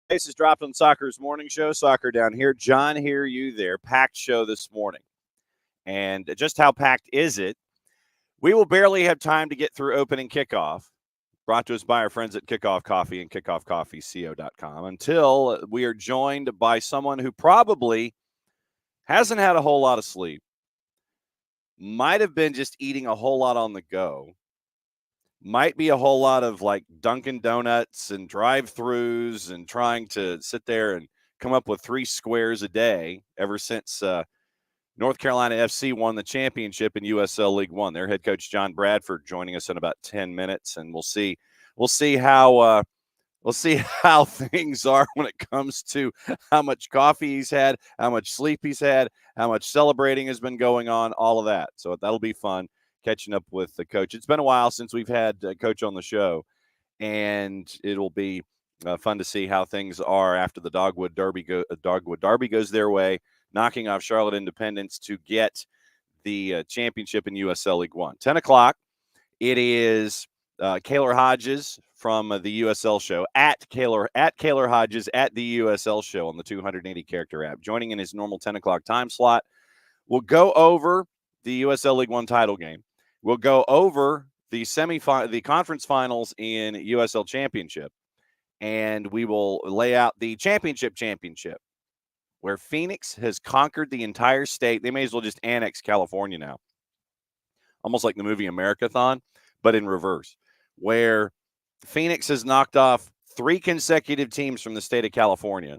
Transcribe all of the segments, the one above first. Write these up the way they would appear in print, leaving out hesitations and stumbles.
This is dropped on Soccer's morning show. Soccer down here. John, hear you there. Packed show this morning. And just how packed is it? We will barely have time to get through opening kickoff, brought to us by our friends at Kickoff Coffee and kickoffcoffeeco.com, until we are joined by someone who probably hasn't had a whole lot of sleep, might have been just eating a whole lot on the go, might be a whole lot of like Dunkin' Donuts and drive-throughs and trying to sit there and come up with 3 squares a day ever since North Carolina FC won the championship in USL League One. Their head coach John Bradford joining us in about 10 minutes, and we'll see how things are when it comes to how much coffee he's had, how much sleep he's had, how much celebrating has been going on, all of that. So that'll be fun. Catching up with the coach. It's been a while since we've had a coach on the show, and it'll be fun to see how things are after the Dogwood Derby goes their way, knocking off Charlotte Independence to get the championship in USL League One. 10 o'clock, it is Kaylor Hodges from the USL show, at Kaylor Hodges at the USL show on the 280-character app, joining in his normal 10 o'clock time slot. We'll go over the USL League One title game. We'll go over the the conference finals in USL Championship, and we will lay out the championship, where Phoenix has conquered the entire state. They may as well just annex California now, almost like the movie Americathon, but in reverse, where Phoenix has knocked off 3 consecutive teams from the state of California.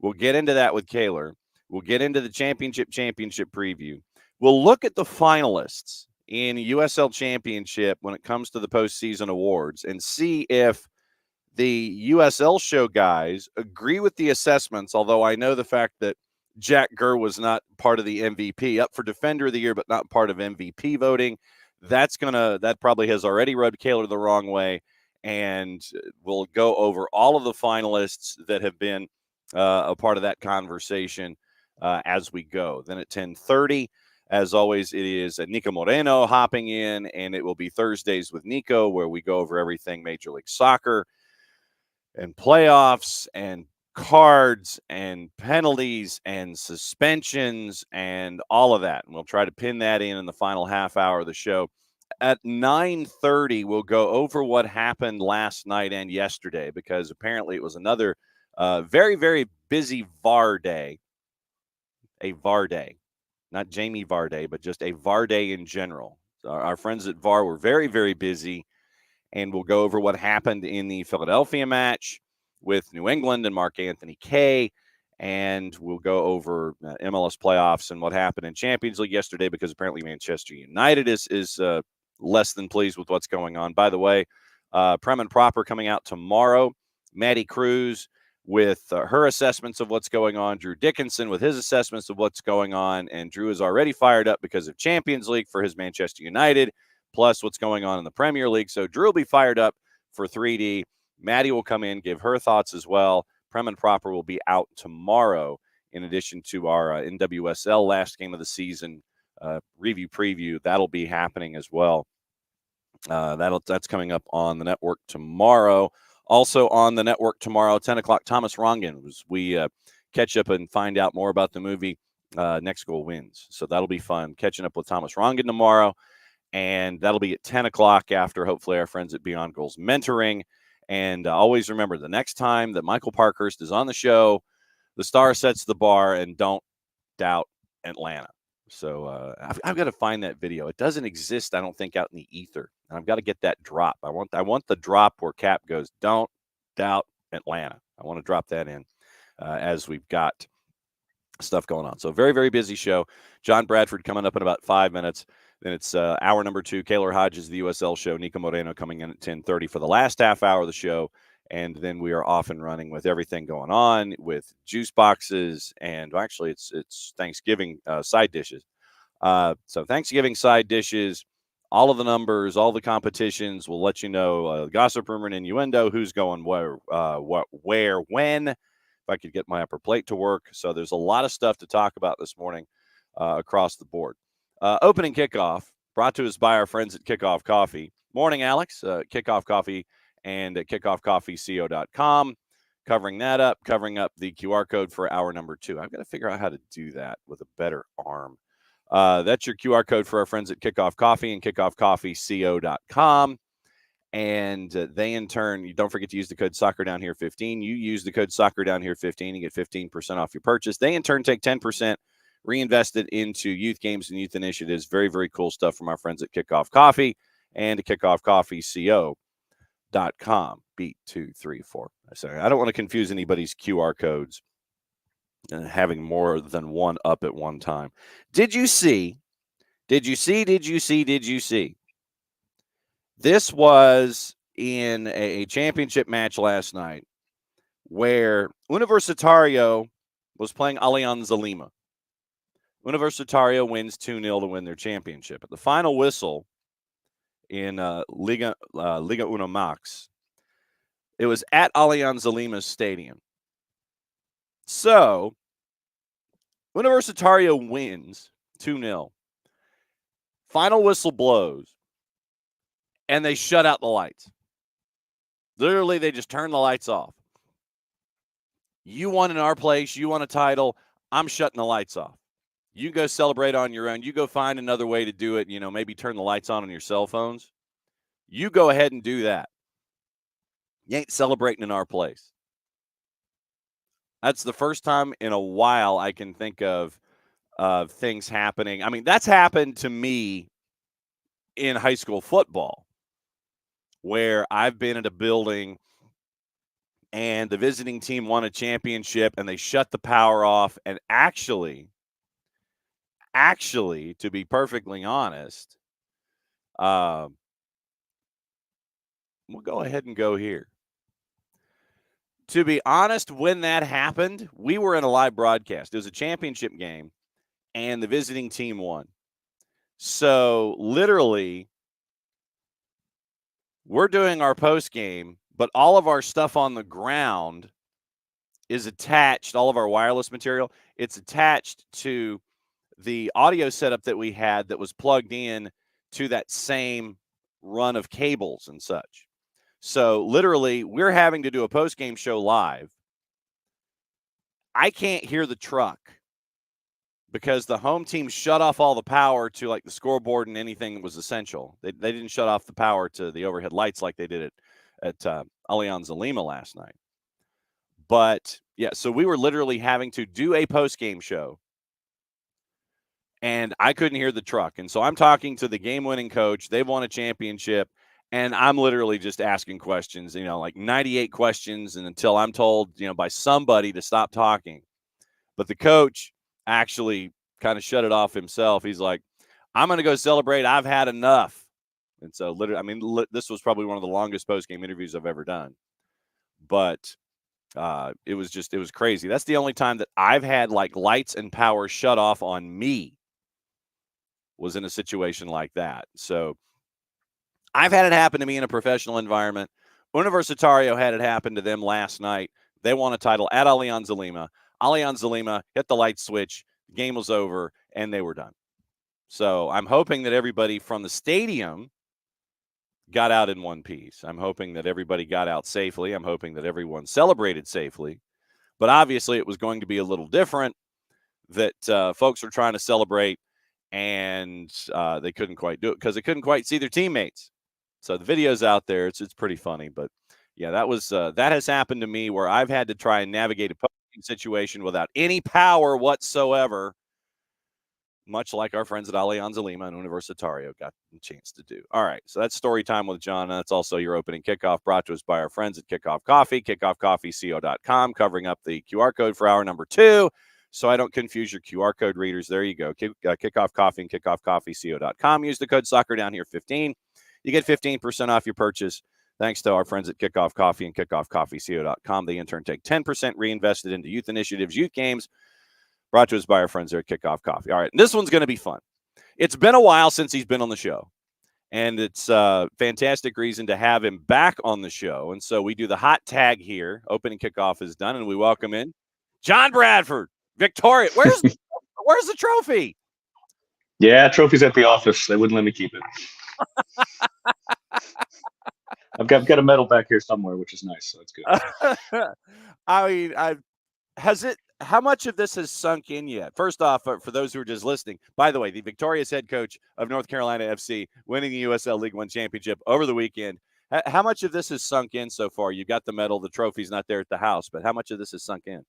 We'll get into that with Kaylor. We'll get into the championship preview. We'll look at the finalists in USL Championship when it comes to the postseason awards and see if the USL show guys agree with the assessments, although I know the fact that Jack Gurr was not part of the MVP, up for Defender of the Year, but not part of MVP voting. That probably has already rubbed Kaylor the wrong way, and we'll go over all of the finalists that have been a part of that conversation as we go. Then at 10:30, as always, it is Niko Moreno hopping in, and it will be Thursdays with Niko, where we go over everything Major League Soccer and playoffs and cards and penalties and suspensions and all of that. And we'll try to pin that in the final half hour of the show. At 9:30, we'll go over what happened last night and yesterday, because apparently it was another very, very busy VAR day. A VAR day. Not Jamie Vardy, but just a VAR day in general. So our friends at VAR were very, very busy, and we'll go over what happened in the Philadelphia match with New England and Mark Anthony Kaye, and we'll go over MLS playoffs and what happened in Champions League yesterday, because apparently Manchester United is less than pleased with what's going on. By the way, Prem and Proper coming out tomorrow. Maddie Cruz with her assessments of what's going on, Drew Dickinson with his assessments of what's going on, and Drew is already fired up because of Champions League for his Manchester United, plus what's going on in the Premier League. So Drew will be fired up for 3D. Maddie will come in, give her thoughts as well. Prem and Proper will be out tomorrow, in addition to our NWSL last game of the season review preview. That'll be happening as well. That's coming up on the network tomorrow. Also on the network tomorrow, 10 o'clock, Thomas Rongen. We catch up and find out more about the movie Next Goal Wins. So that'll be fun, catching up with Thomas Rongen tomorrow. And that'll be at 10 o'clock after, hopefully, our friends at Beyond Goals Mentoring. And always remember, the next time that Michael Parkhurst is on the show, the star sets the bar, and don't doubt Atlanta. So I've got to find that video. It doesn't exist, I don't think, out in the ether. And I've got to get that drop. I want the drop where Cap goes, "Don't doubt Atlanta." I want to drop that in as we've got stuff going on. So very, very busy show. John Bradford coming up in about 5 minutes. Then it's hour number 2, Kaylor Hodges, the USL show. Niko Moreno coming in at 10:30 for the last half hour of the show. And then we are off and running with everything going on with juice boxes. And actually, it's Thanksgiving side dishes. So Thanksgiving side dishes, all of the numbers, all the competitions. We'll let you know gossip, rumor, and innuendo, who's going where, when. If I could get my upper plate to work. So there's a lot of stuff to talk about this morning across the board. Opening kickoff brought to us by our friends at Kickoff Coffee. Morning, Alex. Kickoff Coffee and at kickoffcoffeeco.com. Covering up the QR code for hour number 2. I've got to figure out how to do that with a better arm. That's your QR code for our friends at Kickoff Coffee and kickoffcoffeeco.com. And they, in turn, you don't forget to use the code SoccerDownHere15. You use the code SoccerDownHere15, you get 15% off your purchase. They, in turn, take 10%, reinvest it into youth games and youth initiatives. Very, very cool stuff from our friends at Kickoff Coffee and at kickoffcoffeeco.com. Beat 2, 3, 4. Sorry, I don't want to confuse anybody's QR codes and having more than one up at one time. Did you see? This was in a championship match last night where Universitario was playing Alianza Lima. Universitario wins 2-0 to win their championship. At the final whistle in Liga Uno Max, it was at Alianza Lima's stadium. So, Universitario wins 2-0. Final whistle blows, and they shut out the lights. Literally, they just turn the lights off. You won in our place. You won a title. I'm shutting the lights off. You go celebrate on your own. You go find another way to do it. Maybe turn the lights on your cell phones. You go ahead and do that. You ain't celebrating in our place. That's the first time in a while I can think of things happening. I mean, that's happened to me in high school football, where I've been at a building and the visiting team won a championship and they shut the power off. And actually, to be perfectly honest, we'll go ahead and go here. To be honest, when that happened, we were in a live broadcast. It was a championship game, and the visiting team won. So, literally, we're doing our post game, but all of our stuff on the ground is attached, all of our wireless material, it's attached to the audio setup that we had that was plugged in to that same run of cables and such. So literally, we're having to do a post-game show live. I can't hear the truck because the home team shut off all the power to like the scoreboard and anything that was essential. They didn't shut off the power to the overhead lights like they did at Alianza Lima last night. But yeah, so we were literally having to do a post-game show, and I couldn't hear the truck. And so I'm talking to the game-winning coach. They've won a championship. And I'm literally just asking questions, like 98 questions, and until I'm told, by somebody to stop talking. But the coach actually kind of shut it off himself. He's like, I'm going to go celebrate. I've had enough. And so literally, this was probably one of the longest post-game interviews I've ever done. But it was crazy. That's the only time that I've had like lights and power shut off on me, was in a situation like that. So I've had it happen to me in a professional environment. Universitario had it happen to them last night. They won a title at Alianza Lima. Alianza Lima hit the light switch. The game was over, and they were done. So I'm hoping that everybody from the stadium got out in one piece. I'm hoping that everybody got out safely. I'm hoping that everyone celebrated safely. But obviously it was going to be a little different, that folks were trying to celebrate, and they couldn't quite do it because they couldn't quite see their teammates. So the video's out there. It's pretty funny. But, yeah, that has happened to me where I've had to try and navigate a post-game situation without any power whatsoever, much like our friends at Alianza Lima and Universitario got a chance to do. All right, so that's story time with John. That's also your opening kickoff, brought to us by our friends at Kickoff Coffee, kickoffcoffeeco.com, covering up the QR code for hour number 2. So I don't confuse your QR code readers. There you go. Kickoff Coffee and kickoffcoffeeco.com. Use the code SoccerDownHere15. You get 15% off your purchase. Thanks to our friends at Kickoff Coffee and kickoffcoffeeco.com. They in turn take 10% reinvested into youth initiatives, youth games, brought to us by our friends there at Kickoff Coffee. All right, this one's going to be fun. It's been a while since he's been on the show, and it's a fantastic reason to have him back on the show. And so we do the hot tag here. Opening kickoff is done, and we welcome in John Bradford, Victoria. Where's the trophy? Yeah, trophy's at the office. They wouldn't let me keep it. I've got a medal back here somewhere, which is nice, so it's good. I mean, how much of this has sunk in yet? First off, for those who are just listening, by the way, the victorious head coach of North Carolina FC winning the USL League One championship over the weekend. How much of this has sunk in so far? You got the medal, the trophy's not there at the house, but how much of this has sunk in?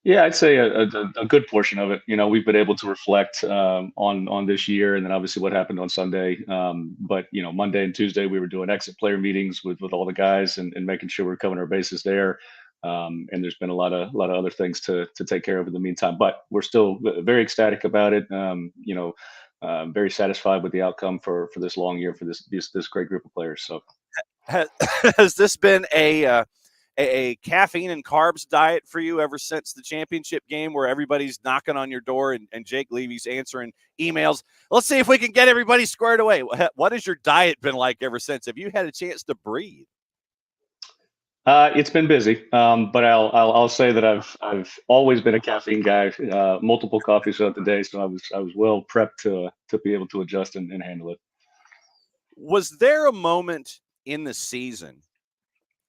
Yeah, I'd say a good portion of it. We've been able to reflect on this year, and then obviously what happened on Sunday. But Monday and Tuesday we were doing exit player meetings with all the guys and making sure we're covering our bases there. And there's been a lot of other things to take care of in the meantime. But we're still very ecstatic about it. Very satisfied with the outcome for this long year for this great group of players. So has this been a caffeine and carbs diet for you ever since the championship game, where everybody's knocking on your door and Jake Levy's answering emails? Let's see if we can get everybody squared away. What has your diet been like ever since? Have you had a chance to breathe? It's been busy, but I'll say that I've always been a caffeine guy. Multiple coffees throughout the day, so I was well prepped to be able to adjust and handle it. Was there a moment in the season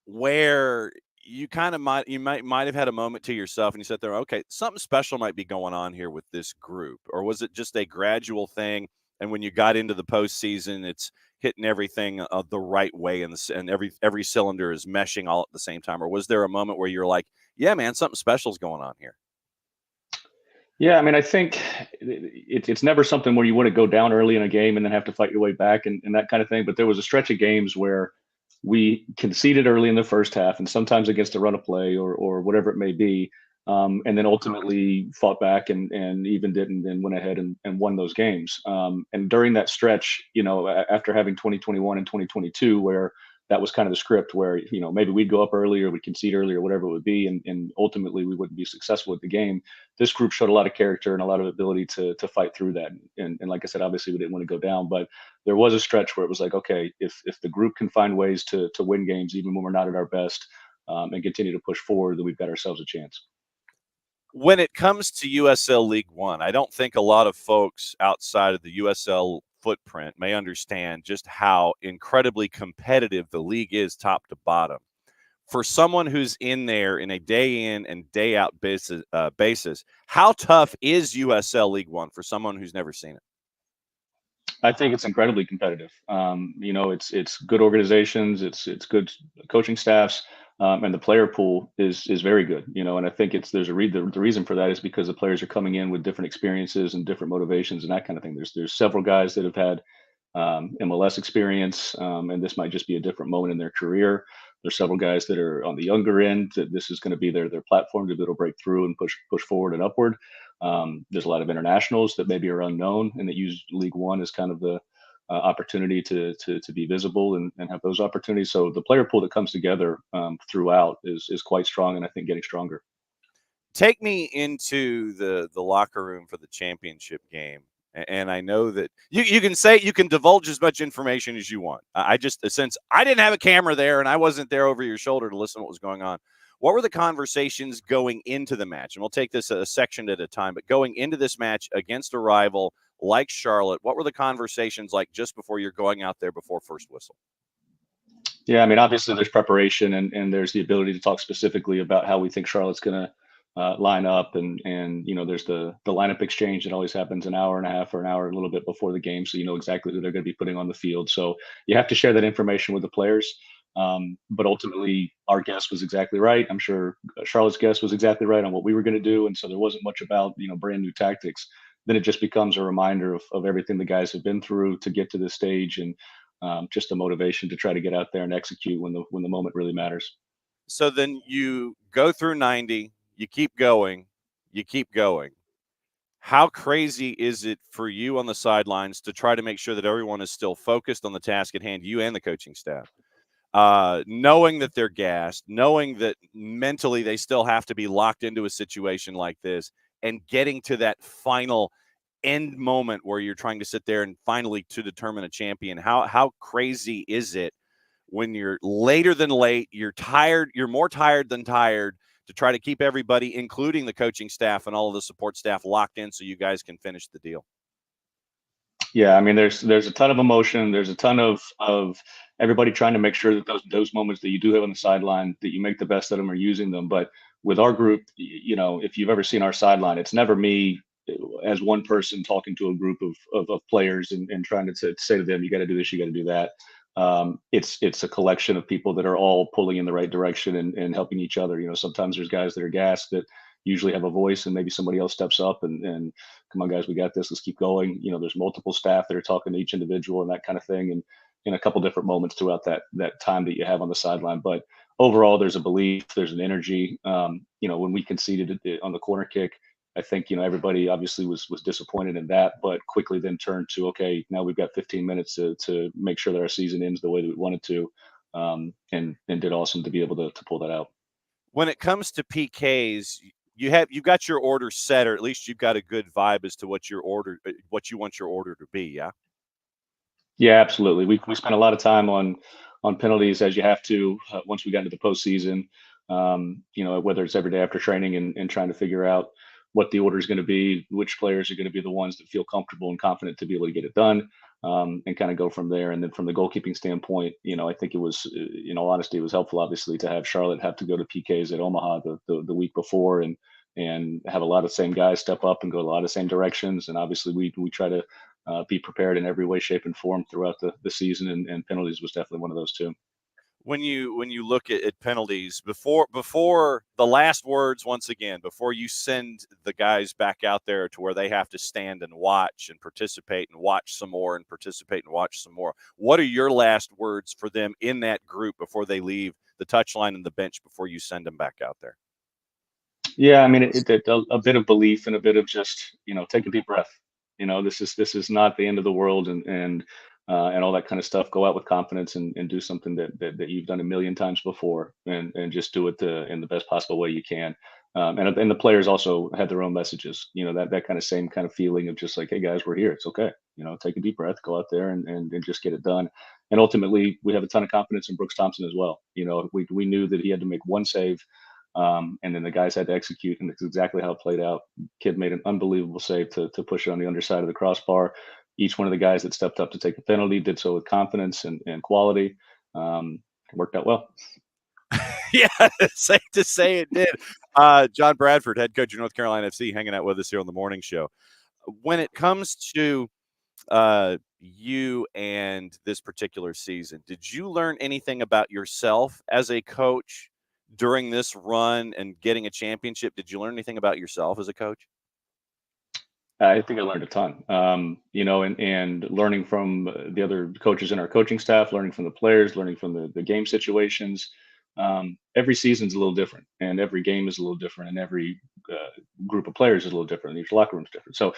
where you kind of might have had a moment to yourself and you sat there, okay, something special might be going on here with this group? Or was it just a gradual thing, and when you got into the postseason, it's hitting everything the right way, and every cylinder is meshing all at the same time? Or was there a moment where you're like, yeah, man, something special is going on here? Yeah, I mean, I think it's never something where you want to go down early in a game and then have to fight your way back and that kind of thing. But there was a stretch of games where we conceded early in the first half, and sometimes against a run of play or whatever it may be, and then ultimately fought back and even didn't and went ahead and won those games. And during that stretch, after having 2021 and 2022, where that was kind of the script, where maybe we'd go up early or we'd concede early or whatever it would be, and ultimately we wouldn't be successful at the game. This group showed a lot of character and a lot of ability to fight through that. And like I said, obviously we didn't want to go down, but there was a stretch where it was like, okay, if the group can find ways to win games even when we're not at our best, and continue to push forward, then we've got ourselves a chance. When it comes to USL League One, I don't think a lot of folks outside of the USL footprint may understand just how incredibly competitive the league is top to bottom. For someone who's in there in a day in and day out basis, how tough is USL League One for someone who's never seen it? I think it's incredibly competitive. It's good organizations, it's good coaching staffs, and the player pool is very good. And I think there's the reason for that is because the players are coming in with different experiences and different motivations and that kind of thing. There's several guys that have had MLS experience, and this might just be a different moment in their career. There's several guys that are on the younger end that this is going to be their platform to be able to break through and push forward and upward. There's a lot of internationals that maybe are unknown and that use League One as kind of the opportunity to be visible and have those opportunities. So the player pool that comes together throughout is quite strong, and I think getting stronger. Take me into the locker room for the championship game. And I know that you can divulge as much information as you want. I just, since I didn't have a camera there and I wasn't there over your shoulder to listen to what was going on, what were the conversations going into the match? And we'll take this a section at a time, but going into this match against a rival like Charlotte, what were the conversations like just before you're going out there before first whistle? Yeah, I mean, obviously there's preparation and there's the ability to talk specifically about how we think Charlotte's going to line up, and there's the lineup exchange that always happens an hour and a half or an hour a little bit before the game, so you know exactly who they're going to be putting on the field. So you have to share that information with the players. But ultimately, our guess was exactly right. I'm sure Charlotte's guess was exactly right on what we were going to do, and so there wasn't much about brand new tactics. Then it just becomes a reminder of everything the guys have been through to get to this stage, and just the motivation to try to get out there and execute when the moment really matters. So then you go through 90, you keep going, you keep going. How crazy is it for you on the sidelines to try to make sure that everyone is still focused on the task at hand, you and the coaching staff? knowing that they're gassed, knowing that mentally they still have to be locked into a situation like this, and getting to that final end moment where you're trying to sit there and finally to determine a champion. How crazy is it when you're later than late, you're tired, you're more tired than tired, to try to keep everybody, including the coaching staff and all of the support staff, locked in so you guys can finish the deal? Yeah, I mean, there's a ton of emotion. There's a ton of everybody trying to make sure that those moments that you do have on the sideline, that you make the best of them or using them. But with our group, if you've ever seen our sideline, it's never me as one person talking to a group of players and trying to say to them, you got to do this, you got to do that. It's a collection of people that are all pulling in the right direction and helping each other. Sometimes there's guys that are gassed that usually have a voice, and maybe somebody else steps up and come on, guys, we got this. Let's keep going. There's multiple staff that are talking to each individual and that kind of thing, and in a couple different moments throughout that time that you have on the sideline. But overall, there's a belief, there's an energy. When we conceded on the corner kick, I think everybody obviously was disappointed in that, but quickly then turned to, okay, now we've got 15 minutes to make sure that our season ends the way that we wanted to, and did awesome to be able to pull that out. When it comes to PKs, you've got your order set, or at least you've got a good vibe as to what you want your order to be. Yeah. Yeah, absolutely. We spent a lot of time on penalties, as you have to once we got into the postseason. Whether it's every day after training and trying to figure out what the order is going to be, which players are going to be the ones that feel comfortable and confident to be able to get it done, and kind of go from there. And then from the goalkeeping standpoint, I think it was, in all honesty, it was helpful, obviously, to have Charlotte have to go to PKs at Omaha the week before and have a lot of same guys step up and go a lot of same directions. And obviously, we try to be prepared in every way, shape, and form throughout the season, and penalties was definitely one of those too. When you look at penalties, before the last words, once again, before you send the guys back out there to where they have to stand and watch and participate and watch some more and participate and watch some more, what are your last words for them in that group before they leave the touchline and the bench, before you send them back out there? Yeah, I mean, a bit of belief and a bit of just take a deep breath. This is not the end of the world, and all that kind of stuff. Go out with confidence and do something that you've done a million times before, and just do it in the best possible way you can. And the players also had their own messages. That kind of same kind of feeling of just like, hey guys, we're here. It's okay. Take a deep breath, go out there and just get it done. And ultimately, we have a ton of confidence in Brooks Thompson as well. We knew that he had to make one save. And then the guys had to execute, and it's exactly how it played out. Kid made an unbelievable save to push it on the underside of the crossbar. Each one of the guys that stepped up to take a penalty did so with confidence and quality. Worked out well. Yeah, safe to say it did. John Bradford, head coach of North Carolina FC, hanging out with us here on the morning show. When it comes to you and this particular season, did you learn anything about yourself as a coach during this run and getting a championship? Did you learn anything about yourself as a coach? I think I learned a ton, and learning from the other coaches in our coaching staff, learning from the players, learning from the game situations. Every season's a little different, and every game is a little different, and every group of players is a little different, and each locker room's different. So,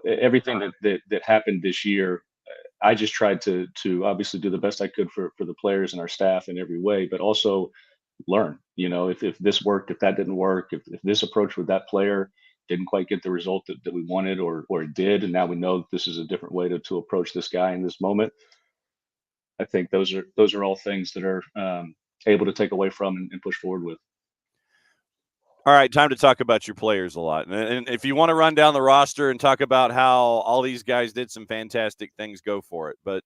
everything that happened this year, I just tried to obviously do the best I could for the players and our staff in every way, but also learn. If this worked, if that didn't work, if this approach with that player didn't quite get the result that we wanted, or it did, and now we know that this is a different way to approach this guy in this moment. I think those are all things that are able to take away from and push forward with. All right, time to talk about your players a lot. And if you want to run down the roster and talk about how all these guys did some fantastic things, go for it. But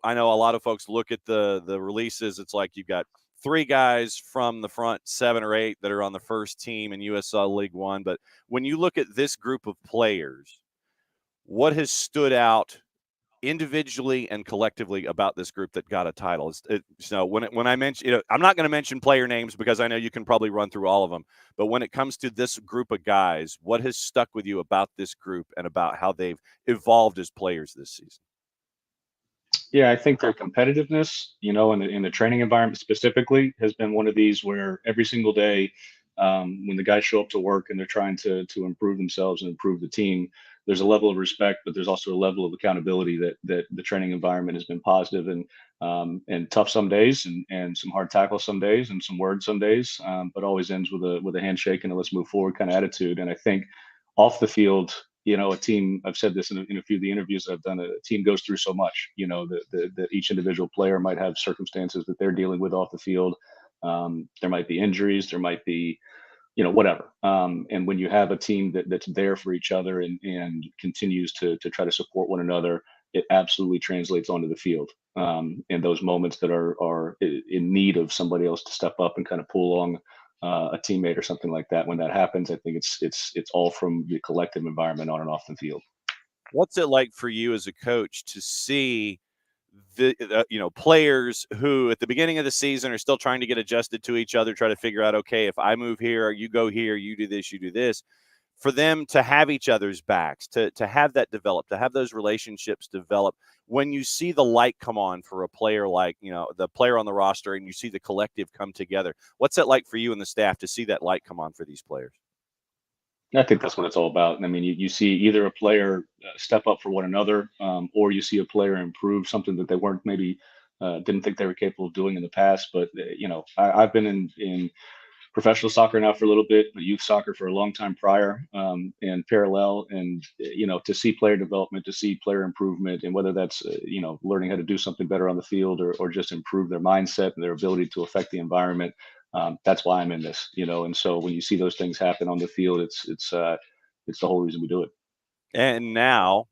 I know a lot of folks look at the releases. It's like you've got 3 guys from the front 7 or 8 that are on the first team in USL League One. But when you look at this group of players, what has stood out individually and collectively about this group that got a title? So when I mention, I'm not going to mention player names because I know you can probably run through all of them. But when it comes to this group of guys, what has stuck with you about this group and about how they've evolved as players this season? Yeah, I think their competitiveness, in the training environment specifically, has been one of these where every single day, when the guys show up to work and they're trying to improve themselves and improve the team, there's a level of respect, but there's also a level of accountability that the training environment has been positive and tough some days and some hard tackles some days and some words some days, but always ends with a handshake and a let's move forward kind of attitude. And I think off the field, a team, I've said this in a few of the interviews I've done, a team goes through so much, that each individual player might have circumstances that they're dealing with off the field. There might be injuries, there might be, whatever. And when you have a team that's there for each other and continues to try to support one another, it absolutely translates onto the field. And those moments that are in need of somebody else to step up and kind of pull along a teammate or something like that, when that happens, I think it's all from the collective environment on and off the field. What's it like for you as a coach to see the players who at the beginning of the season are still trying to get adjusted to each other, try to figure out, okay, if I move here, you go here, you do this, you do this, for them to have each other's backs, to have that develop, to have those relationships develop. When you see the light come on for a player like, the player on the roster, and you see the collective come together, what's it like for you and the staff to see that light come on for these players? I think that's what it's all about. I mean, you see either a player step up for one another, or you see a player improve something that they weren't maybe didn't think they were capable of doing in the past. But I've been in professional soccer now for a little bit, but youth soccer for a long time prior, and parallel. And to see player development, to see player improvement, and whether that's learning how to do something better on the field or just improve their mindset and their ability to affect the environment. That's why I'm in this, and so when you see those things happen on the field, it's the whole reason we do it. And now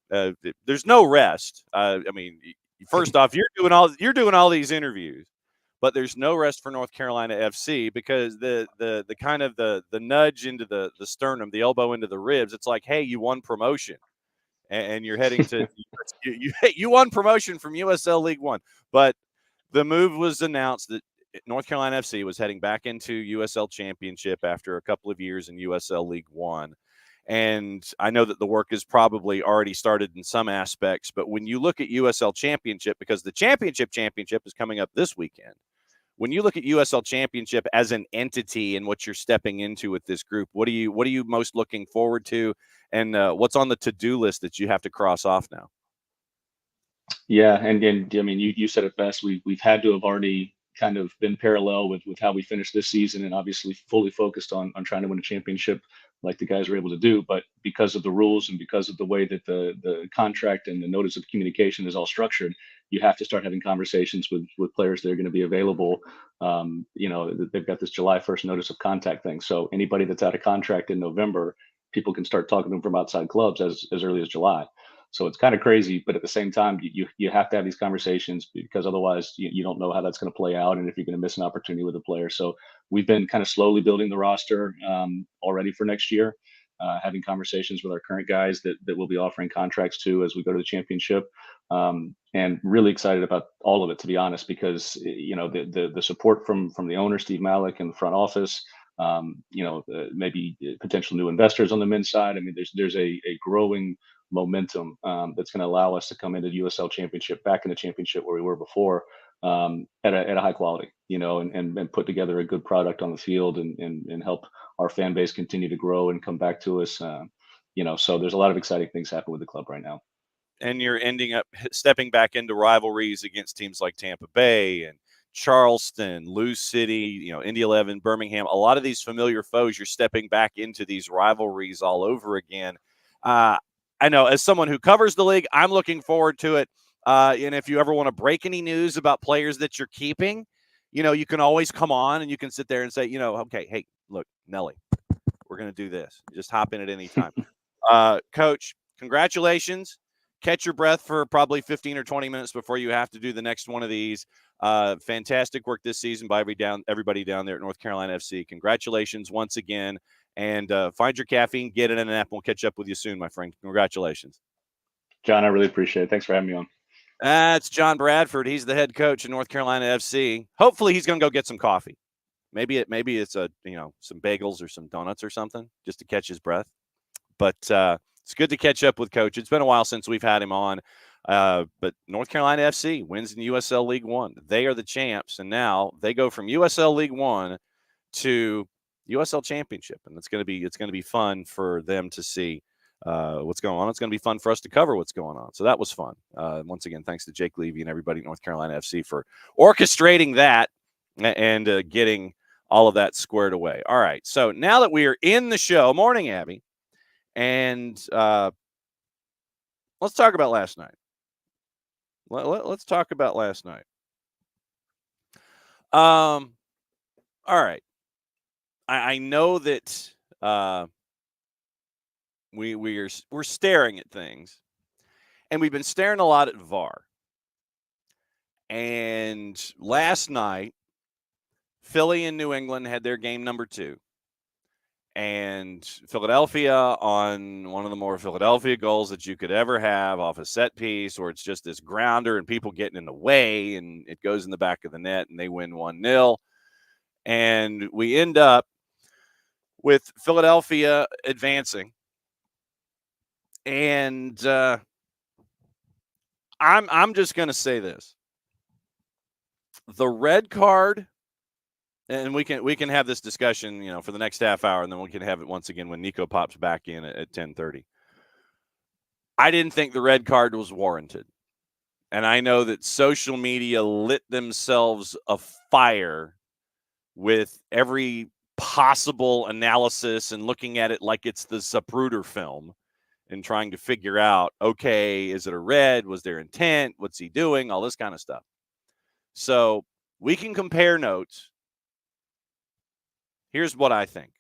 there's no rest. I mean, first off, you're doing all these interviews, but there's no rest for North Carolina FC, because the kind of the nudge into the sternum, the elbow into the ribs, it's like, hey, you won promotion, and you're heading to you won promotion from USL League One. But the move was announced that North Carolina FC was heading back into USL Championship after a couple of years in USL League One. And I know that the work has probably already started in some aspects, but when you look at USL Championship, because the championship is coming up this weekend, when you look at USL Championship as an entity and what you're stepping into with this group, what are you most looking forward to, and what's on the to-do list that you have to cross off now? Yeah, and I mean, you said it best. We've had to have already kind of been parallel with how we finished this season, and obviously fully focused on trying to win a championship, like the guys were able to do. But because of the rules and because of the way that the contract and the notice of communication is all structured, you have to start having conversations with players that are going to be available. They've got this July 1st notice of contact thing. So anybody that's out of contract in November, people can start talking to them from outside clubs as early as July. So it's kind of crazy, but at the same time, you have to have these conversations, because otherwise you don't know how that's going to play out and if you're going to miss an opportunity with a player. So we've been kind of slowly building the roster already for next year, having conversations with our current guys that we'll be offering contracts to as we go to the championship, and really excited about all of it, to be honest, because the support from the owner Steve Malik and the front office. Maybe potential new investors on the men's side. I mean, there's a growing momentum that's going to allow us to come into the USL Championship, back in the championship where we were before, at a high quality, and put together a good product on the field and help our fan base continue to grow and come back to us. So there's a lot of exciting things happening with the club right now. And you're ending up stepping back into rivalries against teams like Tampa Bay and Charleston, Lou City, Indy 11, Birmingham, a lot of these familiar foes. You're stepping back into these rivalries all over again. I know, as someone who covers the league, I'm looking forward to it. And if you ever want to break any news about players that you're keeping, you can always come on and you can sit there and say, okay, hey, look, Nelly, we're going to do this. Just hop in at any time. Coach, congratulations. Catch your breath for probably 15 or 20 minutes before you have to do the next one of these. Fantastic work this season by everybody down there at North Carolina FC. Congratulations once again. And find your caffeine, get it in an app. We'll catch up with you soon, my friend. Congratulations. John, I really appreciate it. Thanks for having me on. It's John Bradford. He's the head coach of North Carolina FC. Hopefully he's going to go get some coffee. Maybe it's some bagels or some donuts or something just to catch his breath. But it's good to catch up with Coach. It's been a while since we've had him on. But North Carolina FC wins in USL League One. They are the champs, and now they go from USL League One to USL Championship, and it's going to be fun for them to see. what's going on. It's going to be fun for us to cover what's going on. So that was fun. Once again, thanks to Jake Levy and everybody at North Carolina FC for orchestrating that and getting all of that squared away. All right. So now that we are in the show, morning, Abby, and let's talk about last night. Let's talk about last night. All right. I know that we're staring at things, and we've been staring a lot at VAR. And last night, Philly and New England had their game number 2. And Philadelphia, on one of the more Philadelphia goals that you could ever have off a set piece, where it's just this grounder and people getting in the way, and it goes in the back of the net, and they win 1-0. And we end up with Philadelphia advancing. And I'm just going to say this. The red card, and we can have this discussion, for the next half hour, and then we can have it once again when Niko pops back in at 10:30. I didn't think the red card was warranted. And I know that social media lit themselves afire with every possible analysis and looking at it like it's the Zapruder film and trying to figure out, okay, is it a red? Was there intent? What's he doing? All this kind of stuff. So we can compare notes. Here's what I think.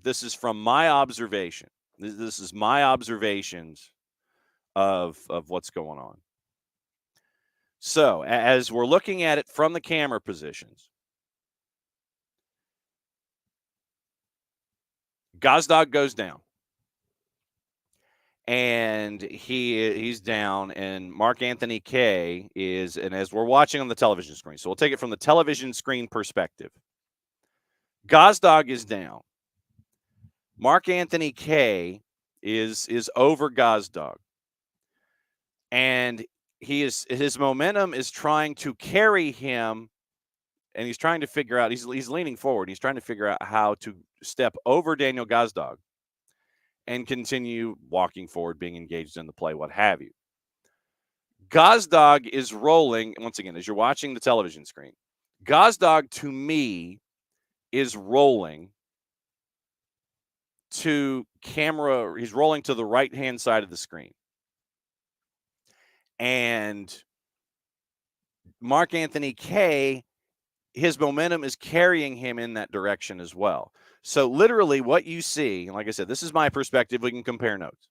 This is from my observation. This is my observations of what's going on. So as we're looking at it from the camera positions, Gazdag goes down. And he's down, and Mark Anthony Kaye is, and as we're watching on the television screen, so we'll take it from the television screen perspective. Gazdag is down. Mark Anthony Kaye is over Gazdag. And his momentum is trying to carry him, and he's trying to figure out, he's leaning forward. He's trying to figure out how to step over Daniel Gazdag and continue walking forward, being engaged in the play, what have you. Gazdag is rolling, once again, as you're watching the television screen. Gazdag, to me, is rolling to camera. He's rolling to the right-hand side of the screen. And Mark Anthony Kaye, his momentum is carrying him in that direction as well. So literally what you see, and like I said, this is my perspective. We can compare notes.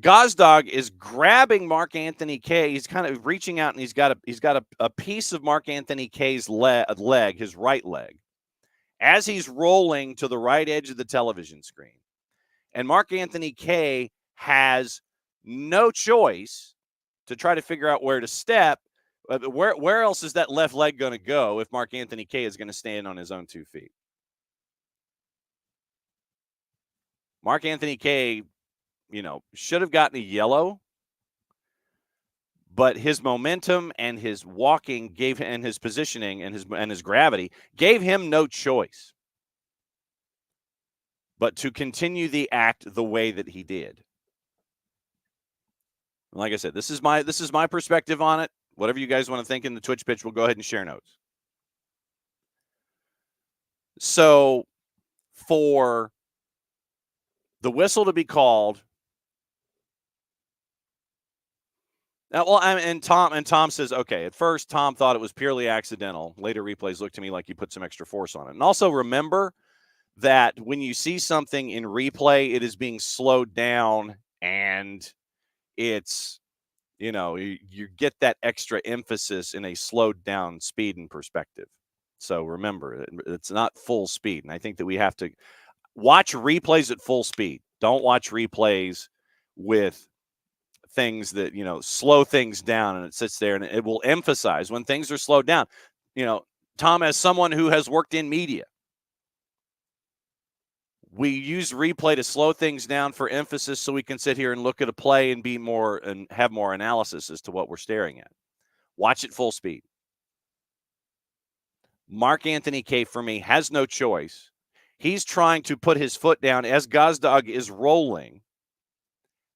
Gazdag is grabbing Mark Anthony Kaye. He's kind of reaching out, and he's got a piece of Mark Anthony Kaye's leg, his right leg, as he's rolling to the right edge of the television screen. And Mark Anthony Kaye has no choice to try to figure out where to step. Where else is that left leg going to go if Mark Anthony Kaye is going to stand on his own 2 feet? Mark Anthony Kaye, should have gotten a yellow, but his momentum and his walking and his positioning and his gravity gave him no choice but to continue the act the way that he did. Like I said, this is my perspective on it. Whatever you guys want to think in the Twitch pitch, we'll go ahead and share notes. So for the whistle to be called, and Tom says, okay, at first Tom thought it was purely accidental. Later replays looked to me like you put some extra force on it. And also remember that when you see something in replay, it is being slowed down, and it's, you get that extra emphasis in a slowed down speed and perspective. So remember, it's not full speed. And I think that we have to watch replays at full speed. Don't watch replays with things that, slow things down, and it sits there and it will emphasize when things are slowed down. Tom, as someone who has worked in media, we use replay to slow things down for emphasis so we can sit here and look at a play and have more analysis as to what we're staring at. Watch it full speed. Mark Anthony Kaye, for me, has no choice. He's trying to put his foot down as Gazdag is rolling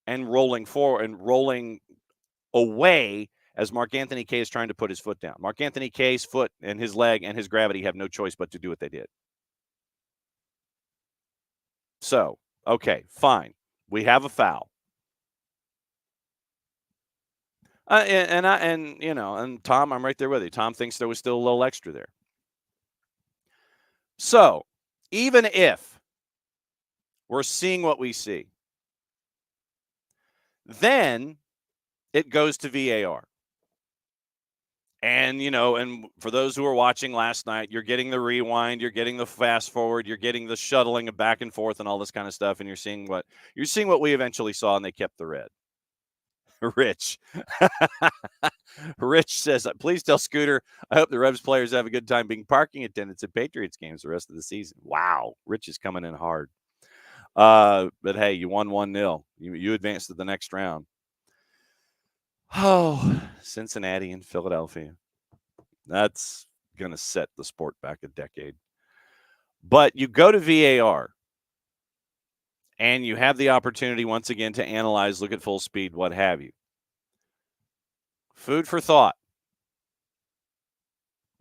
and rolling forward and rolling away as Mark Anthony Kaye is trying to put his foot down. Mark Anthony Kaye's foot and his leg and his gravity have no choice but to do what they did. So, okay, fine. We have a foul. And Tom, I'm right there with you. Tom thinks there was still a little extra there. So, even if we're seeing what we see, then it goes to VAR. And, and for those who were watching last night, you're getting the rewind, you're getting the fast forward, you're getting the shuttling of back and forth and all this kind of stuff. And you're seeing what we eventually saw, and they kept the red. Rich. Rich says, please tell Scooter, I hope the Revs players have a good time being parking attendants at Patriots games the rest of the season. Wow. Rich is coming in hard. But hey, you won 1-0. You advanced to the next round. Oh, Cincinnati and Philadelphia. That's going to set the sport back a decade. But you go to VAR, and you have the opportunity once again to analyze, look at full speed, what have you. Food for thought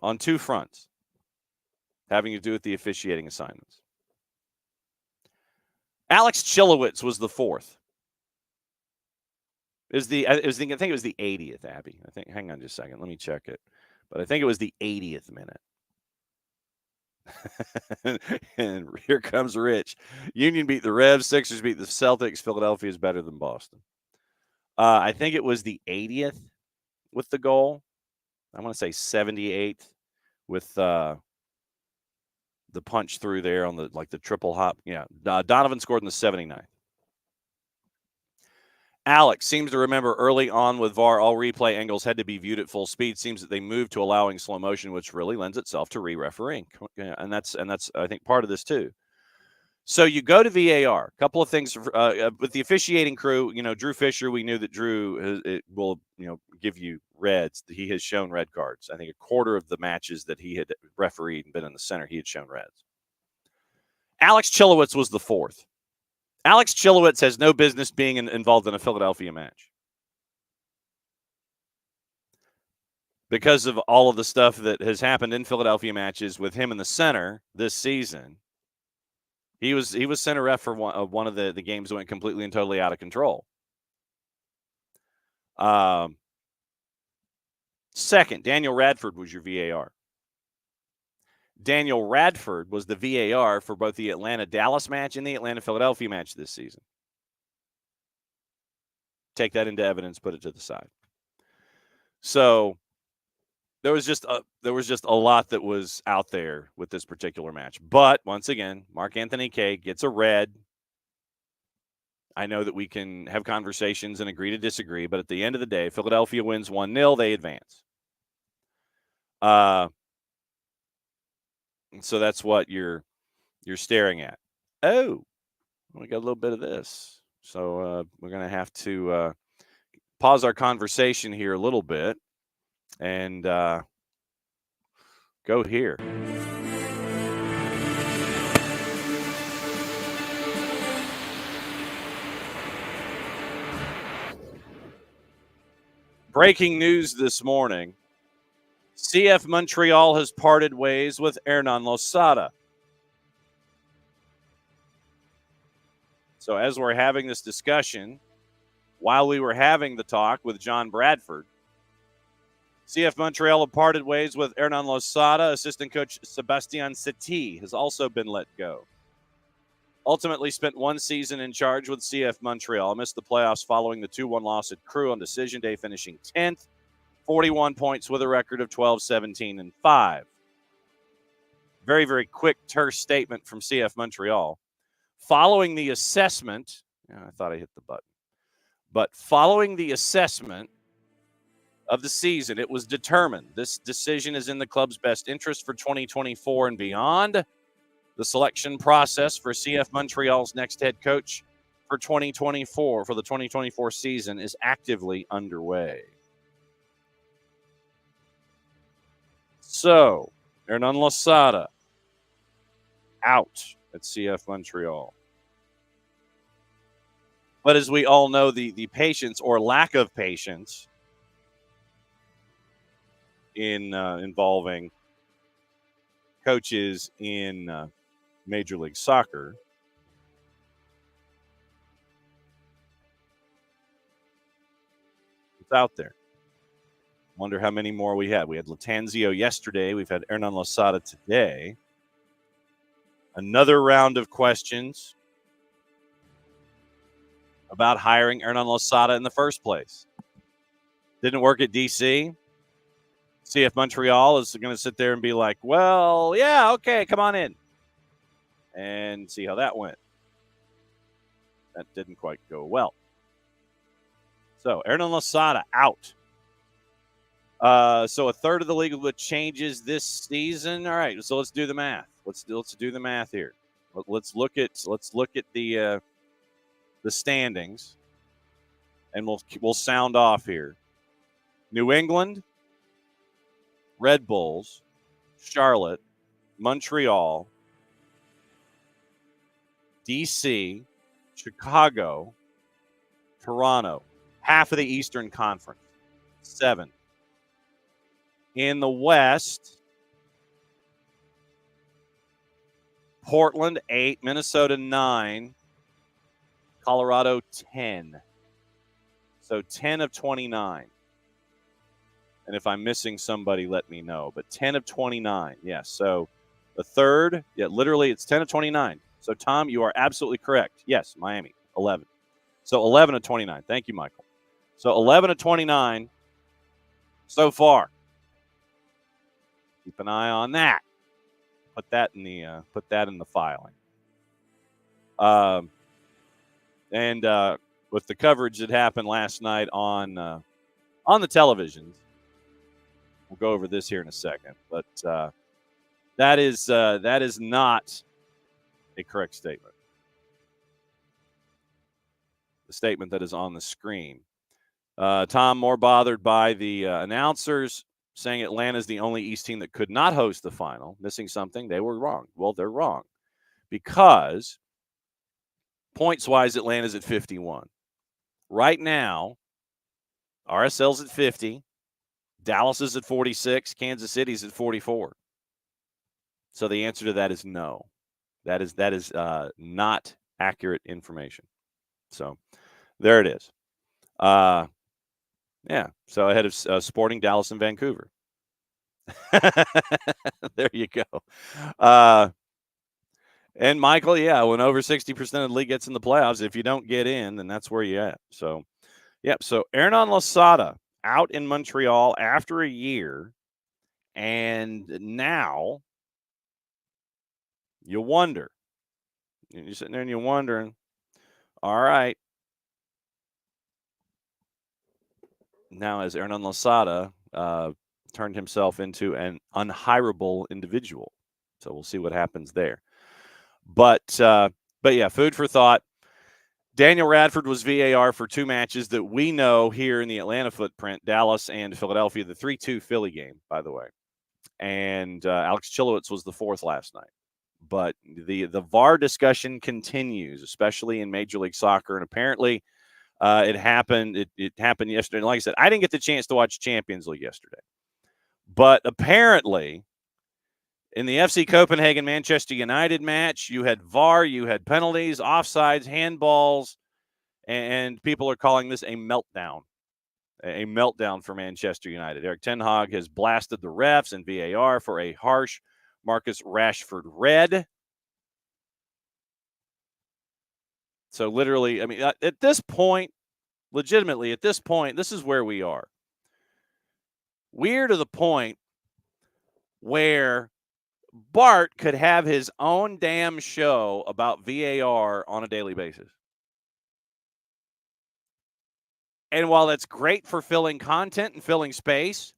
on two fronts having to do with the officiating assignments. Alex Chilowitz was the fourth. I think it was the 80th, Abby. Hang on just a second. Let me check it. But I think it was the 80th minute. And here comes Rich. Union beat the Revs. Sixers beat the Celtics. Philadelphia is better than Boston. I think it was the 80th with the goal. I want to say 78th with the punch through there on the triple hop. Yeah, Donovan scored in the 79th. Alex seems to remember early on with VAR, all replay angles had to be viewed at full speed. Seems that they moved to allowing slow motion, which really lends itself to re-refereeing. And that's I think part of this too. So you go to VAR. A couple of things with the officiating crew. Drew Fisher. We knew that Drew will give you reds. He has shown red cards. I think a quarter of the matches that he had refereed and been in the center, he had shown reds. Alex Chilowitz was the fourth. Alex Chilowitz has no business being involved in a Philadelphia match because of all of the stuff that has happened in Philadelphia matches with him in the center this season. He was center ref for one of the games that went completely and totally out of control. Second, Daniel Radford was your VAR. Daniel Radford was the VAR for both the Atlanta-Dallas match and the Atlanta-Philadelphia match this season. Take that into evidence, put it to the side. So there was just a lot that was out there with this particular match. But once again, Mark Anthony Kaye gets a red. I know that we can have conversations and agree to disagree, but at the end of the day, Philadelphia wins 1-0, they advance. And so that's what you're staring at. Oh, we got a little bit of this. So we're going to have to pause our conversation here a little bit and go here. Breaking news this morning. CF Montreal has parted ways with Hernan Losada. So as we're having this discussion, while we were having the talk with John Bradford, CF Montreal have parted ways with Hernan Losada. Assistant coach Sebastian Setti has also been let go. Ultimately spent one season in charge with CF Montreal. Missed the playoffs following the 2-1 loss at Crew on decision day, finishing 10th. 41 points with a record of 12-17-5. Very, very quick, terse statement from CF Montreal. Following the assessment, I thought I hit the button, but following the assessment of the season, it was determined this decision is in the club's best interest for 2024 and beyond. The selection process for CF Montreal's next head coach for 2024, for the 2024 season, is actively underway. So, Hernan Losada out at CF Montreal. But as we all know, the patience or lack of patience in involving coaches in Major League Soccer. It's out there. Wonder how many more we had. We had Latanzio yesterday. We've had Hernan Losada today. Another round of questions about hiring Hernan Losada in the first place. Didn't work at DC. CF Montreal is going to sit there and be like, well, yeah, okay, come on in. And see how that went. That didn't quite go well. So, Hernan Losada out. So a third of the league with changes this season. All right, so let's do the math. Let's do the math here. Let's look at the standings, and we'll sound off here. New England, Red Bulls, Charlotte, Montreal, DC, Chicago, Toronto. Half of the Eastern Conference. 7. In the West, Portland 8, Minnesota 9, Colorado 10. So 10 of 29. And if I'm missing somebody, let me know. But 10 of 29. Yes. So the third, literally it's 10 of 29. So, Tom, you are absolutely correct. Yes, Miami, 11. So 11 of 29. Thank you, Michael. So 11 of 29 so far. Keep an eye on that. Put that in the filing. And with the coverage that happened last night on the televisions, we'll go over this here in a second. But that is not a correct statement. The statement that is on the screen. Tom, more bothered by the announcers saying Atlanta is the only East team that could not host the final. Missing something. They were wrong. Well, they're wrong. Because points-wise, Atlanta's at 51. Right now, RSL's at 50. Dallas is at 46. Kansas City's at 44. So the answer to that is no. That is not accurate information. So there it is. Yeah, so ahead of Sporting, Dallas, and Vancouver. There you go. And Michael, when over 60% of the league gets in the playoffs, if you don't get in, then that's where you're at. So, so Hernan Losada out in Montreal after a year, and now you wonder. You're sitting there and you're wondering, all right, now has Hernan Losada turned himself into an unhirable individual? So we'll see what happens there. But yeah, food for thought. Daniel Radford was VAR for 2 matches that we know here in the Atlanta footprint, Dallas and Philadelphia, the 3-2 Philly game, by the way. And Alex Chilowitz was the 4th last night. But the VAR discussion continues, especially in Major League Soccer. And apparently it happened yesterday. And like I said, I didn't get the chance to watch Champions League yesterday. But apparently in the FC Copenhagen Manchester United match, you had VAR, you had penalties, offsides, handballs, and people are calling this a meltdown. A meltdown for Manchester United. Erik ten Hag has blasted the refs and VAR for a harsh Marcus Rashford red. So literally, I mean, at this point, legitimately, at this point, this is where we are. We're to the point where Bart could have his own damn show about VAR on a daily basis. And while that's great for filling content and filling space,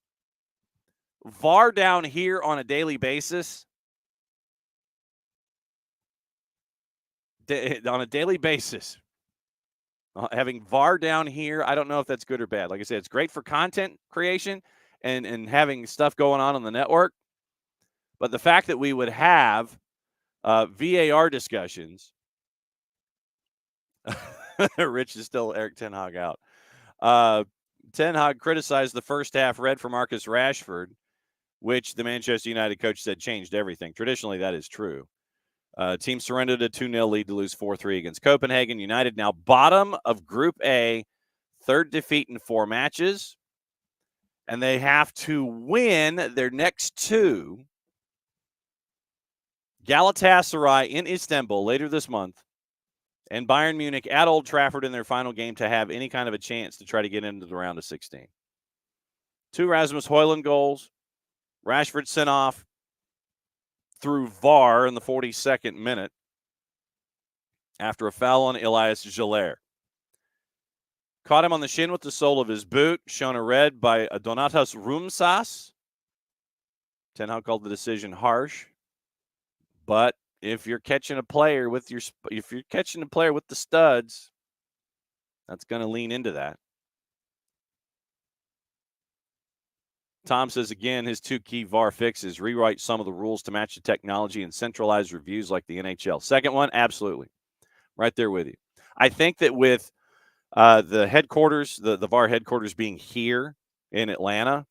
VAR down here on a daily basis, having VAR down here, I don't know if that's good or bad. Like I said, it's great for content creation and having stuff going on the network. But the fact that we would have VAR discussions. Rich is still Eric Ten Hag out. Ten Hag criticized the first half red for Marcus Rashford, which the Manchester United coach said changed everything. Traditionally, that is true. Team surrendered a 2-0 lead to lose 4-3 against Copenhagen. United now bottom of Group A, third defeat in 4 matches. And they have to win their next 2. Galatasaray in Istanbul later this month, and Bayern Munich at Old Trafford in their final game to have any kind of a chance to try to get into the round of 16. 2 Rasmus Højlund goals. Rashford sent off through VAR in the 42nd minute after a foul on Elias Giller. Caught him on the shin with the sole of his boot, shown a red by Donatas Rumsas. Ten Hag called the decision harsh. But if you're catching a player with the studs, that's going to lean into that. Tom says, again, his 2 key VAR fixes: rewrite some of the rules to match the technology and centralize reviews like the NHL. Second one, absolutely. Right there with you. I think that with the headquarters, the VAR headquarters being here in Atlanta,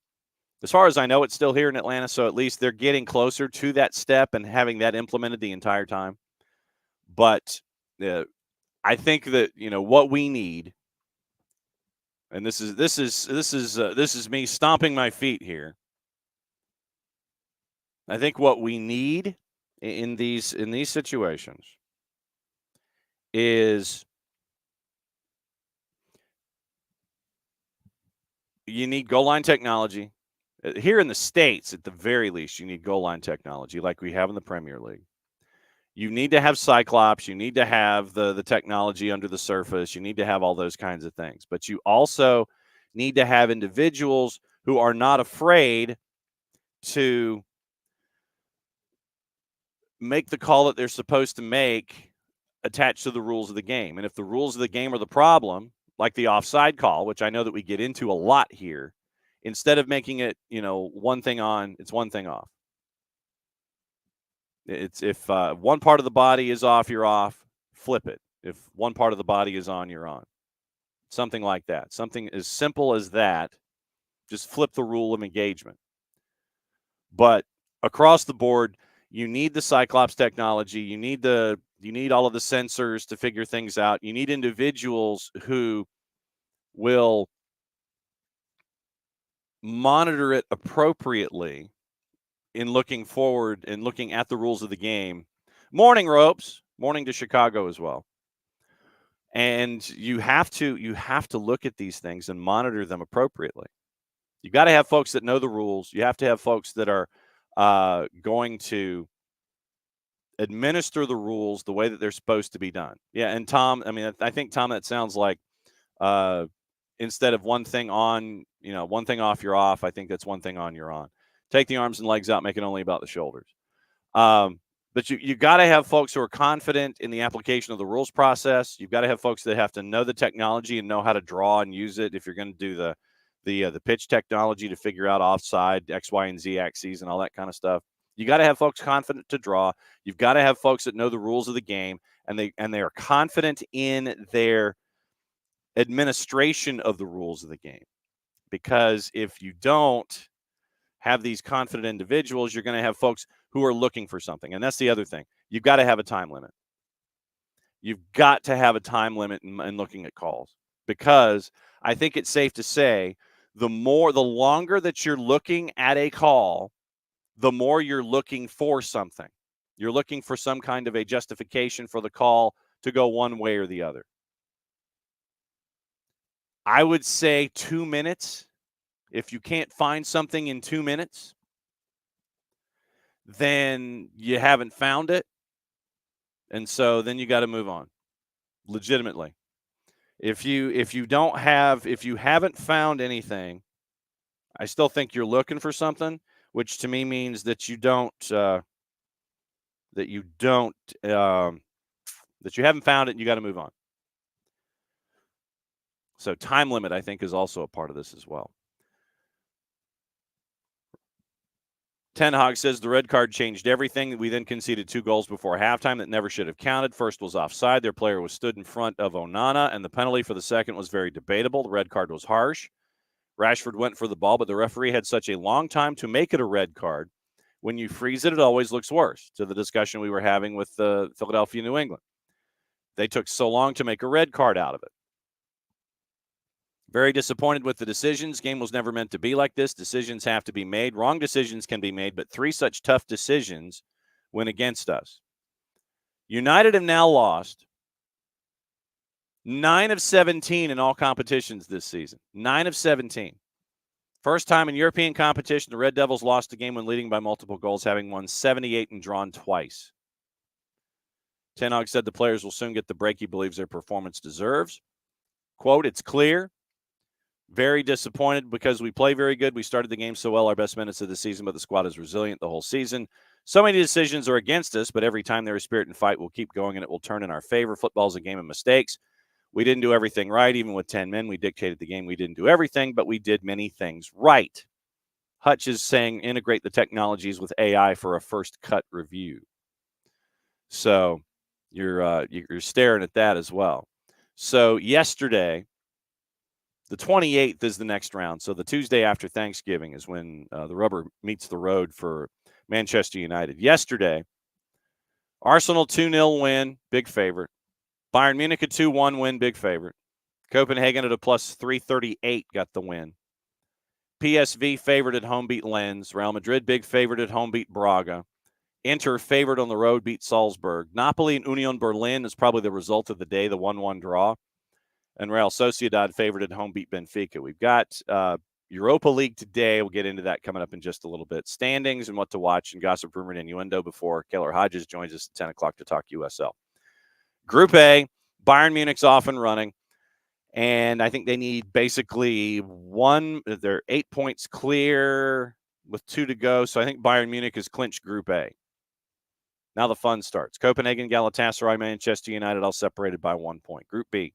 as far as I know, it's still here in Atlanta, so at least they're getting closer to that step and having that implemented the entire time. But I think that, what we need, and this is me stomping my feet here. I think what we need in these situations is you need goal line technology. Here in the States, at the very least, you need goal line technology like we have in the Premier League. You need to have Cyclops. You need to have the technology under the surface. You need to have all those kinds of things. But you also need to have individuals who are not afraid to make the call that they're supposed to make attached to the rules of the game. And if the rules of the game are the problem, like the offside call, which I know that we get into a lot here, instead of making it, one thing on, it's one thing off. It's if one part of the body is off, you're off, flip it. If one part of the body is on, you're on. Something like that. Something as simple as that. Just flip the rule of engagement. But across the board, you need the Cyclops technology. You need all of the sensors to figure things out. You need individuals who will monitor it appropriately in looking forward and looking at the rules of the game. Morning, Ropes. Morning to Chicago as well. And you have to look at these things and monitor them appropriately. You've got to have folks that know the rules. You have to have folks that are going to administer the rules the way that they're supposed to be done. Yeah, and Tom, I think, Tom, that sounds like instead of one thing on, one thing off, you're off. I think that's one thing on, you're on. Take the arms and legs out, make it only about the shoulders. But you got to have folks who are confident in the application of the rules process. You've got to have folks that have to know the technology and know how to draw and use it. If you're going to do the pitch technology to figure out offside, X, Y, and Z axes and all that kind of stuff, you got to have folks confident to draw. You've got to have folks that know the rules of the game, and they are confident in their administration of the rules of the game. Because if you don't have these confident individuals, you're going to have folks who are looking for something. And that's the other thing. You've got to have a time limit. You've got to have a time limit in looking at calls, because I think it's safe to say the longer that you're looking at a call, the more you're looking for something. You're looking for some kind of a justification for the call to go one way or the other. I would say 2 minutes. If you can't find something in 2 minutes, then you haven't found it. And so then you got to move on. Legitimately. If you haven't found anything, I still think you're looking for something, which to me means that you haven't found it and you got to move on. So time limit, I think, is also a part of this as well. Ten Hag says the red card changed everything. We then conceded 2 goals before halftime that never should have counted. First was offside. Their player was stood in front of Onana, and the penalty for the second was very debatable. The red card was harsh. Rashford went for the ball, but the referee had such a long time to make it a red card. When you freeze it, it always looks worse, to the discussion we were having with Philadelphia, New England. They took so long to make a red card out of it. Very disappointed with the decisions. Game was never meant to be like this. Decisions have to be made. Wrong decisions can be made, but 3 such tough decisions went against us. United have now lost 9 of 17 in all competitions this season. 9 of 17. First time in European competition, the Red Devils lost a game when leading by multiple goals, having won 78 and drawn twice. Ten Hag said the players will soon get the break he believes their performance deserves. Quote, it's clear. Very disappointed because we play very good. We started the game so well, our best minutes of the season, but the squad is resilient the whole season. So many decisions are against us, but every time there is spirit and fight, we'll keep going and it will turn in our favor. Football is a game of mistakes. We didn't do everything right. Even with 10 men, we dictated the game. We didn't do everything, but we did many things right. Hutch is saying integrate the technologies with AI for a first cut review. So you're staring at that as well. So yesterday, the 28th is the next round. So the Tuesday after Thanksgiving is when the rubber meets the road for Manchester United. Yesterday, Arsenal 2-0 win, big favorite. Bayern Munich a 2-1 win, big favorite. Copenhagen at a plus 338 got the win. PSV favored at home beat Lens. Real Madrid big favorite at home beat Braga. Inter favored on the road beat Salzburg. Napoli and Union Berlin is probably the result of the day, the 1-1 draw. And Real Sociedad favored at home beat Benfica. We've got Europa League today. We'll get into that coming up in just a little bit. Standings and what to watch and gossip, rumor, and innuendo before Kaylor Hodges joins us at 10 o'clock to talk USL. Group A, Bayern Munich's off and running. And I think they need basically they're 8 points clear with 2 to go. So I think Bayern Munich has clinched Group A. Now the fun starts. Copenhagen, Galatasaray, Manchester United all separated by 1 point. Group B.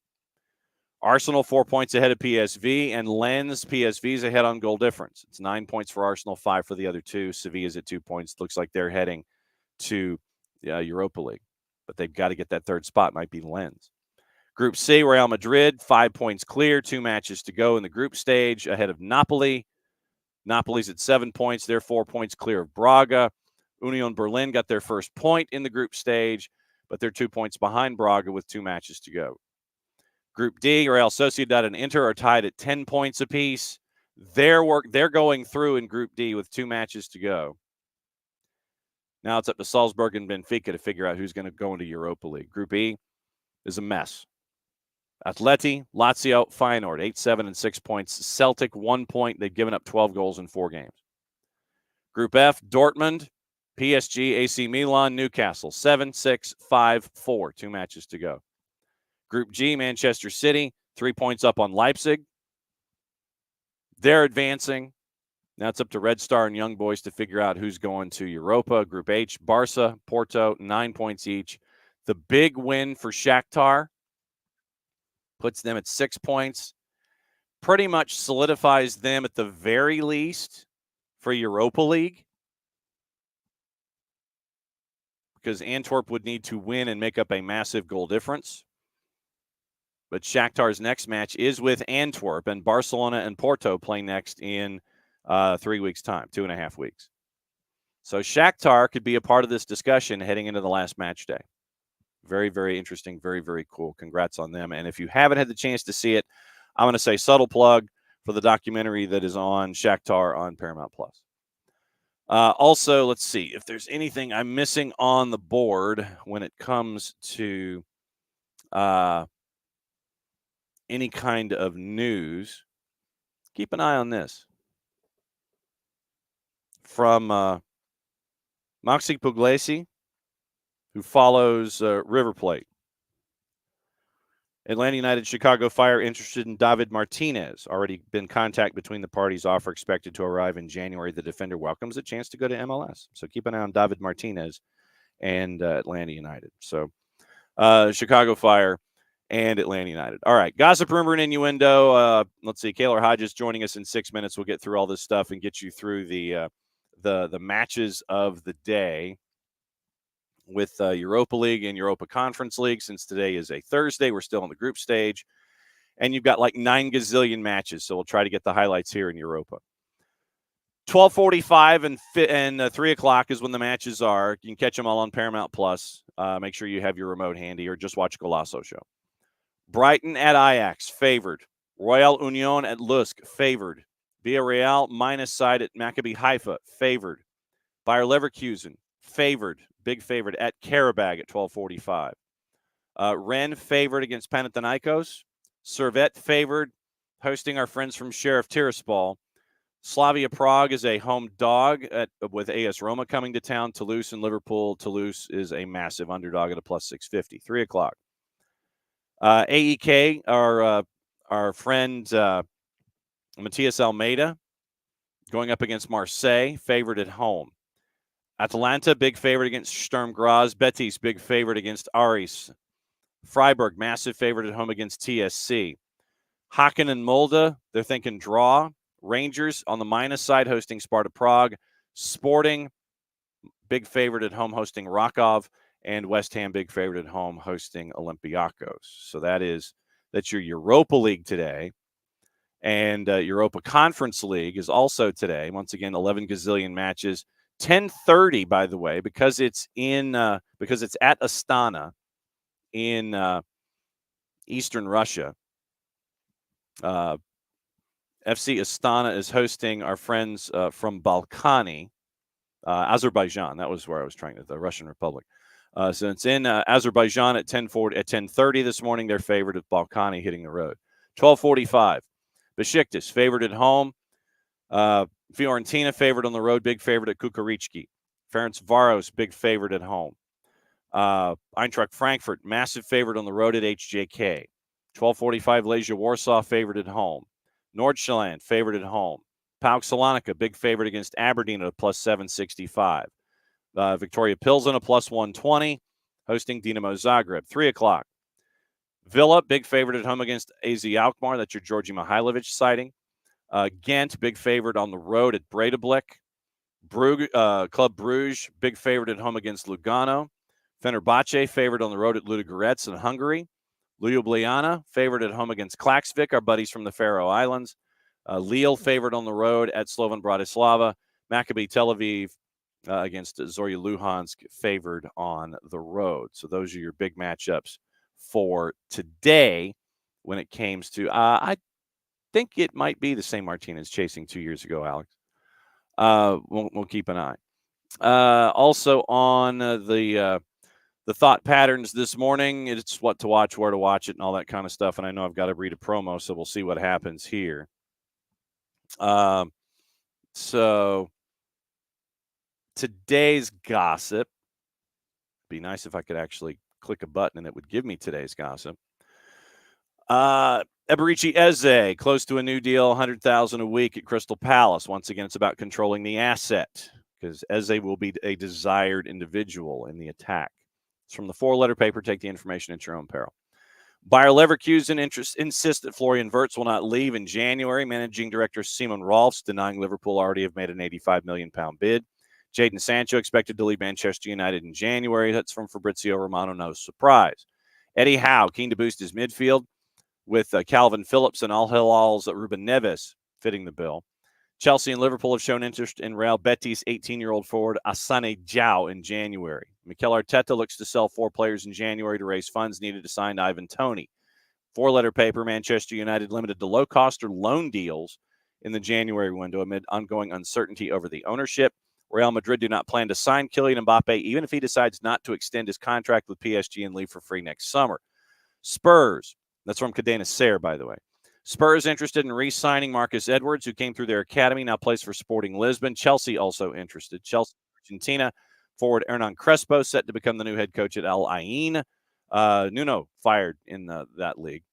Arsenal 4 points ahead of PSV, and Lens, PSV's ahead on goal difference. It's 9 points for Arsenal, 5 for the other two. Sevilla's at 2 points. Looks like they're heading to Europa League, but they've got to get that third spot. Might be Lens. Group C, Real Madrid, 5 points clear, 2 matches to go in the group stage, ahead of Napoli. Napoli's at 7 points. They're 4 points clear of Braga. Union Berlin got their first point in the group stage, but they're 2 points behind Braga with 2 matches to go. Group D, Real Sociedad and Inter are tied at 10 points apiece. They're going through in Group D with 2 matches to go. Now it's up to Salzburg and Benfica to figure out who's going to go into Europa League. Group E is a mess. Atleti, Lazio, Feyenoord, 8, 7, and 6 points. Celtic, 1 point. They've given up 12 goals in 4 games. Group F, Dortmund, PSG, AC Milan, Newcastle, 7, 6, 5, 4. 2 matches to go. Group G, Manchester City, 3 points up on Leipzig. They're advancing. Now it's up to Red Star and Young Boys to figure out who's going to Europa. Group H, Barca, Porto, 9 points each. The big win for Shakhtar puts them at 6 points. Pretty much solidifies them at the very least for Europa League, because Antwerp would need to win and make up a massive goal difference. But Shakhtar's next match is with Antwerp, and Barcelona and Porto play next in 3 weeks' time, 2.5 weeks. So Shakhtar could be a part of this discussion heading into the last match day. Very, very interesting. Very, very cool. Congrats on them. And if you haven't had the chance to see it, I'm going to say subtle plug for the documentary that is on Shakhtar on Paramount+. Also, let's see if there's anything I'm missing on the board when it comes to any kind of news. Keep an eye on this. From Maxi Puglisi, who follows River Plate. Atlanta United, Chicago Fire interested in David Martinez. Already been contact between the parties. Offer expected to arrive in January. The defender welcomes a chance to go to MLS. So keep an eye on David Martinez and Atlanta United. So Chicago Fire and Atlanta United. All right. Gossip, rumor, and innuendo. Let's see. Kaylor Hodges joining us in 6 minutes. We'll get through all this stuff and get you through the the matches of the day with Europa League and Europa Conference League. Since today is a Thursday, we're still in the group stage. And you've got like 9 gazillion matches, so we'll try to get the highlights here in Europa. 12:45 and 3 o'clock is when the matches are. You can catch them all on Paramount Plus. Make sure you have your remote handy or just watch Golasso Show. Brighton at Ajax, favored. Royal Union at Lusk, favored. Villarreal minus side at Maccabi Haifa, favored. Bayer Leverkusen, favored. Big favorite at Karabag at 12:45. Rennes favored against Panathinaikos. Servette favored, hosting our friends from Sheriff Tiraspol. Slavia Prague is a home dog with AS Roma coming to town. Toulouse and Liverpool. Toulouse is a massive underdog at a plus 650. 3 o'clock. AEK, our friend Matias Almeida, going up against Marseille, favored at home. Atalanta, big favorite against Sturm Graz. Betis, big favorite against Aris. Freiburg, massive favorite at home against TSC. Haken and Molde, they're thinking draw. Rangers on the minus side hosting Sparta Prague. Sporting, big favorite at home hosting Rakov. And West Ham, big favorite at home hosting Olympiacos. So that's your Europa League today. And Europa Conference League is also today. Once again, 11 gazillion matches. 10:30, by the way, because it's at Astana in Eastern Russia. FC Astana is hosting our friends from Balkani, Azerbaijan. That was where I was trying to, the Russian Republic. So it's in Azerbaijan at 10:30 this morning. They're favored at Balkani hitting the road. 12:45. Besiktas favored at home. Fiorentina favored on the road. Big favorite at Kukuricki. Ferencvaros big favorite at home. Eintracht Frankfurt massive favorite on the road at HJK. 12:45. Legia Warsaw favored at home. Nordsjælland favored at home. PAOK Salonika big favorite against Aberdeen at a plus 765. Victoria Pilsen a plus 120, hosting Dinamo Zagreb. 3 o'clock. Villa, big favorite at home against AZ Alkmaar. That's your Georgi Mihailovic sighting. Ghent, big favorite on the road at Breidablik. Club Bruges, big favorite at home against Lugano. Fenerbahce, favorite on the road at Ludogorets in Hungary. Ljubljana, favorite at home against Klaksvik, our buddies from the Faroe Islands. Lille, favorite on the road at Slovan Bratislava. Maccabi Tel Aviv against Zorya Luhansk, favored on the road. So those are your big matchups for today when it comes to I think it might be the same Martinez chasing 2 years ago, Alex. We'll keep an eye. Also on the thought patterns this morning, it's what to watch, where to watch it, and all that kind of stuff. And I know I've got to read a promo, so we'll see what happens here. So today's gossip. Be nice if I could actually click a button and it would give me today's gossip. Eberici Eze, close to a new deal, $100,000 a week at Crystal Palace. Once again, it's about controlling the asset because Eze will be a desired individual in the attack. It's from the 4-letter paper. Take the information at your own peril. Bayer Leverkusen insists that Florian Wirtz will not leave in January. Managing director Simon Rolfs denying Liverpool already have made an £85 million bid. Jadon Sancho expected to leave Manchester United in January. That's from Fabrizio Romano. No surprise. Eddie Howe keen to boost his midfield with Calvin Phillips and Al Hilal's Ruben Neves fitting the bill. Chelsea and Liverpool have shown interest in Real Betis' 18-year-old forward Asane Diao in January. Mikel Arteta looks to sell 4 players in January to raise funds needed to sign Ivan Toney. 4-letter paper, Manchester United limited to low-cost or loan deals in the January window amid ongoing uncertainty over the ownership. Real Madrid do not plan to sign Kylian Mbappe, even if he decides not to extend his contract with PSG and leave for free next summer. Spurs, that's from Cadena Ser, by the way. Spurs interested in re-signing Marcus Edwards, who came through their academy, now plays for Sporting Lisbon. Chelsea also interested. Chelsea, Argentina, forward Hernan Crespo set to become the new head coach at Al Ain. Nuno fired in that league,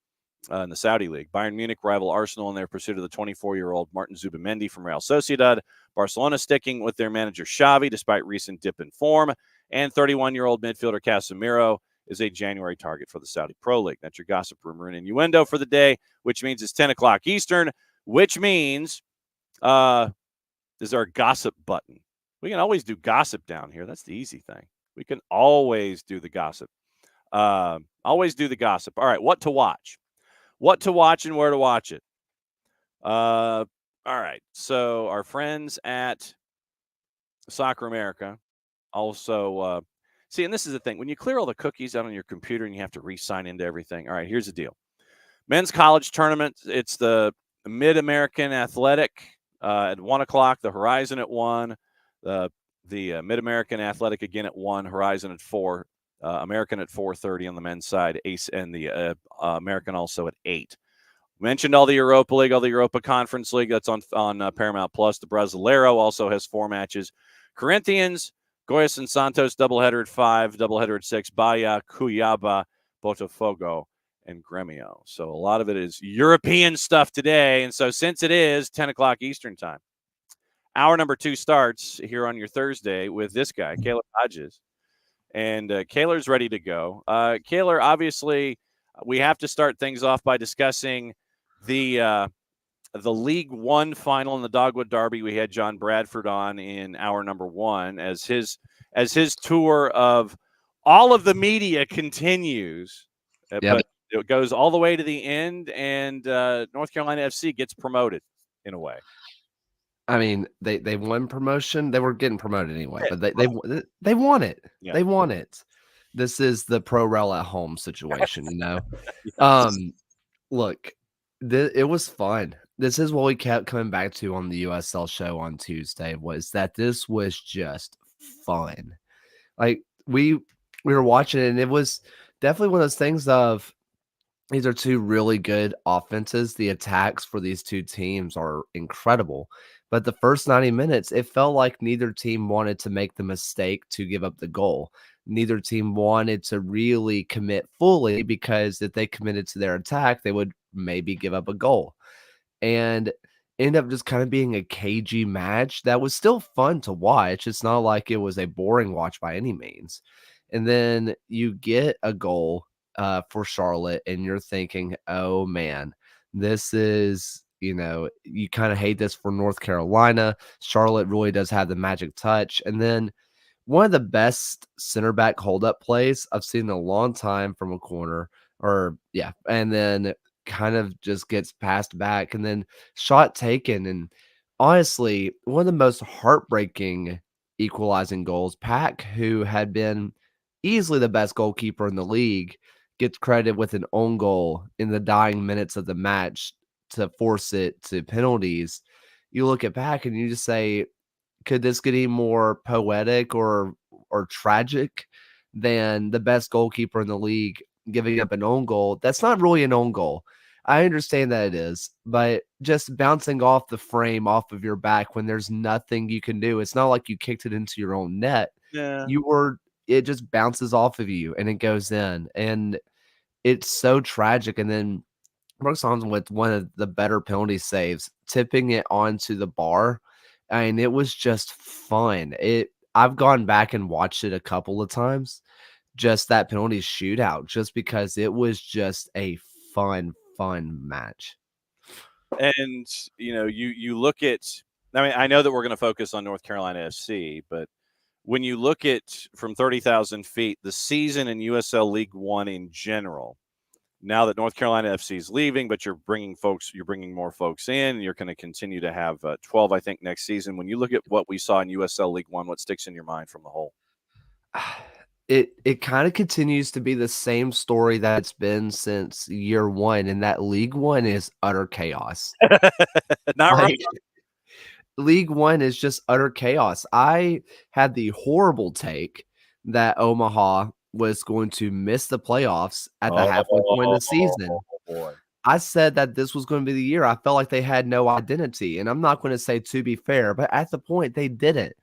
in the Saudi league. Bayern Munich rival Arsenal in their pursuit of the 24-year-old Martin Zubimendi from Real Sociedad. Barcelona sticking with their manager Xavi despite recent dip in form. And 31-year-old midfielder Casemiro is a January target for the Saudi Pro League. That's your gossip, rumor, and innuendo for the day, which means it's 10 o'clock Eastern, which means is there a gossip button? We can always do gossip down here. That's the easy thing. We can always do the gossip. Always do the gossip. All right, what to watch? What to watch and where to watch it? All right. So our friends at Soccer America also see, and this is the thing: when you clear all the cookies out on your computer and you have to re-sign into everything. All right, here's the deal: men's college tournament. It's the Mid American Athletic at 1:00. The Horizon at 1. The Mid American Athletic again at 1. Horizon at 4. American at 4:30 on the men's side. Ace and the American also at 8. Mentioned all the Europa League, all the Europa Conference League. That's on Paramount Plus. The Brasileiro also has 4 matches. Corinthians, Goiás and Santos doubleheader at 5, doubleheader at 6. Bahia, Cuiabá, Botafogo, and Grêmio. So a lot of it is European stuff today. And so since it is 10 o'clock Eastern time, hour number 2 starts here on your Thursday with this guy, Kaylor Hodges. And Kaylor's ready to go. Kaylor, obviously, we have to start things off by discussing the League One final in the Dogwood Derby. We had John Bradford on in hour number 1 as his tour of all of the media continues. Yep. But it goes all the way to the end, and North Carolina FC gets promoted in a way. I mean, they won promotion. They were getting promoted anyway, but they won it. Yeah. They won it. This is the pro rel at home situation, you know. Yes. Look, it was fun. This is what we kept coming back to on the USL show on Tuesday, was that this was just fun. Like we were watching it, and it was definitely one of those things of, these are two really good offenses. The attacks for these two teams are incredible. But the first 90 minutes, it felt like neither team wanted to make the mistake to give up the goal. Neither team wanted to really commit fully, because if they committed to their attack, they would maybe give up a goal. And end up just kind of being a cagey match that was still fun to watch. It's not like it was a boring watch by any means. And then you get a goal for Charlotte, and you're thinking, oh man, this is, you kind of hate this for North Carolina. Charlotte really does have the magic touch. And then one of the best center back holdup plays I've seen in a long time from a corner, and then kind of just gets passed back, and then shot taken. And honestly, one of the most heartbreaking equalizing goals, Pack, who had been easily the best goalkeeper in the league, gets credited with an own goal in the dying minutes of the match to force it to penalties. You look at Pack and you just say, could this get any more poetic or tragic than the best goalkeeper in the league giving up an own goal? That's not really an own goal. I understand that it is, but just bouncing off the frame, off of your back when there's nothing you can do. It's not like you kicked it into your own net. Yeah. It just bounces off of you and it goes in. And it's so tragic. And then Brooks on with one of the better penalty saves, tipping it onto the bar. I mean, it was just fun. I've gone back and watched it a couple of times, just that penalty shootout, just because it was just a fun match. And you look at, I mean, I know that we're going to focus on North Carolina FC, but when you look at from 30,000 feet, the season in USL League One in general, now that North Carolina FC is leaving, but you're bringing more folks in, and you're going to continue to have 12, I think, next season. When you look at what we saw in USL League One, what sticks in your mind from the whole? It kind of continues to be the same story that it's been since year one, and that League One is utter chaos. Not right. League One is just utter chaos. I had the horrible take that Omaha was going to miss the playoffs at the halfway point of the season. Boy. I said that this was going to be the year. I felt like they had no identity, and I'm not going to say to be fair, but at the point they didn't.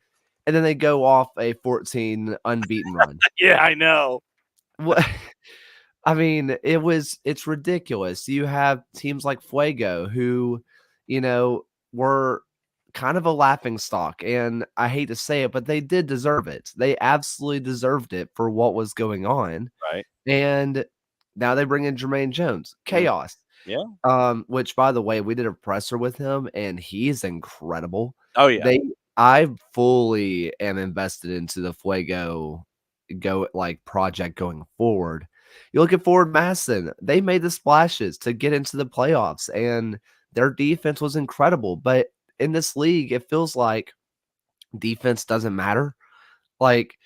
And then they go off a 14 unbeaten run. Yeah, I know. What? I mean, it's ridiculous. You have teams like Fuego who, were kind of a laughing stock, and I hate to say it, but they did deserve it. They absolutely deserved it for what was going on. Right. And now they bring in Jermaine Jones. Chaos. Yeah. Which, by the way, we did a presser with him, and he's incredible. Oh, yeah. I fully am invested into the Fuego project going forward. You look at Forward Masson, they made the splashes to get into the playoffs, and their defense was incredible. But in this league, it feels like defense doesn't matter. Like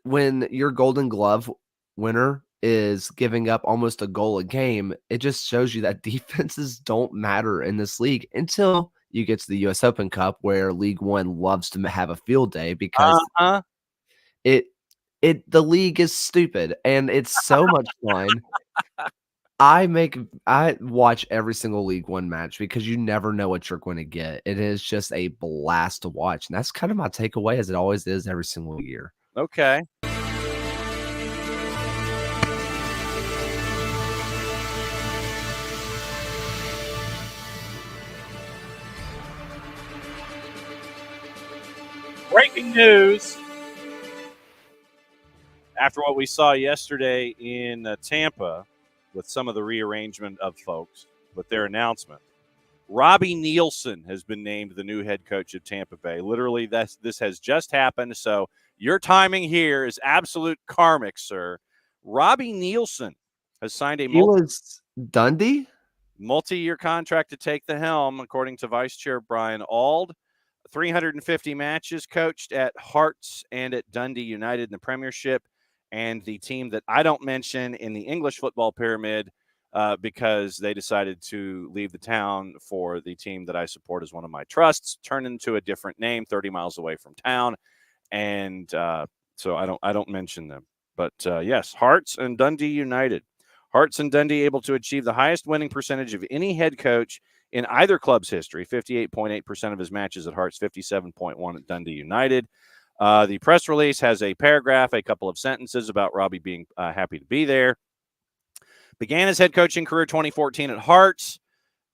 when your Golden Glove winner is giving up almost a goal a game, it just shows you that defenses don't matter in this league until you get to the US Open Cup, where League One loves to have a field day because Uh-huh. the league is stupid and it's so much fun. I watch every single League One match because you never know what you're going to get. It is just a blast to watch. And that's kind of my takeaway, as it always is every single year. Okay. Breaking news. After what we saw yesterday in Tampa with some of the rearrangement of folks with their announcement, Robbie Nielsen has been named the new head coach of Tampa Bay. Literally, this has just happened. So your timing here is absolute karmic, sir. Robbie Nielsen has signed a He was Dundee? multi-year contract to take the helm, according to Vice Chair Brian Auld. 350 matches coached at Hearts and at Dundee United in the Premiership, and the team that I don't mention in the English football pyramid because they decided to leave the town for the team that I support as one of my trusts, turn into a different name 30 miles away from town, and so I don't mention them. But yes, Hearts and Dundee United. Hearts and Dundee able to achieve the highest winning percentage of any head coach in either club's history, 58.8% of his matches at Hearts, 57.1% at Dundee United. The press release has a paragraph, a couple of sentences about Robbie being happy to be there. Began his head coaching career 2014 at Hearts,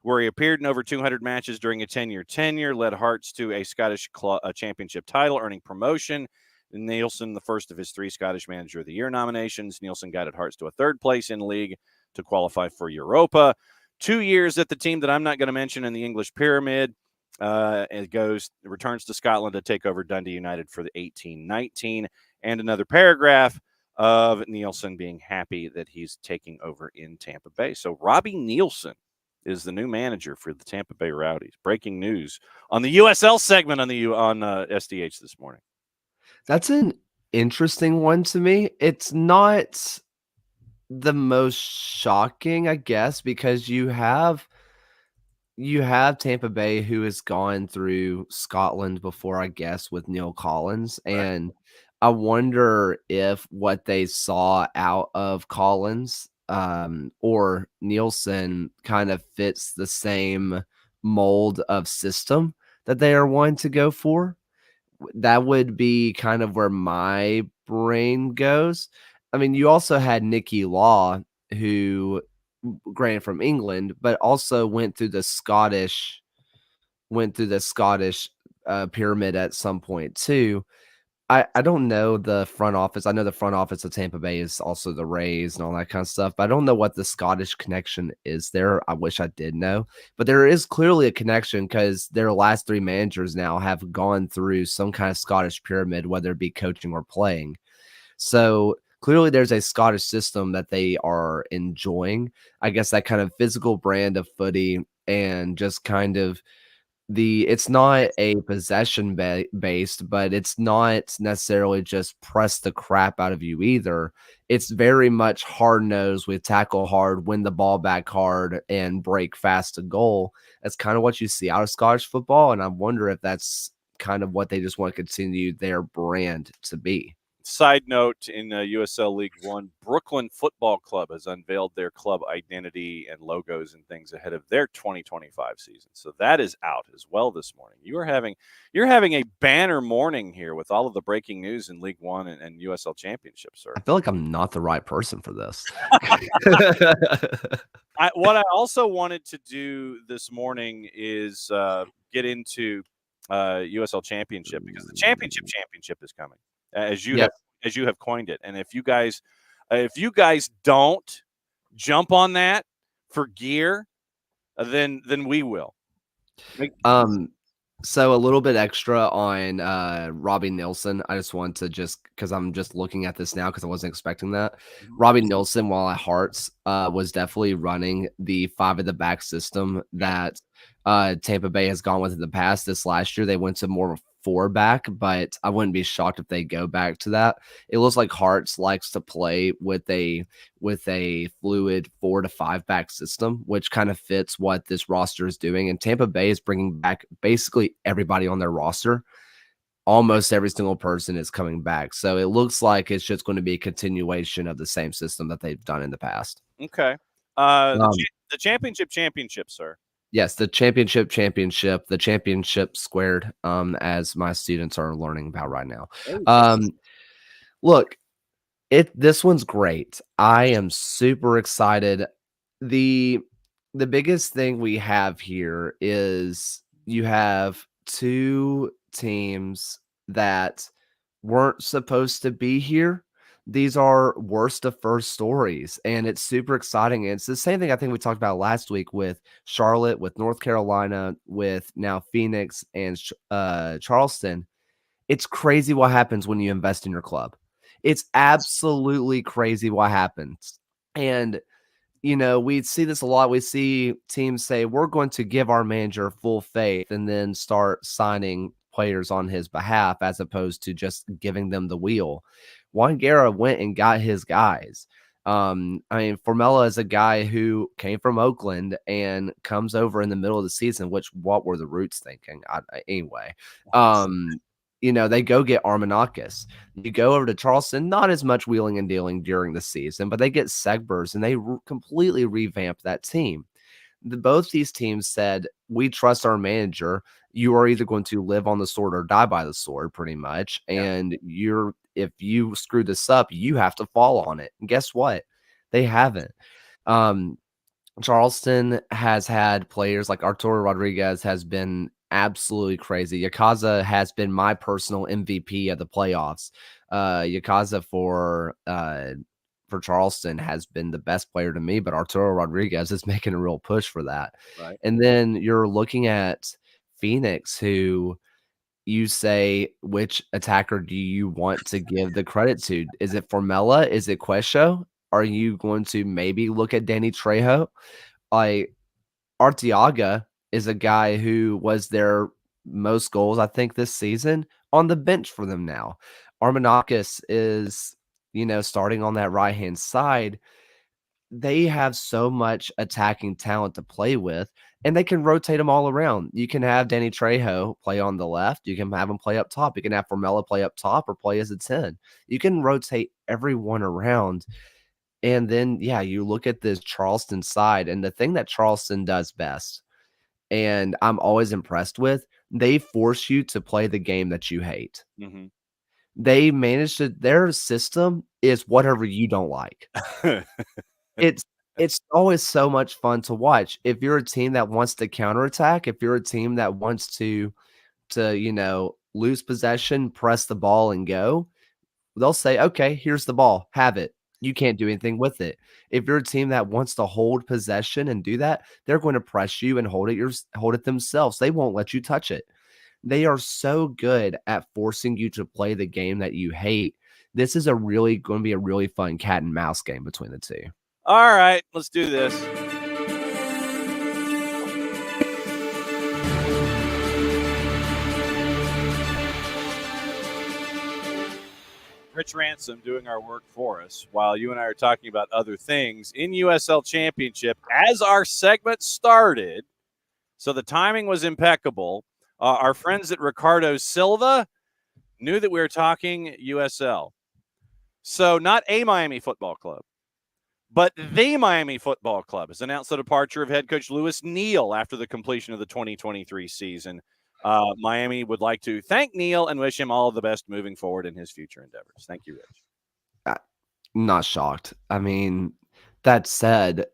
where he appeared in over 200 matches during a 10-year tenure, led Hearts to a Scottish championship title, earning promotion. Nielsen, the first of his 3 Scottish Manager of the Year nominations. Nielsen guided Hearts to a 3rd place in league to qualify for Europa. 2 years at the team that I'm not going to mention in the English pyramid. It returns to Scotland to take over Dundee United for the 18-19. And another paragraph of Nielsen being happy that he's taking over in Tampa Bay. So Robbie Nielsen is the new manager for the Tampa Bay Rowdies. Breaking news on the USL segment on SDH this morning. That's an interesting one to me. It's not the most shocking, I guess, because you have Tampa Bay, who has gone through Scotland before, I guess, with Neil Collins. And I wonder if what they saw out of Collins or Nielsen kind of fits the same mold of system that they are wanting to go for. That would be kind of where my brain goes. I mean, you also had Nicky Law, who granted from England, but also went through the Scottish pyramid at some point too. I don't know the front office. I know the front office of Tampa Bay is also the Rays and all that kind of stuff, but I don't know what the Scottish connection is there. I wish I did know, but there is clearly a connection because their last 3 managers now have gone through some kind of Scottish pyramid, whether it be coaching or playing. So clearly there's a Scottish system that they are enjoying. I guess that kind of physical brand of footy and just kind of it's not a possession based, but it's not necessarily just press the crap out of you either. It's very much hard nosed with tackle hard, win the ball back hard, and break fast to goal. That's kind of what you see out of Scottish football. And I wonder if that's kind of what they just want to continue their brand to be. Side note, in USL League One, Brooklyn Football Club has unveiled their club identity and logos and things ahead of their 2025 season. So that is out as well this morning. You're having a banner morning here with all of the breaking news in League One and USL Championship, sir. I feel like I'm not the right person for this. What I also wanted to do this morning is get into USL Championship, because the championship is coming. As you have coined it. And if you guys don't jump on that for gear, then we will. So a little bit extra on Robbie Nilsson. I just want to because I'm just looking at this now because I wasn't expecting that. Robbie Nilsson, while at Hearts, was definitely running the 5 at the back system that Tampa Bay has gone with in the past. This last year, they went to more of a 4 back, but I wouldn't be shocked if they go back to that. It looks like Hearts likes to play with a fluid 4 to 5 back system, which kind of fits what this roster is doing. And Tampa Bay is bringing back basically everybody on their roster. Almost every single person is coming back. So it looks like it's just going to be a continuation of the same system that they've done in the past. Okay. The championship, sir. Yes, the championship, the championship squared, as my students are learning about right now. Look, this one's great. I am super excited. The biggest thing we have here is you have 2 teams that weren't supposed to be here. These are worst of first stories, and it's super exciting. And it's the same thing I think we talked about last week with Charlotte, with North Carolina, with now Phoenix and Charleston. It's crazy what happens when you invest in your club. It's absolutely crazy what happens. And, we see this a lot. We see teams say, we're going to give our manager full faith and then start signing players on his behalf as opposed to just giving them the wheel. Juan Guerra went and got his guys. Formella is a guy who came from Oakland and comes over in the middle of the season, what were the Roots thinking? Anyway, they go get Armanakis. You go over to Charleston, not as much wheeling and dealing during the season, but they get Segbers and they completely revamp that team. Both these teams said, we trust our manager. You are either going to live on the sword or die by the sword, pretty much. And if you screw this up, you have to fall on it. And guess what? They haven't. Charleston has had players like Arturo Rodriguez has been absolutely crazy. Yakaza has been my personal MVP of the playoffs. Yakaza for Charleston has been the best player to me, but Arturo Rodriguez is making a real push for that. Right. And then you're looking at Phoenix, who you say, which attacker do you want to give the credit to? Is it Formella? Is it Quesho? Are you going to maybe look at Danny Trejo? Arteaga is a guy who was their most goals, I think, this season on the bench for them now. Armanakis is, starting on that right-hand side. They have so much attacking talent to play with, and they can rotate them all around. You can have Danny Trejo play on the left. You can have him play up top. You can have Formella play up top or play as a 10. You can rotate everyone around. And then, you look at this Charleston side, and the thing that Charleston does best, and I'm always impressed with, they force you to play the game that you hate. Mm-hmm. They manage their system is whatever you don't like. It's always so much fun to watch. If you're a team that wants to counterattack, if you're a team that wants to lose possession, press the ball and go, they'll say, okay, here's the ball, have it. You can't do anything with it. If you're a team that wants to hold possession and do that, they're going to press you and hold it themselves. They won't let you touch it. They are so good at forcing you to play the game that you hate. This is going to be a really fun cat and mouse game between the two. All right, let's do this. Rich Ransom doing our work for us while you and I are talking about other things in USL Championship as our segment started. So the timing was impeccable. Our friends at Ricardo Silva knew that we were talking USL. So not a Miami Football Club, but the Miami Football Club has announced the departure of head coach Louis Neal after the completion of the 2023 season. Miami would like to thank Neal and wish him all the best moving forward in his future endeavors. Thank you, Rich. I'm not shocked. I mean, that said,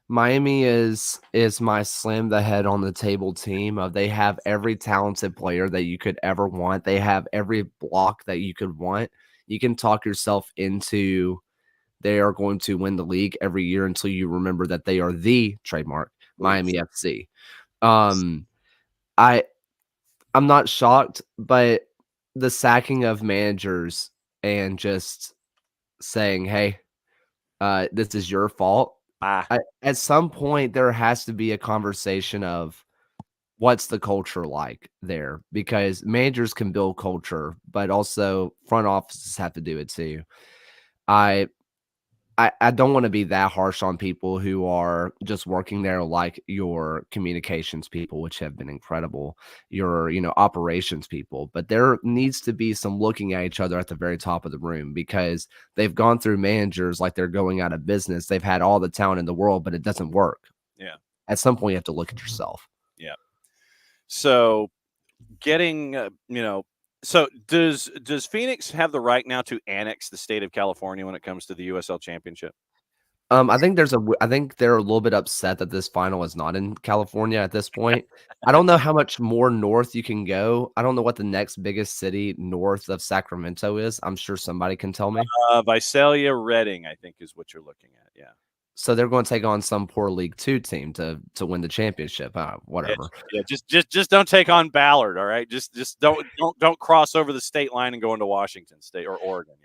Miami is my slam the head on the table team. They have every talented player that you could ever want. They have every block that you could want. You can talk yourself into they are going to win the league every year until you remember that they are the trademark Miami FC. I'm not shocked, but the sacking of managers and just saying, "Hey, this is your fault." At some point, there has to be a conversation of what's the culture like there, because managers can build culture, but also front offices have to do it too. I I don't wanna be that harsh on people who are just working there, like your communications people, which have been incredible, your, operations people, but there needs to be some looking at each other at the very top of the room, because they've gone through managers like they're going out of business. They've had all the talent in the world, but it doesn't work. Yeah. At some point, you have to look at yourself. Yeah. So getting, so does Phoenix have the right now to annex the state of California when it comes to the USL Championship? I think I think they're a little bit upset that this final is not in California at this point. I don't know how much more north you can go. I don't know what the next biggest city north of Sacramento is. I'm sure somebody can tell me. Visalia Redding, I think, is what you're looking at. Yeah. So they're going to take on some poor League Two team to win the championship. Whatever. Yeah, just don't take on Ballard, all right? Just don't cross over the state line and go into Washington State or Oregon.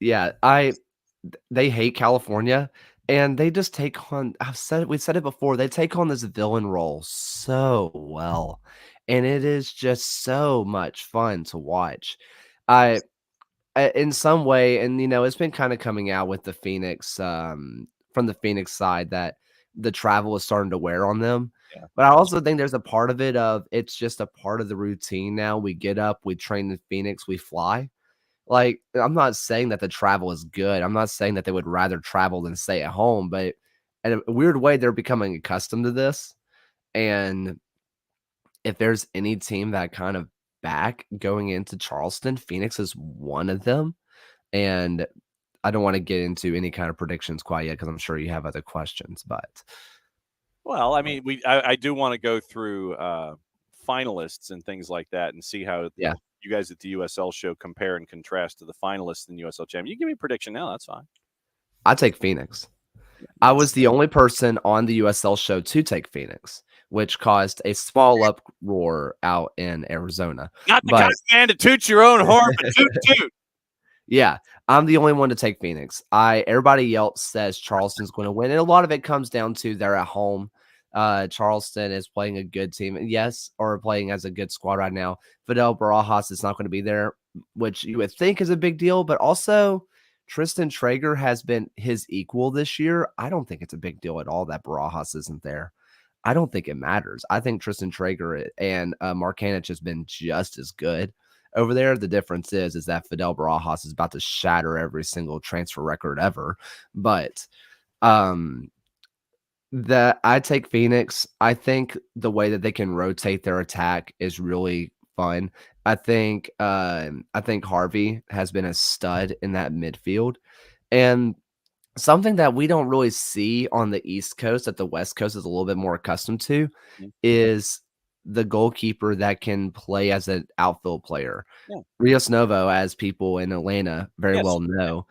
Yeah. Yeah, they hate California, and they just take on we said it before, they take on this villain role so well, and it is just so much fun to watch. I in some way, and, it's been kinda coming out with the Phoenix, from the Phoenix side, that the travel is starting to wear on them, Yeah. but I also think there's a part of it of it's just a part of the routine now. We get up, we train in Phoenix, we fly. Like, I'm not saying that the travel is good. I'm not saying that they would rather travel than stay at home, but in a weird way, they're becoming accustomed to this. And if there's any team that kind of back going into Charleston, Phoenix is one of them. And I don't want to get into any kind of predictions quite yet, because I'm sure you have other questions. But Well, I mean, I do want to go through finalists and things like that and see how yeah, you guys at the USL show compare and contrast to the finalists in the USL Champion. You give me a prediction now, that's fine. I take Phoenix. I was the only person on the USL show to take Phoenix, which caused a small uproar out in Arizona. Not the kind of man to toot your own horn, but toot. Yeah, I'm the only one to take Phoenix. Everybody else says Charleston's going to win, and a lot of it comes down to they're at home. Charleston is playing a good team, yes, or playing as a good squad right now. Fidel Barajas is not going to be there, which you would think is a big deal, but also Tristan Traeger has been his equal this year. I don't think it's a big deal at all that Barajas isn't there. I don't think it matters. I think Tristan Traeger and Mark Hanich has been just as good over there. The difference is that Fidel Barajas is about to shatter every single transfer record ever. But that I take Phoenix. I think the way that they can rotate their attack is really fun. I think Harvey has been a stud in that midfield. And something that we don't really see on the East Coast that the West Coast is a little bit more accustomed to is the goalkeeper that can play as an outfield player. Yeah. Rios Novo, as people in Atlanta very well know,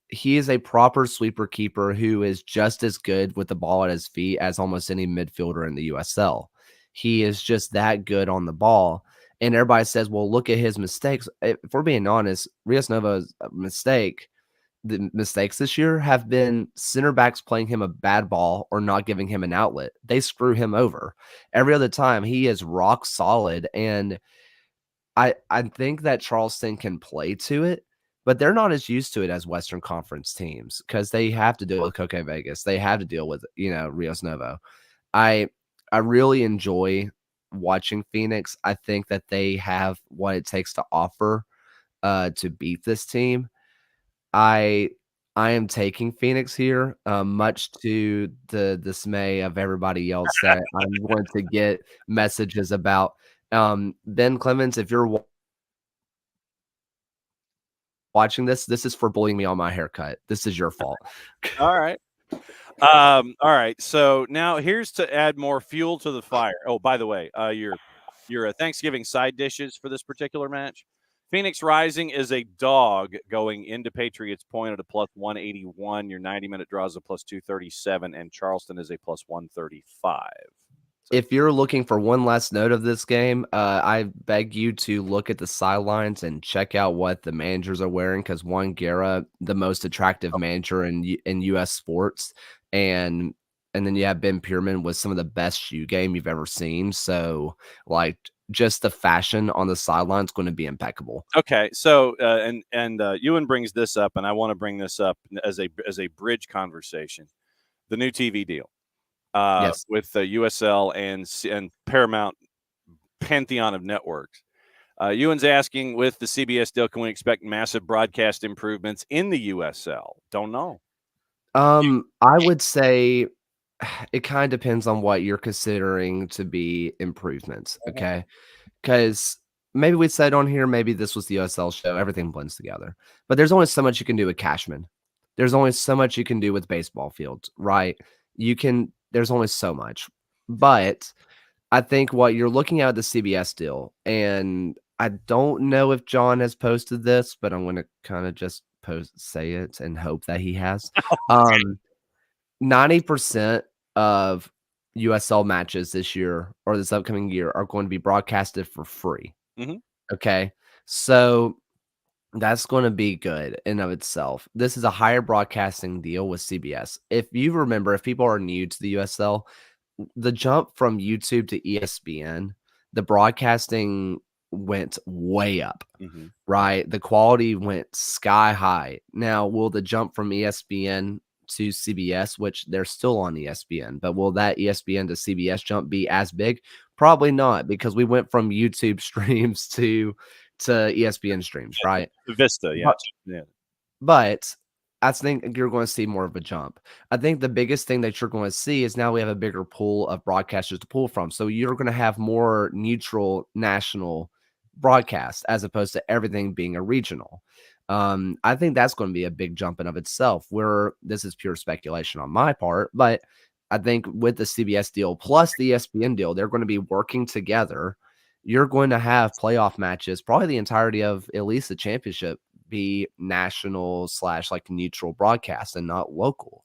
he is a proper sweeper keeper who is just as good with the ball at his feet as almost any midfielder in the USL. He is just that good on the ball. And everybody says, well, look at his mistakes. If we're being honest, Rios Novo's the mistakes this year have been center backs playing him a bad ball or not giving him an outlet. They screw him over. Every other time, he is rock solid. And I think that Charleston can play to it, but they're not as used to it as Western Conference teams because they have to deal with Coque Vegas. They have to deal with, Rios Novo. I really enjoy watching Phoenix. I think that they have what it takes to offer to beat this team. I am taking Phoenix here, much to the dismay of everybody else that I'm going to get messages about. Ben Clemens, if you're watching this is for bullying me on my haircut. This is your fault. All right. All right. So now here's to add more fuel to the fire. Oh, by the way, your Thanksgiving side dishes for this particular match. Phoenix Rising is a dog going into Patriots Point at a plus 181. Your 90-minute draw is a plus 237, and Charleston is a plus 135. if you're looking for one last note of this game, I beg you to look at the sidelines and check out what the managers are wearing, because Juan Guerra, the most attractive manager in U.S. sports, and then you have Ben Pierman with some of the best shoe game you've ever seen. So, like, just the fashion on the sideline is going to be impeccable. Okay, so Ewan brings this up, and I want to bring this up as a bridge conversation. The new TV deal. Yes. With USL and Paramount pantheon of networks. Ewan's asking, with the CBS deal, can we expect massive broadcast improvements in the USL? Don't know. I would say it kind of depends on what you're considering to be improvements, okay? Because maybe we said on here, maybe this was the USL show, everything blends together. But there's only so much you can do with Cashman. There's only so much you can do with baseball fields, right? There's only so much. But I think what you're looking at the CBS deal, and I don't know if John has posted this, but I'm going to kind of just say it and hope that he has. 90% of USL matches this year or this upcoming year are going to be broadcasted for free. Mhm. Okay. So that's going to be good in of itself. This is a higher broadcasting deal with CBS. If you remember, if people are new to the USL, the jump from YouTube to ESPN, the broadcasting went way up, right? The quality went sky high. Now, will the jump from ESPN to CBS, which they're still on ESPN, but will that ESPN to CBS jump be as big? Probably not, because we went from YouTube streams to ESPN streams, right? Vista, yeah. But I think you're going to see more of a jump. I think the biggest thing that you're going to see is now we have a bigger pool of broadcasters to pull from. So you're going to have more neutral national broadcasts as opposed to everything being a regional. I think that's going to be a big jump in of itself, where this is pure speculation on my part, but I think with the CBS deal plus the ESPN deal, they're going to be working together. You're going to have playoff matches, probably the entirety of at least the championship, be national / like neutral broadcast and not local.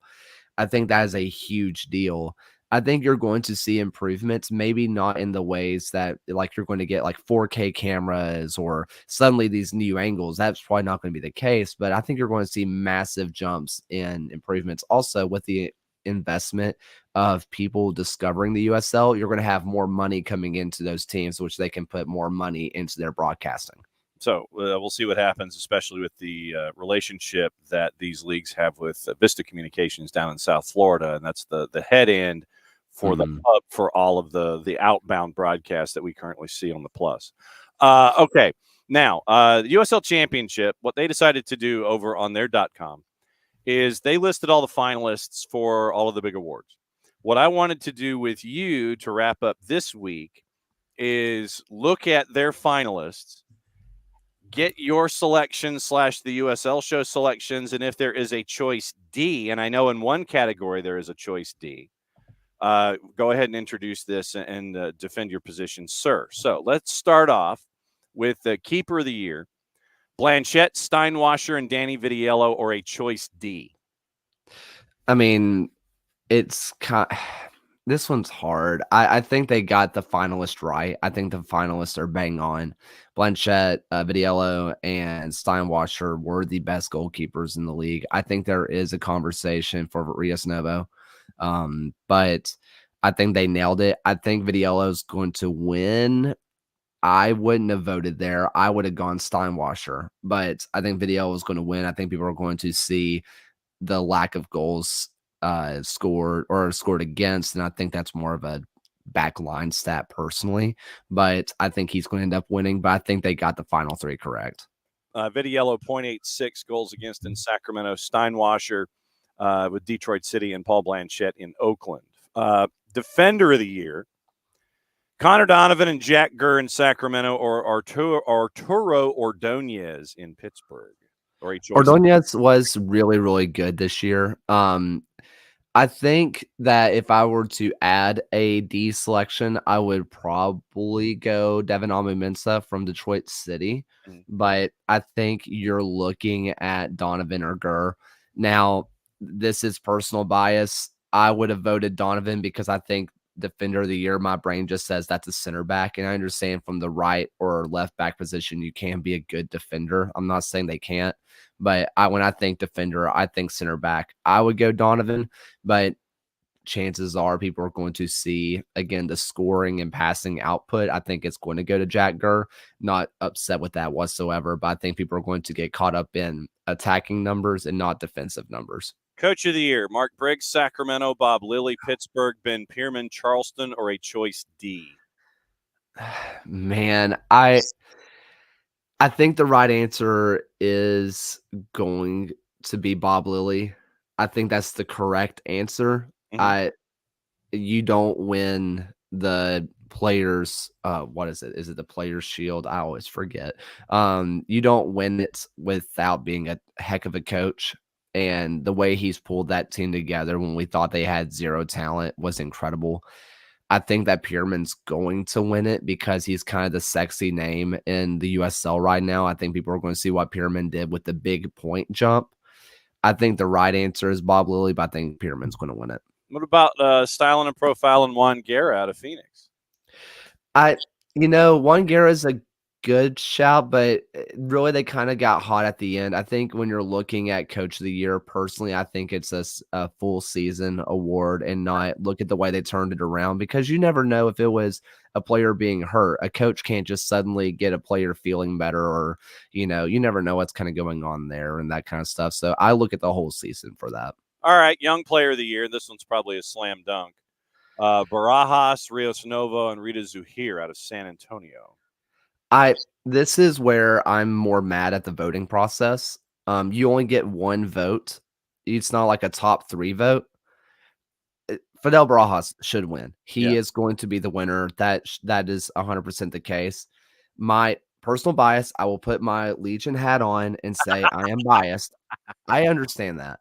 I think that is a huge deal. I think you're going to see improvements, maybe not in the ways that like you're going to get like 4K cameras or suddenly these new angles. That's probably not going to be the case, but I think you're going to see massive jumps in improvements. Also, with the investment of people discovering the USL, you're going to have more money coming into those teams, which they can put more money into their broadcasting. So we'll see what happens, especially with the relationship that these leagues have with Vista Communications down in South Florida, and that's the head end for the hub for all of the outbound broadcasts that we currently see on the Plus. Okay, now the USL Championship, what they decided to do over on their .com is they listed all the finalists for all of the big awards. What I wanted to do with you to wrap up this week is look at their finalists, get your selection / the USL show selections, and if there is a choice D, and I know in one category there is a choice D, go ahead and introduce this and defend your position, sir. So let's start off with the Keeper of the Year. Blanchette, Steinwasser, and Danny Vitiello, or a choice D? I mean, it's this one's hard. I think they got the finalist right. I think the finalists are bang on. Blanchette, Vitiello, and Steinwasser were the best goalkeepers in the league. I think there is a conversation for Rios Novo, but I think they nailed it. I think Vitiello's going to win. I wouldn't have voted there. I would have gone Steinwasser, but I think Vitiello is going to win. I think people are going to see the lack of goals scored against, and I think that's more of a backline stat personally, but I think he's going to end up winning. But I think they got the final three correct. Vitiello 0.86 goals against in Sacramento, Steinwasser with Detroit City, and Paul Blanchette in Oakland. Defender of the Year, Connor Donovan and Jack Gurr in Sacramento, or Arturo Ordonez in Pittsburgh. Or Ordonez was really, really good this year. I think that if I were to add a D selection, I would probably go Devin Amu-Mensah from Detroit City. But I think you're looking at Donovan or Gurr. Now, this is personal bias. I would have voted Donovan because I think defender of the year, my brain just says that's a center back. And I understand from the right or left back position, you can be a good defender. I'm not saying they can't, but when I think defender, I think center back. I would go Donovan, but chances are people are going to see, again, the scoring and passing output. I think it's going to go to Jack Gurr. Not upset with that whatsoever, but I think people are going to get caught up in attacking numbers and not defensive numbers. Coach of the year, Mark Briggs, Sacramento, Bob Lilly, Pittsburgh, Ben Pierman, Charleston, or a choice D? Man, I think the right answer is going to be Bob Lilly. I think that's the correct answer. You don't win the players what is it? Is it the Players Shield? I always forget. You don't win it without being a heck of a coach. And the way he's pulled that team together when we thought they had zero talent was incredible. I think that Pierman's going to win it because he's kind of the sexy name in the USL right now. I think people are going to see what Pierman did with the big point jump. I think the right answer is Bob Lilly, but I think Pierman's going to win it. What about styling and profiling Juan Guerra out of Phoenix? Juan Guerra is a good shout, but really they kind of got hot at the end. I think when you're looking at Coach of the Year, personally, I think it's a full season award and not look at the way they turned it around, because you never know if it was a player being hurt. A coach can't just suddenly get a player feeling better, or, you never know what's kind of going on there and that kind of stuff. So I look at the whole season for that. All right, Young Player of the Year. This one's probably a slam dunk. Barajas, Rios Novo, and Rita Zuhir out of San Antonio. This is where I'm more mad at the voting process. You only get one vote. It's not like a top 3 vote. Fidel Barajas should win. He is going to be the winner. That is 100% the case. My personal bias, I will put my Legion hat on and say I am biased. I understand that.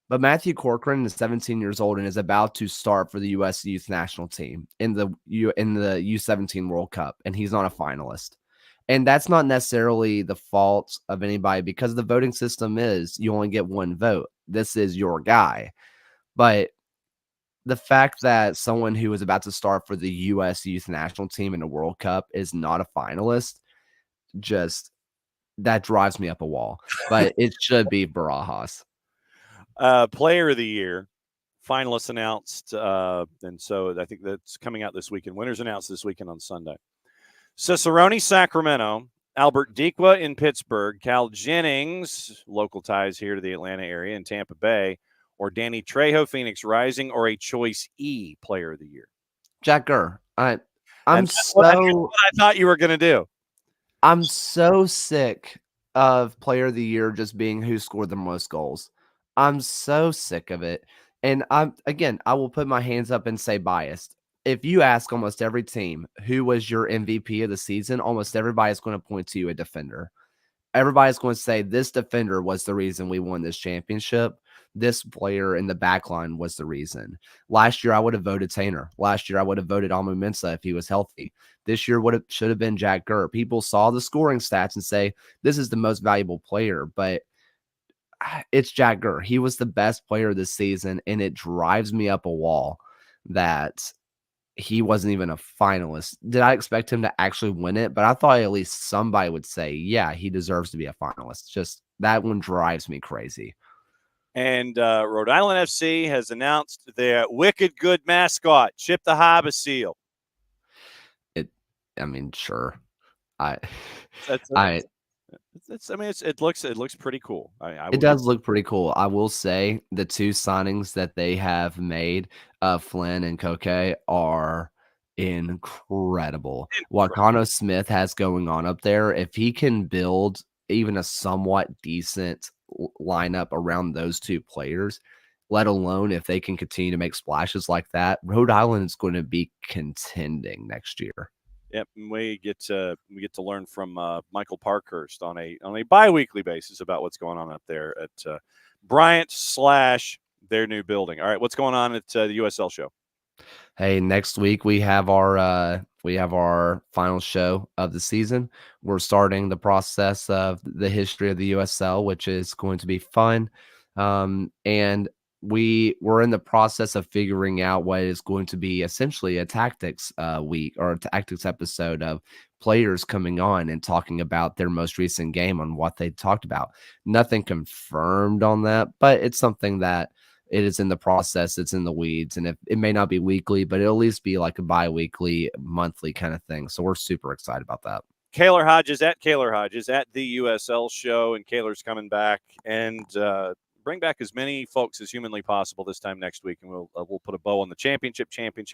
But Matthew Corcoran is 17 years old and is about to start for the U.S. Youth National Team in the U17 World Cup, and he's not a finalist. And that's not necessarily the fault of anybody, because the voting system is you only get one vote. This is your guy. But the fact that someone who is about to start for the U.S. Youth National Team in the World Cup is not a finalist, that drives me up a wall. But it should be Barajas. Player of the Year, finalists announced, and so I think that's coming out this weekend. Winners announced this weekend on Sunday. Cicerone, Sacramento, Albert Dikwa in Pittsburgh, Cal Jennings, local ties here to the Atlanta area, in Tampa Bay, or Danny Trejo, Phoenix Rising, or a choice E, Player of the Year? Jack Gurr. What I thought you were going to do. I'm so sick of Player of the Year just being who scored the most goals. I'm so sick of it. And I will put my hands up and say biased. If you ask almost every team who was your MVP of the season, almost everybody is going to point to a defender. Everybody's going to say this defender was the reason we won this championship. This player in the back line was the reason. Last year, I would have voted Tanner. Last year, I would have voted Amu Mensah if he was healthy. This year should have been Jack Gurr. People saw the scoring stats and say, this is the most valuable player, but it's Jack Gurr. He was the best player this season, and it drives me up a wall that he wasn't even a finalist. Did I expect him to actually win it? But I thought at least somebody would say, yeah, he deserves to be a finalist. Just that one drives me crazy. And Rhode Island FC has announced their wicked good mascot, Chip the Harbor Seal. Sure. It looks pretty cool. It does look pretty cool. I will say the 2 signings that they have made, Flynn and Koke, are incredible. What Connor Smith has going on up there, if he can build even a somewhat decent lineup around those 2 players, let alone if they can continue to make splashes like that, Rhode Island is going to be contending next year. Yep, we get to learn from Michael Parkhurst on a bi-weekly basis about what's going on up there at Bryant / their new building. All right, what's going on at the USL show? Hey, next week we have our final show of the season. We're starting the process of the history of the USL, which is going to be fun. And we're in the process of figuring out what is going to be essentially a tactics week or a tactics episode of players coming on and talking about their most recent game on what they talked about. Nothing confirmed on that, but it's something that it is in the process. It's in the weeds, and it may not be weekly, but it'll at least be like a bi-weekly, monthly kind of thing. So we're super excited about that. Kaylor Hodges at the USL show, and Kaylor's coming back, and bring back as many folks as humanly possible this time next week, and we'll put a bow on the championship,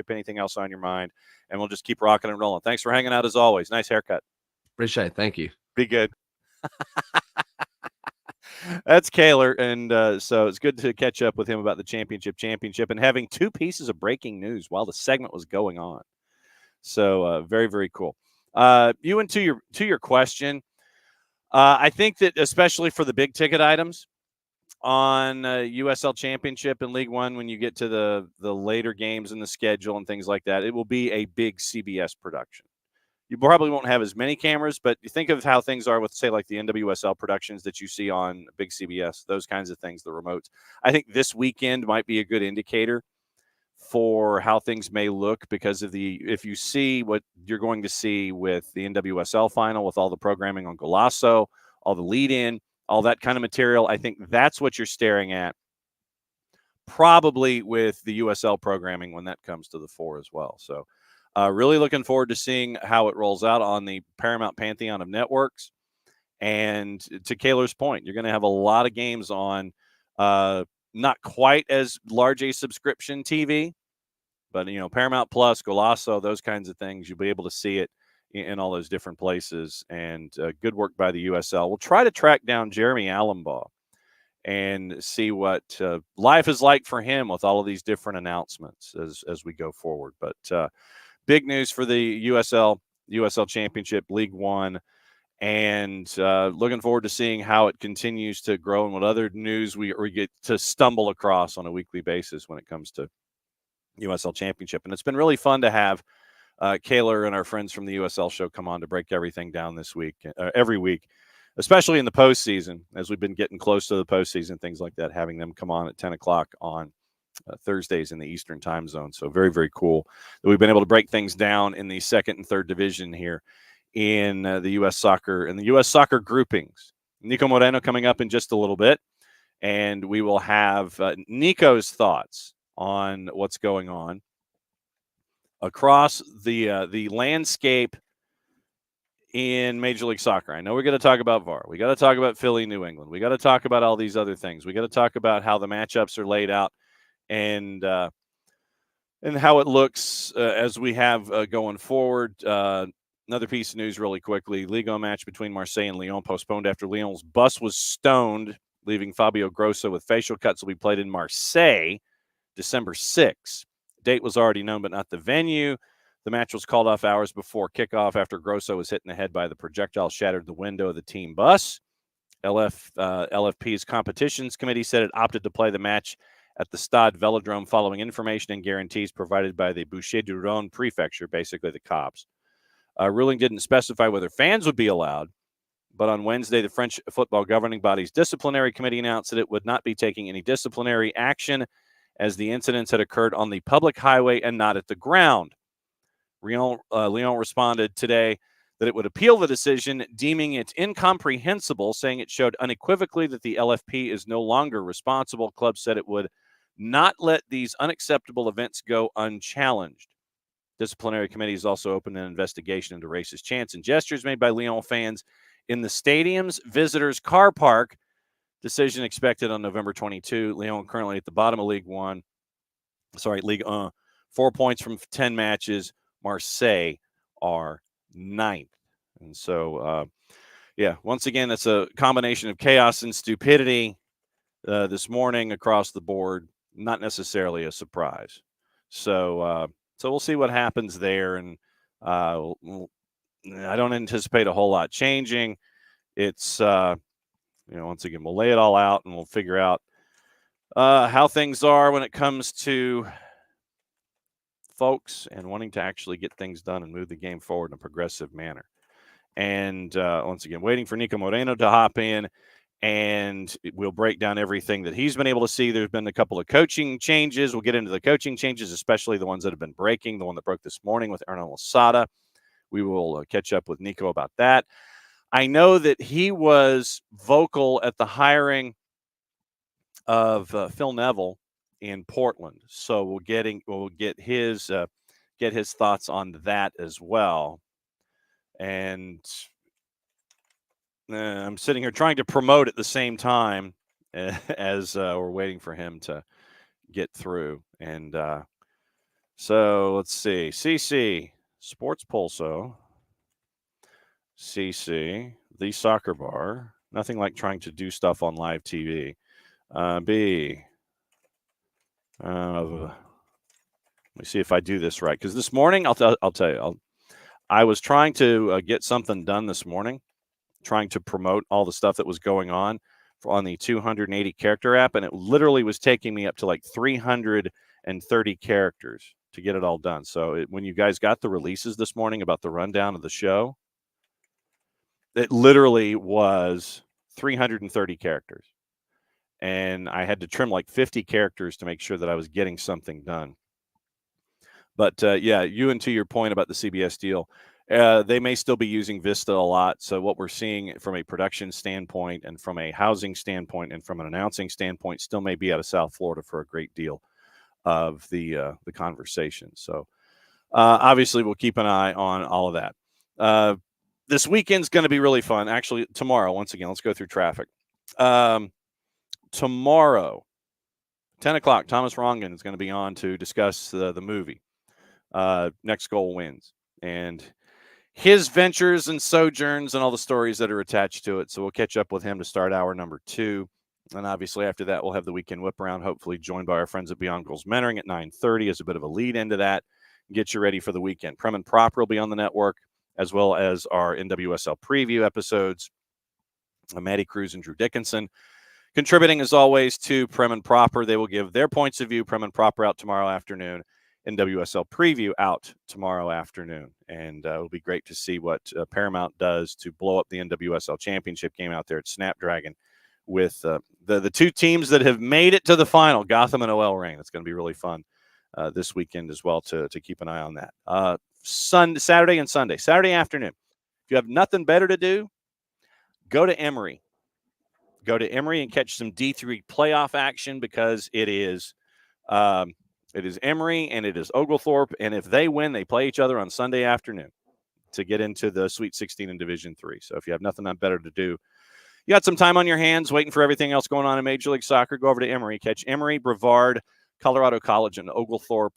anything else on your mind, and we'll just keep rocking and rolling. Thanks for hanging out as always. Nice haircut. Appreciate it. Thank you. Be good. That's Kaylor, and so it's good to catch up with him about the championship, and having two pieces of breaking news while the segment was going on. So very, very cool. Ewan, to your question, I think that especially for the big ticket items on USL Championship and League One, when you get to the later games in the schedule and things like that, it will be a big CBS production. You probably won't have as many cameras, but you think of how things are with, say, like the NWSL productions that you see on big CBS, those kinds of things, the remotes. I think this weekend might be a good indicator for how things may look, because of if you see what you're going to see with the NWSL final, with all the programming on Golasso, all the lead in, all that kind of material, I think that's what you're staring at, probably with the USL programming when that comes to the fore as well. So really looking forward to seeing how it rolls out on the Paramount Pantheon of networks. And to Kaylor's point, you're going to have a lot of games on not quite as large a subscription TV, but, Paramount Plus, Golasso, those kinds of things, you'll be able to see it in all those different places. And good work by the USL. We'll try to track down Jeremy Allenbaugh and see what life is like for him with all of these different announcements as we go forward. But big news for the USL Championship, League One, and looking forward to seeing how it continues to grow and what other news we get to stumble across on a weekly basis when it comes to USL Championship. And it's been really fun to have Kaylor and our friends from the USL show come on to break everything down this week, every week, especially in the postseason, as we've been getting close to the postseason, things like that, having them come on at 10 o'clock on Thursdays in the Eastern time zone. So very, very cool that we've been able to break things down in the second and third division here in the U.S. soccer and the U.S. soccer groupings. Niko Moreno coming up in just a little bit, and we will have Niko's thoughts on what's going on across the landscape in Major League Soccer. I know we're going to talk about VAR. We got to talk about Philly, New England. We got to talk about all these other things. We got to talk about how the matchups are laid out and how it looks as we have going forward. Another piece of news really quickly. Ligue 1 match between Marseille and Lyon postponed after Lyon's bus was stoned, leaving Fabio Grosso with facial cuts. Will be played in Marseille December 6th. Date was already known, but not the venue. The match was called off hours before kickoff after Grosso was hit in the head by the projectile, shattered the window of the team bus. LFP's competitions committee said it opted to play the match at the Stade Velodrome following information and guarantees provided by the Bouches-du-Rhône prefecture, basically the cops. Ruling didn't specify whether fans would be allowed, but on Wednesday, the French football governing body's disciplinary committee announced that it would not be taking any disciplinary action as the incidents had occurred on the public highway and not at the ground. Lyon responded today that it would appeal the decision, deeming it incomprehensible, saying it showed unequivocally that the LFP is no longer responsible. Club said it would not let these unacceptable events go unchallenged. Disciplinary committee has also opened an investigation into racist chants and gestures made by Lyon fans in the stadium's visitors' car park. Decision expected on November 22. Lyon currently at the bottom of Ligue 1. 4 points from 10 matches. Marseille are 9th. And so, once again, it's a combination of chaos and stupidity this morning across the board. Not necessarily a surprise. So we'll see what happens there. And I don't anticipate a whole lot changing. It's, once again, we'll lay it all out and we'll figure out how things are when it comes to folks and wanting to actually get things done and move the game forward in a progressive manner. And once again, waiting for Niko Moreno to hop in and we'll break down everything that he's been able to see. There's been a couple of coaching changes. We'll get into the coaching changes, especially the ones that have been breaking, the one that broke this morning with Hernan Losada. We will catch up with Niko about that. I know that he was vocal at the hiring of Phil Neville in Portland, so we'll get his thoughts on that as well. And I'm sitting here trying to promote at the same time as we're waiting for him to get through. And so let's see. CC, Sports Pulso. CC, the Soccer Bar. Nothing like trying to do stuff on live TV. B. Let me see if I do this right. Because this morning, I'll tell you, I was trying to get something done this morning, trying to promote all the stuff that was going on the 280 character app, and it literally was taking me up to like 330 characters to get it all done. So when you guys got the releases this morning about the rundown of the show, it literally was 330 characters. And I had to trim like 50 characters to make sure that I was getting something done. But yeah, and to your point about the CBS deal, they may still be using Vista a lot. So what we're seeing from a production standpoint and from a housing standpoint and from an announcing standpoint still may be out of South Florida for a great deal of the conversation. So obviously we'll keep an eye on all of that. This weekend's going to be really fun. Actually, tomorrow, once again, let's go through traffic. Tomorrow, 10 o'clock, Thomas Rongan is going to be on to discuss the movie, Next Goal Wins, and his ventures and sojourns and all the stories that are attached to it. So we'll catch up with him to start hour number 2. And obviously after that, we'll have the weekend whip around, hopefully joined by our friends at Beyond Goals Mentoring at 9:30 as a bit of a lead into that. Get you ready for the weekend. Prem and Proper will be on the network, as well as our NWSL preview episodes. Maddie Cruz and Drew Dickinson contributing, as always, to Prem and Proper. They will give their points of view. Prem and Proper out tomorrow afternoon. NWSL preview out tomorrow afternoon. And it'll be great to see what Paramount does to blow up the NWSL championship game out there at Snapdragon with the two teams that have made it to the final, Gotham and OL Reign. It's going to be really fun this weekend as well to keep an eye on that. Saturday and Sunday. Saturday afternoon. If you have nothing better to do, go to Emory. Go to Emory and catch some D3 playoff action because it is Emory and it is Oglethorpe. And if they win, they play each other on Sunday afternoon to get into the Sweet 16 in Division 3. So if you have nothing better to do, you got some time on your hands waiting for everything else going on in Major League Soccer, go over to Emory, catch Emory, Brevard, Colorado College, and Oglethorpe,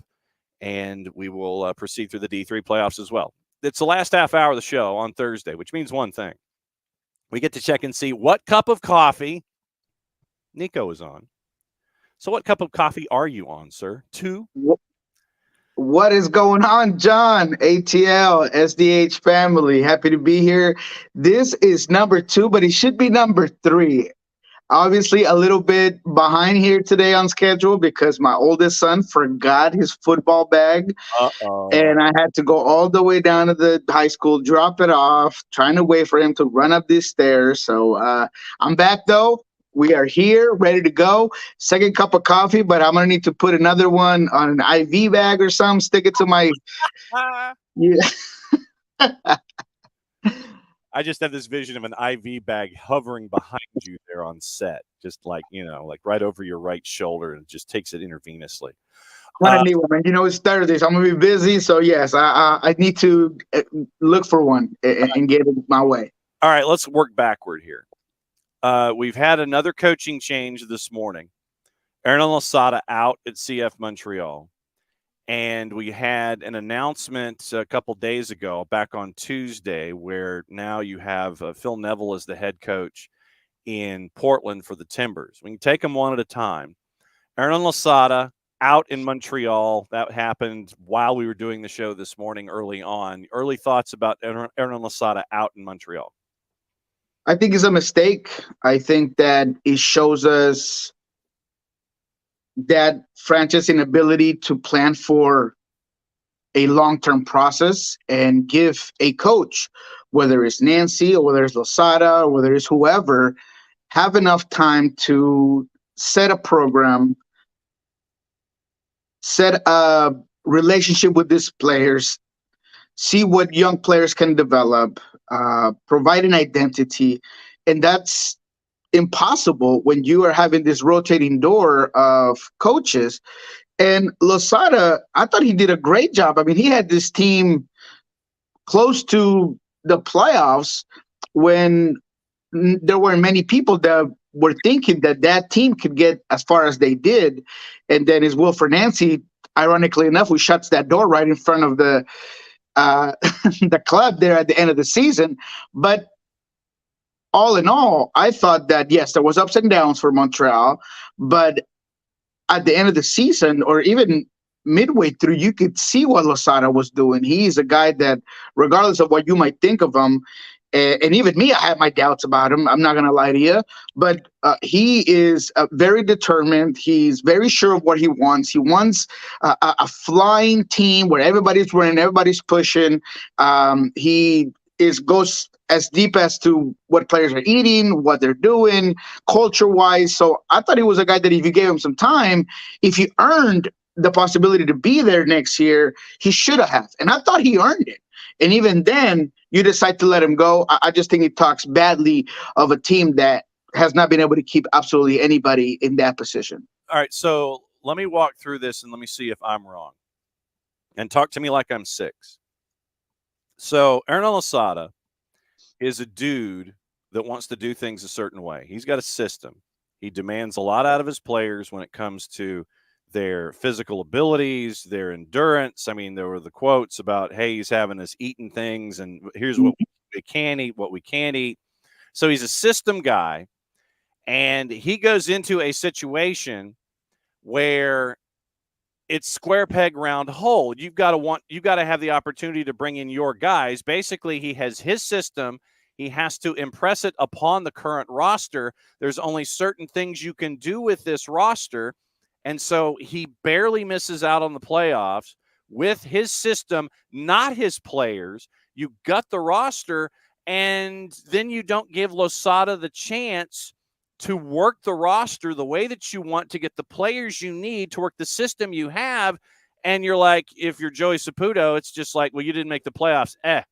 and we will proceed through the D3 playoffs as well. It's the last half hour of the show on Thursday, which means one thing. We get to check and see what cup of coffee Niko is on. So what cup of coffee are you on, sir? 2? What is going on, John? ATL, SDH family. Happy to be here. This is number 2, but it should be number 3. Obviously, a little bit behind here today on schedule because my oldest son forgot his football bag. And I had to go all the way down to the high school, drop it off, trying to wait for him to run up these stairs. So I'm back, though. We are here, ready to go. Second cup of coffee, but I'm going to need to put another one on an IV bag or something, stick it to my – yeah. I just have this vision of an IV bag hovering behind you there on set, just like, like right over your right shoulder, and just takes it intravenously. I need one, man. It's Thursday, so I'm going to be busy. So, yes, I need to look for one and get it my way. All right, let's work backward here. We've had another coaching change this morning. Hernan Losada out at CF Montreal. And we had an announcement a couple days ago, back on Tuesday, where now you have Phil Neville as the head coach in Portland for the Timbers. We can take them one at a time. Hernan Losada out in Montreal. That happened while we were doing the show this morning early on. Early thoughts about Hernan Losada out in Montreal? I think it's a mistake. I think that it shows us that franchise inability to plan for a long-term process and give a coach, whether it's Nancy or whether it's Losada or whether it's whoever, have enough time to set a program, set a relationship with these players, see what young players can develop, provide an identity. And that's impossible when you are having this rotating door of coaches. And Losada, I thought he did a great job. I mean, he had this team close to the playoffs when there were many people that were thinking that that team could get as far as they did. And then it's Wilfred Nancy, ironically enough, who shuts that door right in front of the the club there at the end of the season. But all in all, I thought that, yes, there was ups and downs for Montreal, but at the end of the season, or even midway through, you could see what Losada was doing. He's a guy that, regardless of what you might think of him, and even me, I have my doubts about him. I'm not going to lie to you, but he is very determined. He's very sure of what he wants. He wants a flying team where everybody's running, everybody's pushing. He goes as deep as to what players are eating, what they're doing, culture-wise. So I thought he was a guy that if you gave him some time, if he earned the possibility to be there next year, he should have. And I thought he earned it. And even then, you decide to let him go. I just think it talks badly of a team that has not been able to keep absolutely anybody in that position. All right, so let me walk through this and let me see if I'm wrong. And talk to me like I'm 6. So Aaron Losada is a dude that wants to do things a certain way. He's got a system. He demands a lot out of his players when it comes to their physical abilities, their endurance. I mean, there were the quotes about, hey, he's having us eating things, and here's what we can eat, what we can't eat. So he's a system guy, and he goes into a situation where it's square peg round hole. You've got to have the opportunity to bring in your guys. Basically, he has his system. He has to impress it upon the current roster. There's only certain things you can do with this roster. And so he barely misses out on the playoffs with his system, not his players. You gut the roster, and then you don't give Losada the chance to work the roster the way that you want, to get the players you need, to work the system you have. And you're like, if you're Joey Saputo, it's just like, well, you didn't make the playoffs. Am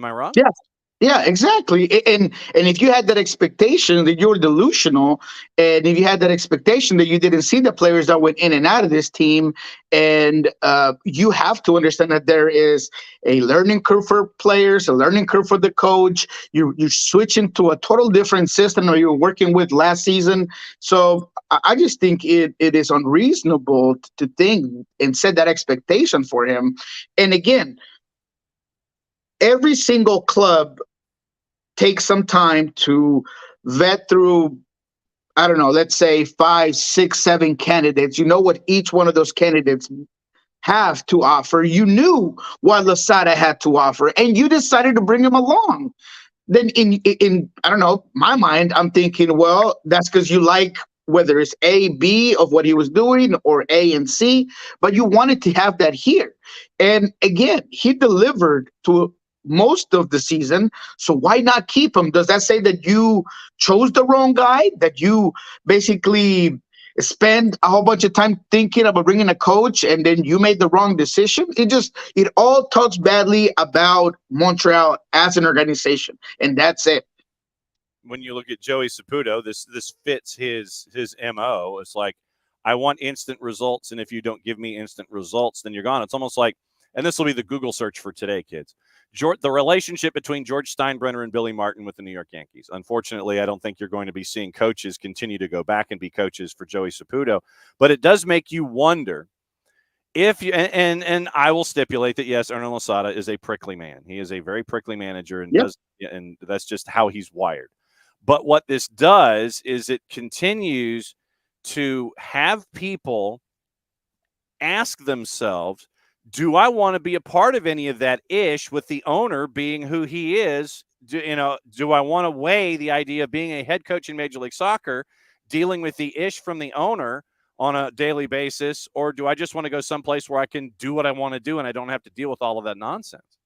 I wrong? Yes. Yeah, exactly. And if you had that expectation that you were delusional, and if you had that expectation that you didn't see the players that went in and out of this team, and you have to understand that there is a learning curve for players, a learning curve for the coach. You're switching to a total different system that you were working with last season. So I just think it is unreasonable to think and set that expectation for him. And again, every single club takes some time to vet through, I don't know, let's say 5, 6, 7 candidates. You know what each one of those candidates have to offer. You knew what Losada had to offer, and you decided to bring him along. Then in I don't know, my mind, I'm thinking, well, that's because you like whether it's A, B of what he was doing, or A and C, but you wanted to have that here. And again, he delivered to most of the season, so why not keep him? Does that say that you chose the wrong guy, that you basically spend a whole bunch of time thinking about bringing a coach and then you made the wrong decision? It all talks badly about Montreal as an organization, and that's it. When you look at Joey Saputo, this fits his MO. It's like, I want instant results, and if you don't give me instant results, then you're gone. It's almost like, and this will be the Google search for today, kids, the relationship between George Steinbrenner and Billy Martin with the New York Yankees. Unfortunately, I don't think you're going to be seeing coaches continue to go back and be coaches for Joey Saputo, but it does make you wonder if you, and I will stipulate that, yes, Ernesto Losada is a prickly man. He is a very prickly manager, and and that's just how he's wired. But what this does is it continues to have people ask themselves, do I want to be a part of any of that ish with the owner being who he is? Do I want to weigh the idea of being a head coach in Major League Soccer, dealing with the ish from the owner on a daily basis, or do I just want to go someplace where I can do what I want to do and I don't have to deal with all of that nonsense?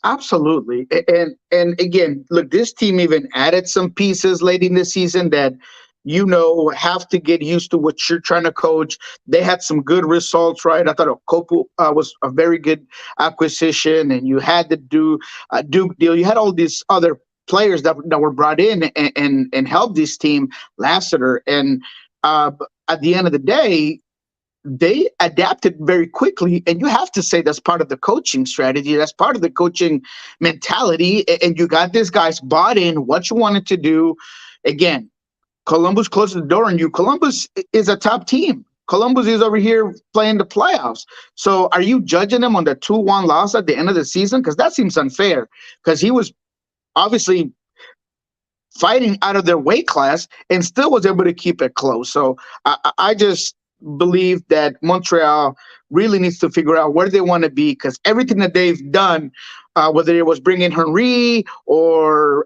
Absolutely. And again, look, this team even added some pieces late in the season that have to get used to what you're trying to coach. They had some good results, right? I thought Okopu was a very good acquisition, and you had to do a Duke deal. You had all these other players that were brought in and helped this team Lassiter. And uh, at the end of the day, they adapted very quickly, and you have to say that's part of the coaching strategy. That's part of the coaching mentality. And you got these guys bought in what you wanted to do. Again, Columbus closed the door on you. Columbus is a top team. Columbus is over here playing the playoffs. So are you judging them on the 2-1 loss at the end of the season? Because that seems unfair, because he was obviously fighting out of their weight class and still was able to keep it close. So I just believe that Montreal really needs to figure out where they want to be, because everything that they've done, whether it was bringing Henry or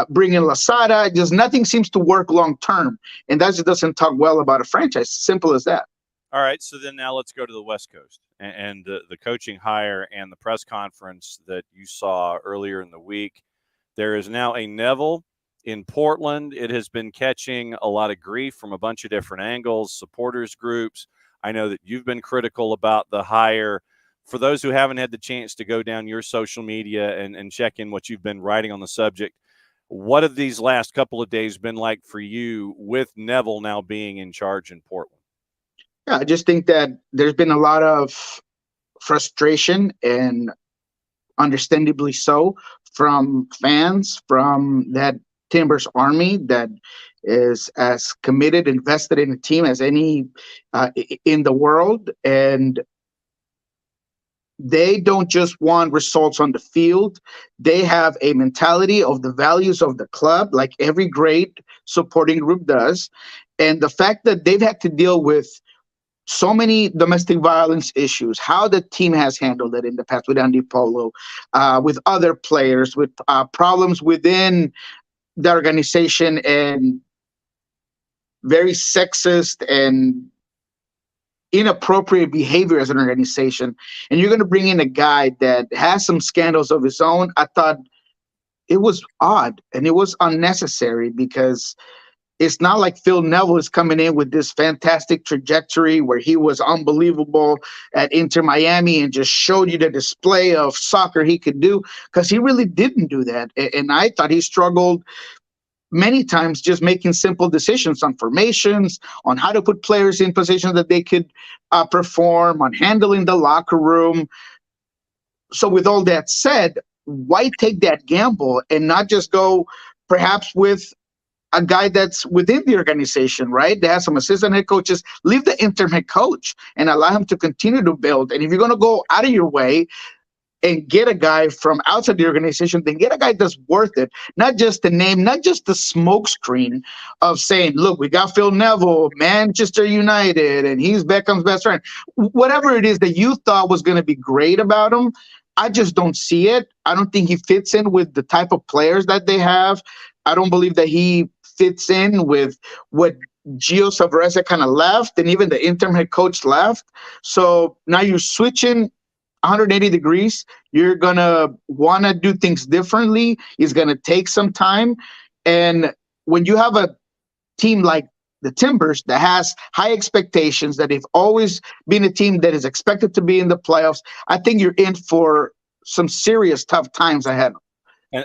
bringing Lasada, just nothing seems to work long term. And that just doesn't talk well about a franchise. Simple as that. All right, so then now let's go to the West Coast and the coaching hire and the press conference that you saw earlier in the week. There is now a Neville in Portland. It has been catching a lot of grief from a bunch of different angles, supporters groups. I know that you've been critical about the hire. For those who haven't had the chance to go down your social media and check in what you've been writing on the subject, what have these last couple of days been like for you with Neville now being in charge in Portland? Yeah, I just think that there's been a lot of frustration, and understandably so, from fans, from that Timbers army that is as committed, invested in a team as any in the world. And they don't just want results on the field. They have a mentality of the values of the club, like every great supporting group does. And the fact that they've had to deal with so many domestic violence issues, how the team has handled it in the past with Andy Polo, with other players, with problems within the organization, and very sexist and inappropriate behavior as an organization. And you're going to bring in a guy that has some scandals of his own. I thought it was odd and it was unnecessary, because it's not like Phil Neville is coming in with this fantastic trajectory where he was unbelievable at Inter Miami and just showed you the display of soccer he could do, because he really didn't do that. And I thought he struggled many times just making simple decisions on formations, on how to put players in positions that they could perform, on handling the locker room. So with all that said, why take that gamble and not just go perhaps with a guy that's within the organization, right? They have some assistant head coaches. Leave the interim head coach and allow him to continue to build. And if you're going to go out of your way and get a guy from outside the organization, then get a guy that's worth it. Not just the name, not just the smokescreen of saying, look, we got Phil Neville, Manchester United, and he's Beckham's best friend. Whatever it is that you thought was going to be great about him, I just don't see it. I don't think he fits in with the type of players that they have. I don't believe that he fits in with what Gio Savarese kind of left, and even the interim head coach left. So now you're switching 180 degrees. You're going to want to do things differently. It's going to take some time. And when you have a team like the Timbers that has high expectations, that they've always been a team that is expected to be in the playoffs, I think you're in for some serious tough times ahead.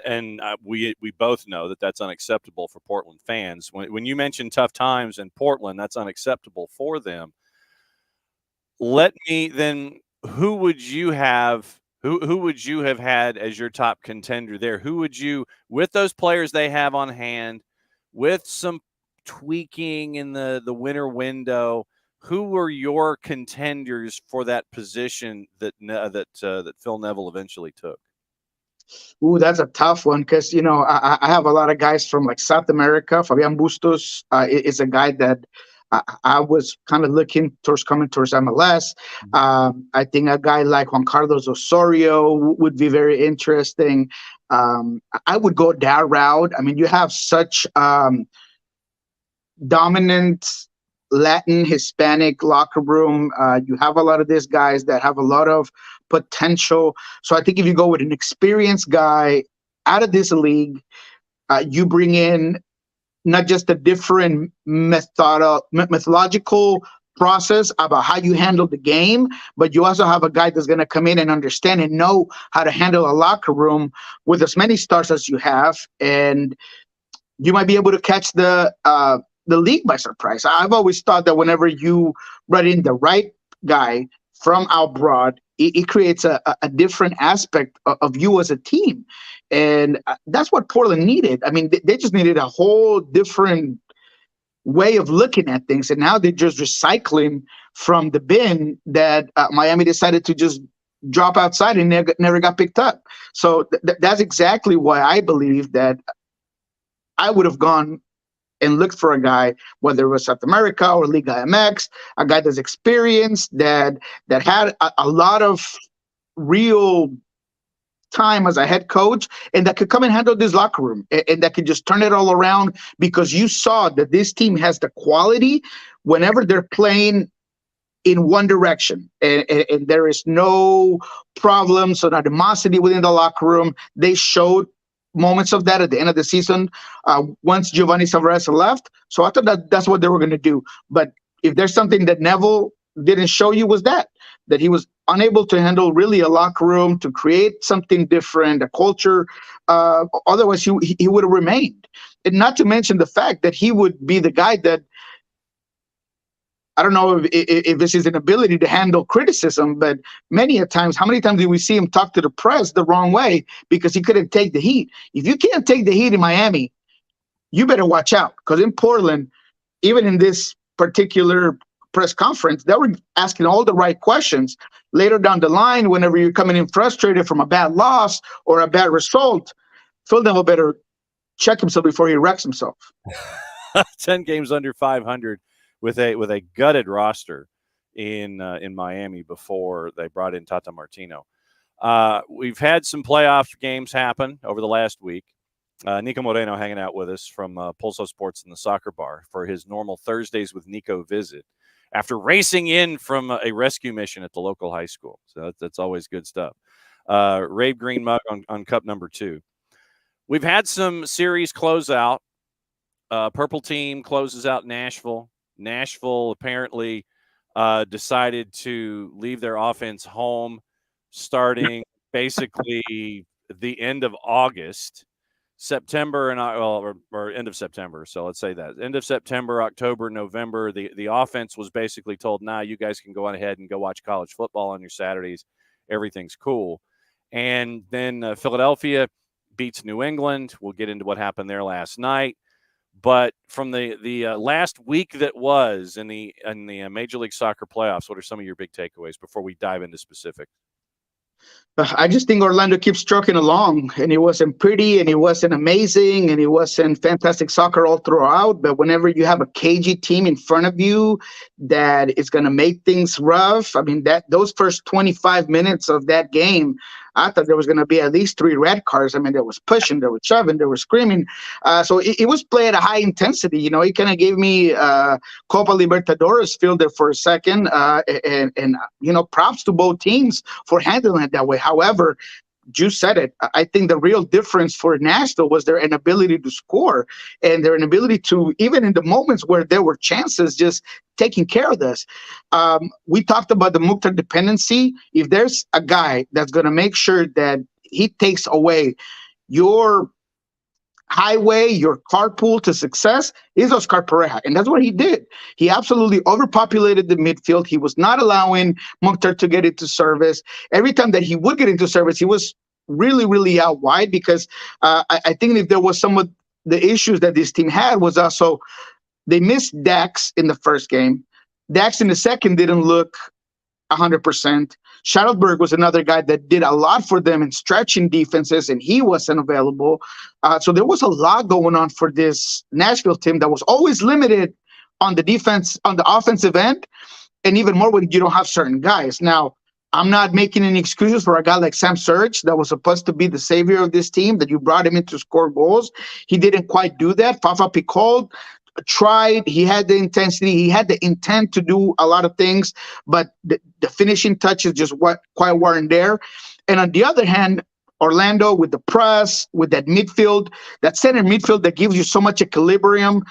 And we both know that that's unacceptable for Portland fans. When you mention tough times in Portland, that's unacceptable for them. Let me then. Who would you have? Who would you have had as your top contender there? Who would you, with those players they have on hand, with some tweaking in the winter window? Who were your contenders for that position that Phil Neville eventually took? Ooh, that's a tough one, because I have a lot of guys from like South America. Fabian Bustos is a guy that I was kind of looking towards coming towards MLS. I think a guy like Juan Carlos Osorio would be very interesting. I would go that route. I mean, you have such dominant Latin, Hispanic locker room. You have a lot of these guys that have a lot of potential. So I think if you go with an experienced guy out of this league, you bring in not just a different methodological process about how you handle the game, but you also have a guy that's going to come in and understand and know how to handle a locker room with as many stars as you have, and you might be able to catch the league by surprise. I've always thought that whenever you bring in the right guy from abroad, it creates a different aspect of you as a team. And that's what Portland needed. I mean, they just needed a whole different way of looking at things. And now they're just recycling from the bin that Miami decided to just drop outside and never got picked up. So that's exactly why I believe that I would have gone and looked for a guy, whether it was South America or Liga MX, a guy that's experienced, that had a lot of real time as a head coach, and that could come and handle this locker room, and that could just turn it all around, because you saw that this team has the quality whenever they're playing in one direction, and there is no problems or animosity within the locker room. They showed moments of that at the end of the season once Giovanni Savarese left. So I thought that's what they were going to do. But if there's something that Neville didn't show you, was that he was unable to handle really a locker room, to create something different, a culture. Otherwise, he would have remained. And not to mention the fact that he would be the guy that, I don't know if this is an ability to handle criticism, but many a times, how many times did we see him talk to the press the wrong way because he couldn't take the heat? If you can't take the heat in Miami, you better watch out, because in Portland, even in this particular press conference, they were asking all the right questions. Later down the line, whenever you're coming in frustrated from a bad loss or a bad result, Phil Neville better check himself before he wrecks himself. 10 games under 500 with a gutted roster in Miami before they brought in Tata Martino. We've had some playoff games happen over the last week. Niko Moreno hanging out with us from Pulso Sports in the Soccer Bar for his normal Thursdays with Niko visit after racing in from a rescue mission at the local high school. So that's always good stuff. Rabe Green mug on cup number 2. We've had some series close out. Purple team closes out Nashville. Nashville apparently decided to leave their offense home starting basically the end of August. September and or end of September. So let's say that end of September, October, November, the offense was basically told, nah, you guys can go on ahead and go watch college football on your Saturdays. Everything's cool. And then Philadelphia beats New England. We'll get into what happened there last night. But from the last week that was in the Major League Soccer playoffs, what are some of your big takeaways before we dive into specifics? I just think Orlando keeps trucking along, and it wasn't pretty, and it wasn't amazing, and it wasn't fantastic soccer all throughout. But whenever you have a cagey team in front of you that is going to make things rough, I mean, those first 25 minutes of that game, I thought there was going to be at least 3 red cards. I mean, there was pushing, there was shoving, there was screaming. So it was played at a high intensity. You know, it kind of gave me Copa Libertadores feel there for a second. And you know, props to both teams for handling it that way. However, you said it. I think the real difference for Nashville was their inability to score, and their inability to, even in the moments where there were chances, just taking care of this. We talked about the Mukhtar dependency. If there's a guy that's going to make sure that he takes away your highway, your carpool to success, is Oscar Pareja. And that's what he did. He absolutely overpopulated the midfield. He was not allowing Mukhtar to get into service. Every time that he would get into service, he was really, really out wide, because I think if there was some of the issues that this team had was also they missed Dax in the first game. Dax in the second didn't look 100%. Schallenberg was another guy that did a lot for them in stretching defenses, and he wasn't available. So there was a lot going on for this Nashville team that was always limited on the defense, on the offensive end, and even more when you don't have certain guys. Now, I'm not making any excuses for a guy like Sam Surge that was supposed to be the savior of this team, that you brought him in to score goals. He didn't quite do that. Fafa Picault tried. He had the intensity. He had the intent to do a lot of things, but the finishing touches just quite weren't there. And on the other hand, Orlando with the press, with that midfield, that center midfield that gives you so much equilibrium,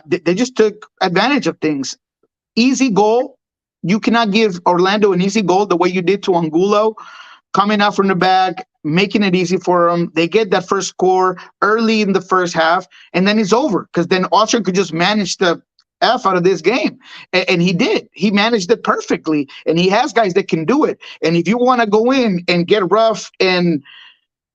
they just took advantage of things. Easy goal. You cannot give Orlando an easy goal the way you did to Angulo, coming out from the back, making it easy for them. They get that first score early in the first half, and then it's over because then Austria could just manage the F out of this game. And he did. He managed it perfectly, and he has guys that can do it. And if you want to go in and get rough and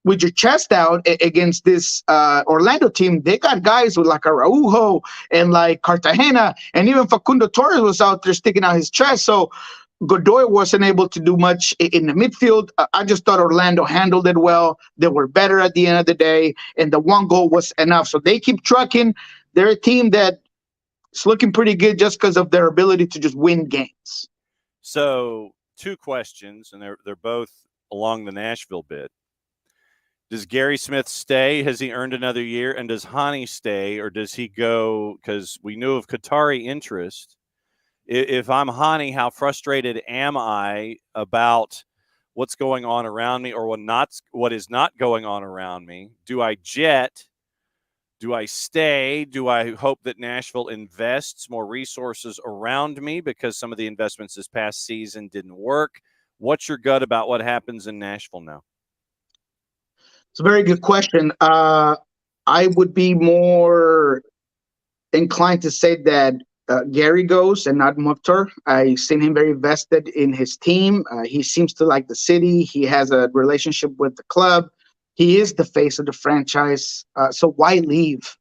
with your chest out against this Orlando team, they got guys with like Araujo and like Cartagena, and even Facundo Torres was out there sticking out his chest. So Godoy wasn't able to do much in the midfield. I just thought Orlando handled it well. They were better at the end of the day, and the one goal was enough. So they keep trucking. They're a team that's looking pretty good just because of their ability to just win games. So 2 questions, and they're both along the Nashville bit. Does Gary Smith stay? Has he earned another year? And does Hani stay, or does he go? Because we knew of Qatari interest. If I'm Hani, how frustrated am I about what's going on around me, or what is not going on around me? Do I jet? Do I stay? Do I hope that Nashville invests more resources around me because some of the investments this past season didn't work? What's your gut about what happens in Nashville now? It's a very good question. I would be more inclined to say that Gary goes and not Mukhtar. I've seen him very vested in his team. He seems to like the city. He has a relationship with the club. He is the face of the franchise. So why leave?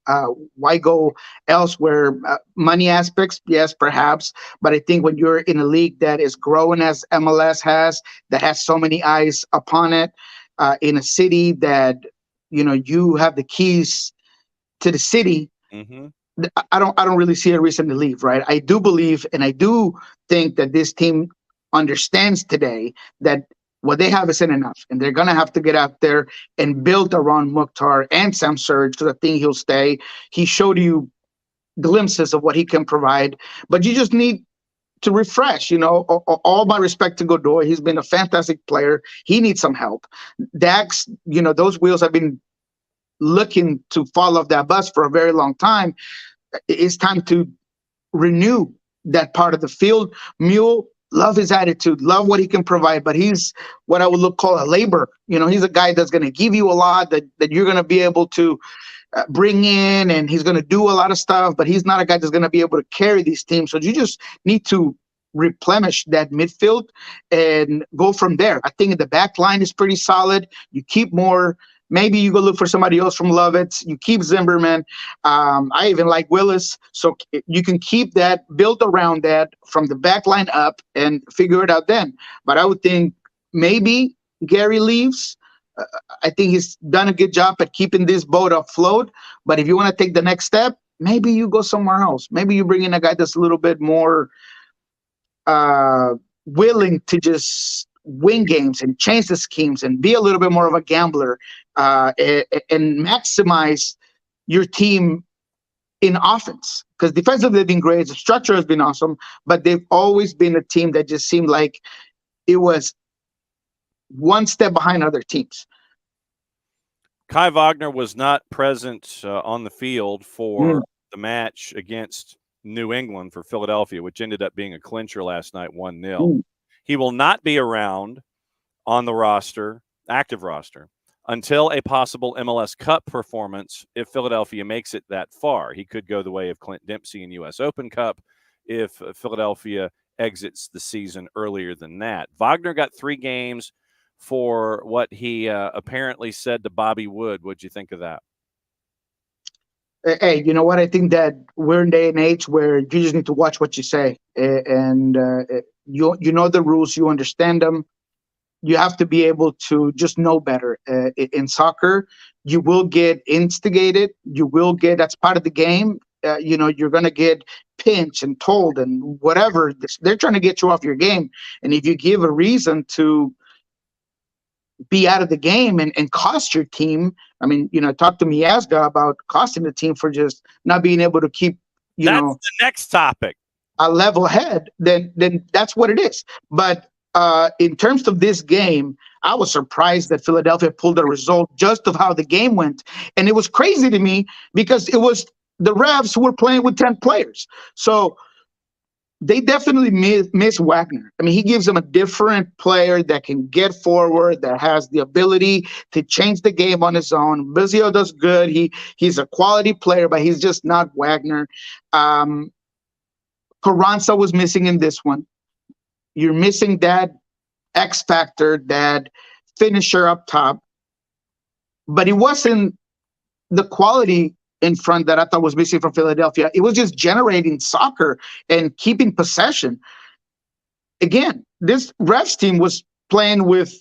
Why go elsewhere? Money aspects, yes, perhaps. But I think when you're in a league that is growing as MLS has, that has so many eyes upon it, in a city that, you have the keys to the city, I don't really see a reason to leave, right? I do believe, and I do think that this team understands today that what they have isn't enough, and they're gonna have to get out there and build around Mukhtar and Sam Surge, because I think he'll stay. He showed you glimpses of what he can provide, but you just need to refresh. All my respect to Godoy. He's been a fantastic player. He needs some help. Dax, those wheels have been looking to fall off that bus for a very long time. It's time to renew that part of the field. Mule, love his attitude, love what he can provide, but he's what I would call a laborer. He's a guy that's going to give you a lot that you're going to be able to bring in, and he's going to do a lot of stuff, but he's not a guy that's going to be able to carry these teams. So you just need to replenish that midfield and go from there. I think the back line is pretty solid. You keep more. Maybe you go look for somebody else from Lovitz. You keep Zimmerman. I even like Willis. So you can keep that, build around that from the back line up and figure it out then. But I would think maybe Gary leaves. I think he's done a good job at keeping this boat afloat. But if you want to take the next step, maybe you go somewhere else. Maybe you bring in a guy that's a little bit more willing to just win games and change the schemes and be a little bit more of a gambler, and maximize your team in offense. Because defensively they've been great. The structure has been awesome, but they've always been a team that just seemed like it was one step behind other teams. Kai Wagner was not present on the field for the match against New England for Philadelphia, which ended up being a clincher last night, 1-0. He will not be around on the roster, active roster, until a possible MLS Cup performance if Philadelphia makes it that far. He could go the way of Clint Dempsey in U.S. Open Cup if Philadelphia exits the season earlier than that. Wagner got 3 games for what he apparently said to Bobby Wood. What'd you think of that? Hey, you know what? I think that we're in day and age where you just need to watch what you say, and you know the rules, you understand them. You have to be able to just know better. In soccer, you will get instigated. That's part of the game. You're going to get pinched and told and whatever. They're trying to get you off your game. And if you give a reason to be out of the game and cost your team, talk to Miazga about costing the team for just not being able to keep That's the next topic. A level head, then that's what it is. But in terms of this game, I was surprised that Philadelphia pulled a result just of how the game went. And it was crazy to me because it was the refs who were playing with 10 players. So they definitely miss Wagner. I mean, he gives them a different player that can get forward, that has the ability to change the game on his own. Bizio does good. He's a quality player, but he's just not Wagner. Carranza was missing in this one. You're missing that X factor, that finisher up top. But it wasn't the quality in front that I thought was missing from Philadelphia. It was just generating soccer and keeping possession. Again, this refs team was playing with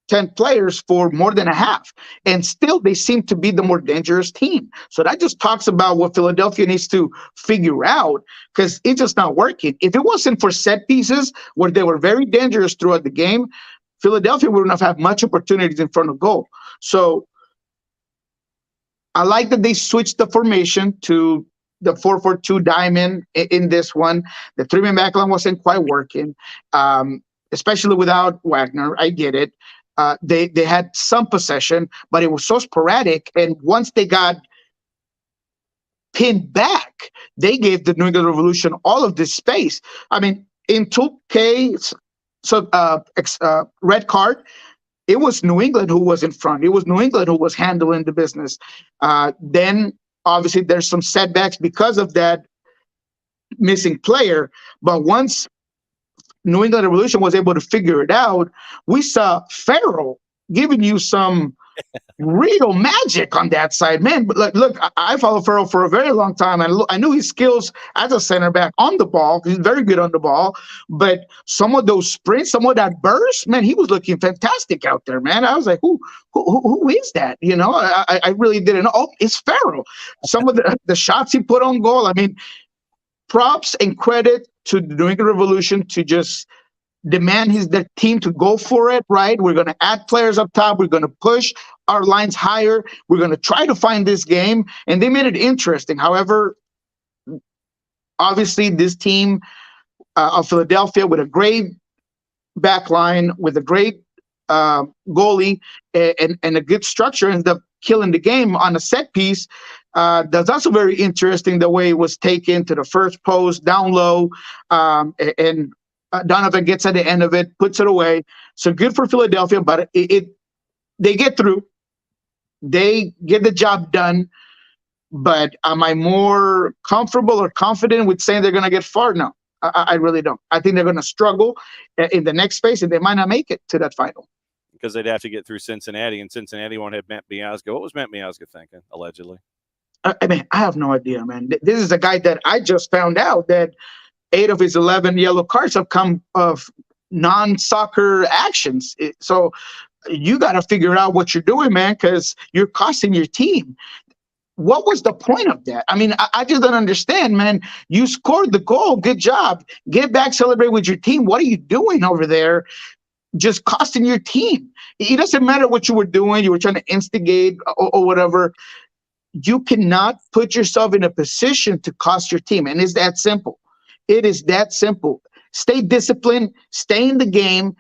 10 players for more than a half, and still they seem to be the more dangerous team. So that just talks about what Philadelphia needs to figure out, because it's just not working. If it wasn't for set pieces where they were very dangerous throughout the game, Philadelphia wouldn't have had much opportunities in front of goal. So I like that they switched the formation to the 4-4-2 diamond in this one. The three-man backline wasn't quite working, especially without Wagner. I get it. They had some possession, but it was so sporadic. And once they got pinned back, they gave the New England Revolution all of this space. I mean, in 2K, red card, it was New England who was in front. It was New England who was handling the business. Then, obviously, there's some setbacks because of that missing player. But once New England Revolution was able to figure it out, we saw Farrell giving you some real magic on that side, man. But look, I followed Farrell for a very long time, and I knew his skills as a center back on the ball. He's very good on the ball, but some of those sprints, some of that burst, man, he was looking fantastic out there, man. I was like, who is that? You know, I really didn't know. Oh, it's Farrell. Some of the shots he put on goal, I mean, props and credit to the New England Revolution to just demand their team to go for it, right? We're going to add players up top. We're going to push our lines higher. We're going to try to find this game. And they made it interesting. However, obviously, this team of Philadelphia with a great back line, with a great goalie and a good structure ended up killing the game on a set piece. That's also very interesting, the way it was taken to the first post, down low, and Donovan gets at the end of it, puts it away. So good for Philadelphia, but they get through. They get the job done. But am I more comfortable or confident with saying they're going to get far? No, I really don't. I think they're going to struggle in the next phase, and they might not make it to that final. Because they'd have to get through Cincinnati, and Cincinnati won't have Matt Miazga. What was Matt Miazga thinking, allegedly? I mean, I have no idea, man. This is a guy that I just found out that 8 of his 11 yellow cards have come of non-soccer actions. So you got to figure out what you're doing, man, because you're costing your team. What was the point of that? I mean, I just don't understand, man. You scored the goal. Good job. Get back, celebrate with your team. What are you doing over there? Just costing your team. It doesn't matter what you were doing. You were trying to instigate or whatever. You cannot put yourself in a position to cost your team. And it's that simple. It is that simple. Stay disciplined, stay in the game,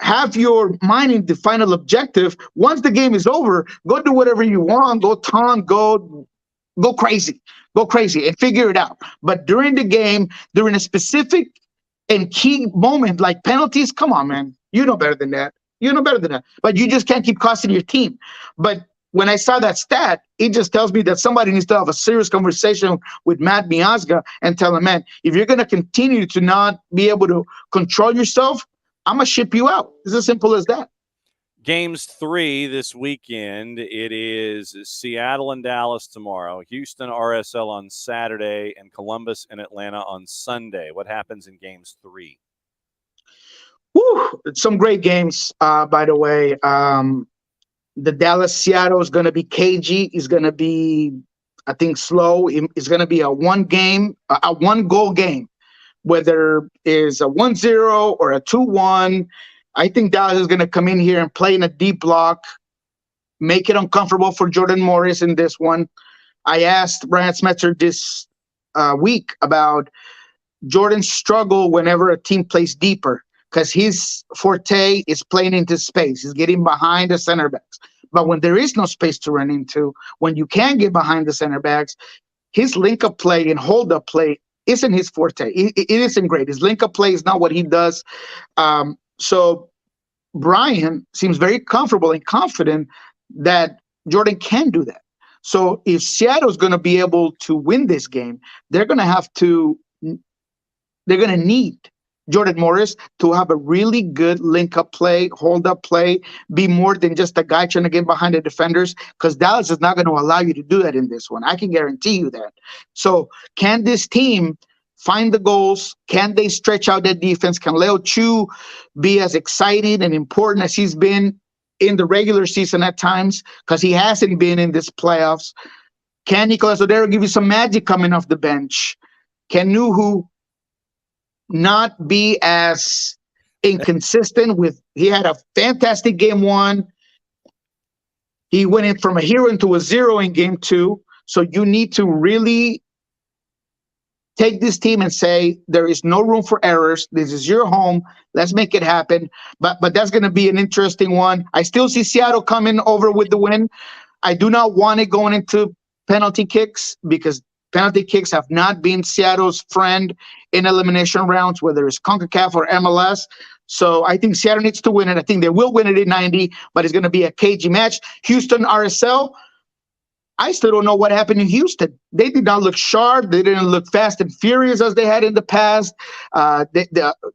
have your mind in the final objective. Once the game is over, go do whatever you want, go taunt, go crazy, and figure it out. But during the game, during a specific and key moment like penalties, come on, man. You know better than that. But you just can't keep costing your team. But when I saw that stat, it just tells me that somebody needs to have a serious conversation with Matt Miazga and tell him, man, if you're going to continue to not be able to control yourself, I'm going to ship you out. It's as simple as that. Games 3 this weekend. It is Seattle and Dallas tomorrow, Houston RSL on Saturday, and Columbus and Atlanta on Sunday. What happens in games 3? Woo, some great games, by the way. The Dallas-Seattle is going to be cagey. It's going to be, I think, slow. It's going to be a one-goal game, whether it's a 1-0 or a 2-1. I think Dallas is going to come in here and play in a deep block, make it uncomfortable for Jordan Morris in this one. I asked Brian Smetzer this week about Jordan's struggle whenever a team plays deeper, because his forte is playing into space. He's getting behind the center backs. But when there is no space to run into, when you can get behind the center backs, his link-up play and hold-up play isn't his forte. It isn't great. His link-up play is not what he does. So Brian seems very comfortable and confident that Jordan can do that. So if Seattle's going to be able to win this game, they're going to need Jordan Morris to have a really good link-up play, hold-up play, be more than just a guy trying to get behind the defenders, because Dallas is not going to allow you to do that in this one. I can guarantee you that. So can this team find the goals? Can they stretch out that defense? Can Leo Chu be as exciting and important as he's been in the regular season at times? Because he hasn't been in this playoffs. Can Nicolas Odero give you some magic coming off the bench? Can Nuhu not be as inconsistent he had a fantastic game one. He went in from a hero into a zero in game two. So you need to really take this team and say, there is no room for errors. This is your home. Let's make it happen. But that's going to be an interesting one. I still see Seattle coming over with the win. I do not want it going into penalty kicks, because penalty kicks have not been Seattle's friend in elimination rounds, whether it's CONCACAF or MLS. So I think Seattle needs to win it. I think they will win it in 90, but it's going to be a cagey match. Houston RSL, I still don't know what happened in Houston. They did not look sharp. They didn't look fast and furious as they had in the past.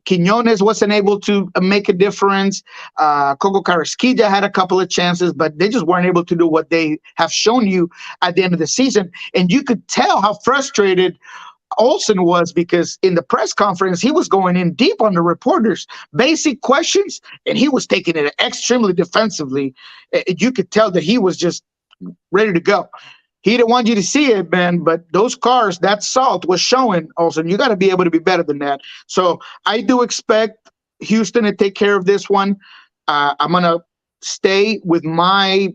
Quinones wasn't able to make a difference. Coco Carrasquilla had a couple of chances, but they just weren't able to do what they have shown you at the end of the season. And you could tell how frustrated Olsen was, because in the press conference, he was going in deep on the reporters, basic questions, and he was taking it extremely defensively. You could tell that he was just ready to go. He didn't want you to see it, man, but those cars, that salt was showing. Also, you got to be able to be better than that. So I do expect Houston to take care of this one. I'm going to stay with my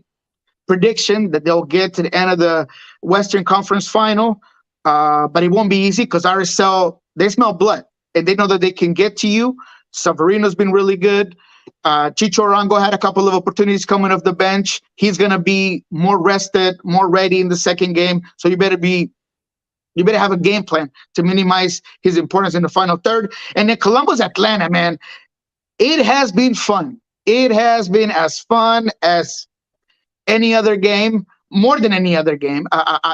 prediction that they'll get to the end of the Western Conference final, but it won't be easy, because RSL, they smell blood, and they know that they can get to you. Severino's been really good. Chicho Arango had a couple of opportunities coming off the bench. He's going to be more rested, more ready in the second game. So you better have a game plan to minimize his importance in the final third. And then Columbus Atlanta, man, it has been fun. It has been as fun as any other game, more than any other game.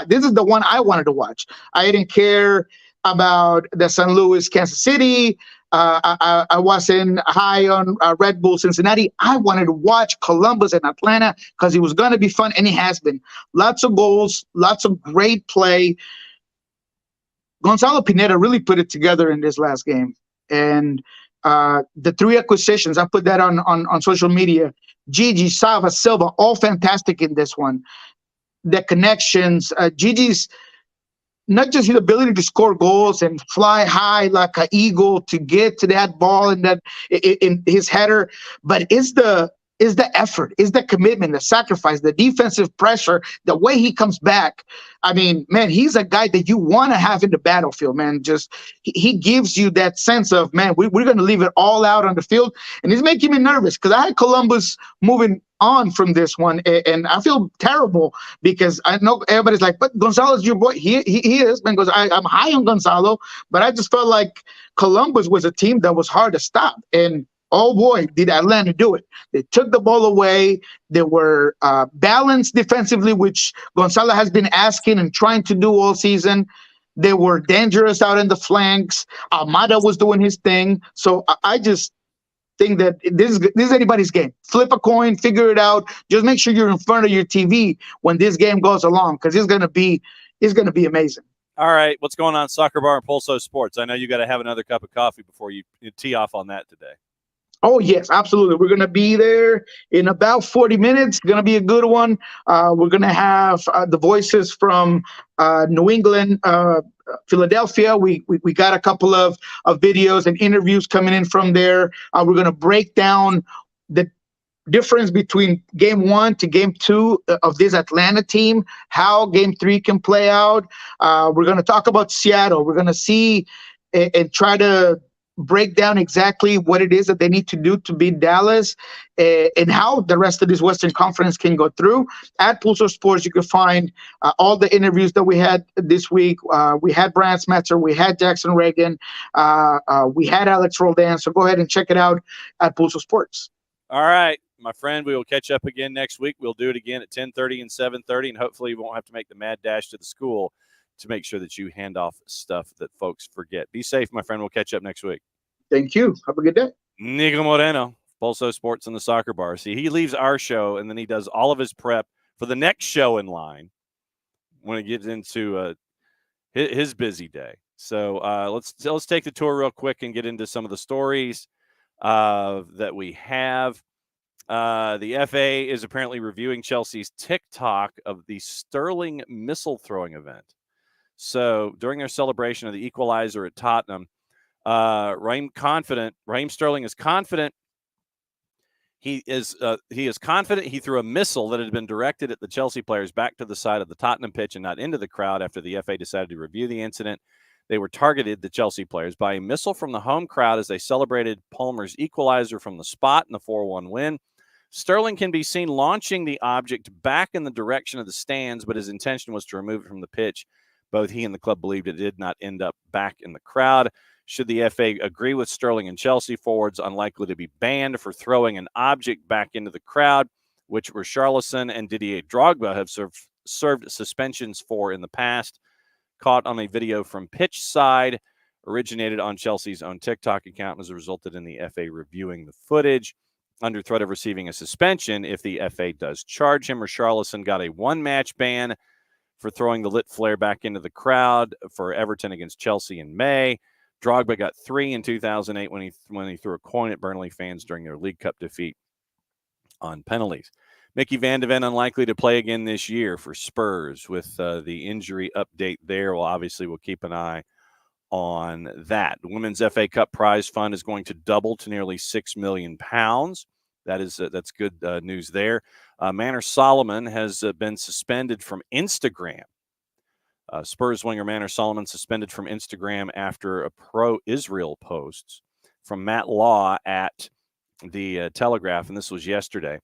This is the one I wanted to watch. I didn't care about the St. Louis, Kansas City. I wasn't high on Red Bull Cincinnati. I wanted to watch Columbus and Atlanta because it was going to be fun, and it has been. Lots of goals, lots of great play. Gonzalo Pineda really put it together in this last game. And the three acquisitions, I put that on social media. Gigi, Sava, Silva, all fantastic in this one. The connections, Gigi's not just his ability to score goals and fly high like an eagle to get to that ball in his header, but is the effort, is the commitment, the sacrifice, the defensive pressure, the way he comes back. I mean, man, he's a guy that you want to have in the battlefield, man. Just he gives you that sense of, man, we're going to leave it all out on the field, and he's making me nervous because I had Columbus moving on from this one, and I feel terrible because I know everybody's like, but Gonzalo's your boy. He is, man. Goes, I'm high on Gonzalo, but I just felt like Columbus was a team that was hard to stop, and oh boy, did Atlanta do it. They took the ball away. They were balanced defensively, which Gonzalo has been asking and trying to do all season. They were dangerous out in the flanks. Almada was doing his thing. So I just think that this is anybody's game. Flip a coin, figure it out. Just make sure you're in front of your TV when this game goes along, because it's gonna be amazing. All right, what's going on, Soccer Bar and Pulso Sports? I know you got to have another cup of coffee before you tee off on that today. Oh, yes, absolutely. We're going to be there in about 40 minutes. Going to be a good one. We're going to have the voices from New England, Philadelphia. We got a couple of videos and interviews coming in from there. We're going to break down the difference between game 1 to game 2 of this Atlanta team, how game 3 can play out. We're going to talk about Seattle. We're going to see and try to break down exactly what it is that they need to do to beat Dallas, and how the rest of this Western Conference can go through. At Pulsar Sports, you can find all the interviews that we had this week. We had Brian Smetzer, we had Jackson Reagan, we had Alex Roldan. So go ahead and check it out at Pulsar Sports. All right, my friend, we will catch up again next week. We'll do it again at 10:30 and 7:30, and hopefully you won't have to make the mad dash to the school to make sure that you hand off stuff that folks forget. Be safe, my friend. We'll catch up next week. Thank you. Have a good day. Niko Moreno, Pulso Sports and the Soccer Bar. See, he leaves our show, and then he does all of his prep for the next show in line when he gets into his busy day. So let's take the tour real quick and get into some of the stories that we have. The FA is apparently reviewing Chelsea's TikTok of the Sterling missile throwing event. So during their celebration of the equalizer at Tottenham, Raheem Sterling is confident. He is confident he threw a missile that had been directed at the Chelsea players back to the side of the Tottenham pitch and not into the crowd. After the FA decided to review the incident, they were targeted, the Chelsea players, by a missile from the home crowd as they celebrated Palmer's equalizer from the spot in the 4-1 win. Sterling can be seen launching the object back in the direction of the stands, but his intention was to remove it from the pitch. Both he and the club believed it did not end up back in the crowd. Should the FA agree with Sterling and Chelsea, forwards unlikely to be banned for throwing an object back into the crowd, which Richarlison and Didier Drogba have served suspensions for in the past. Caught on a video from pitch side, originated on Chelsea's own TikTok account, and has resulted in the FA reviewing the footage under threat of receiving a suspension if the FA does charge him. Richarlison got a 1-match ban for throwing the lit flare back into the crowd for Everton against Chelsea in May. Drogba got 3 in 2008 when he threw a coin at Burnley fans during their League Cup defeat on penalties. Mickey Van de Ven unlikely to play again this year for Spurs with the injury update there. Well, obviously, we'll keep an eye on that. The Women's FA Cup prize fund is going to double to nearly £6 million. That's good news there. Manor Solomon has been suspended from Instagram. Spurs winger Manor Solomon suspended from Instagram after a pro-Israel posts from Matt Law at the Telegraph, and this was yesterday.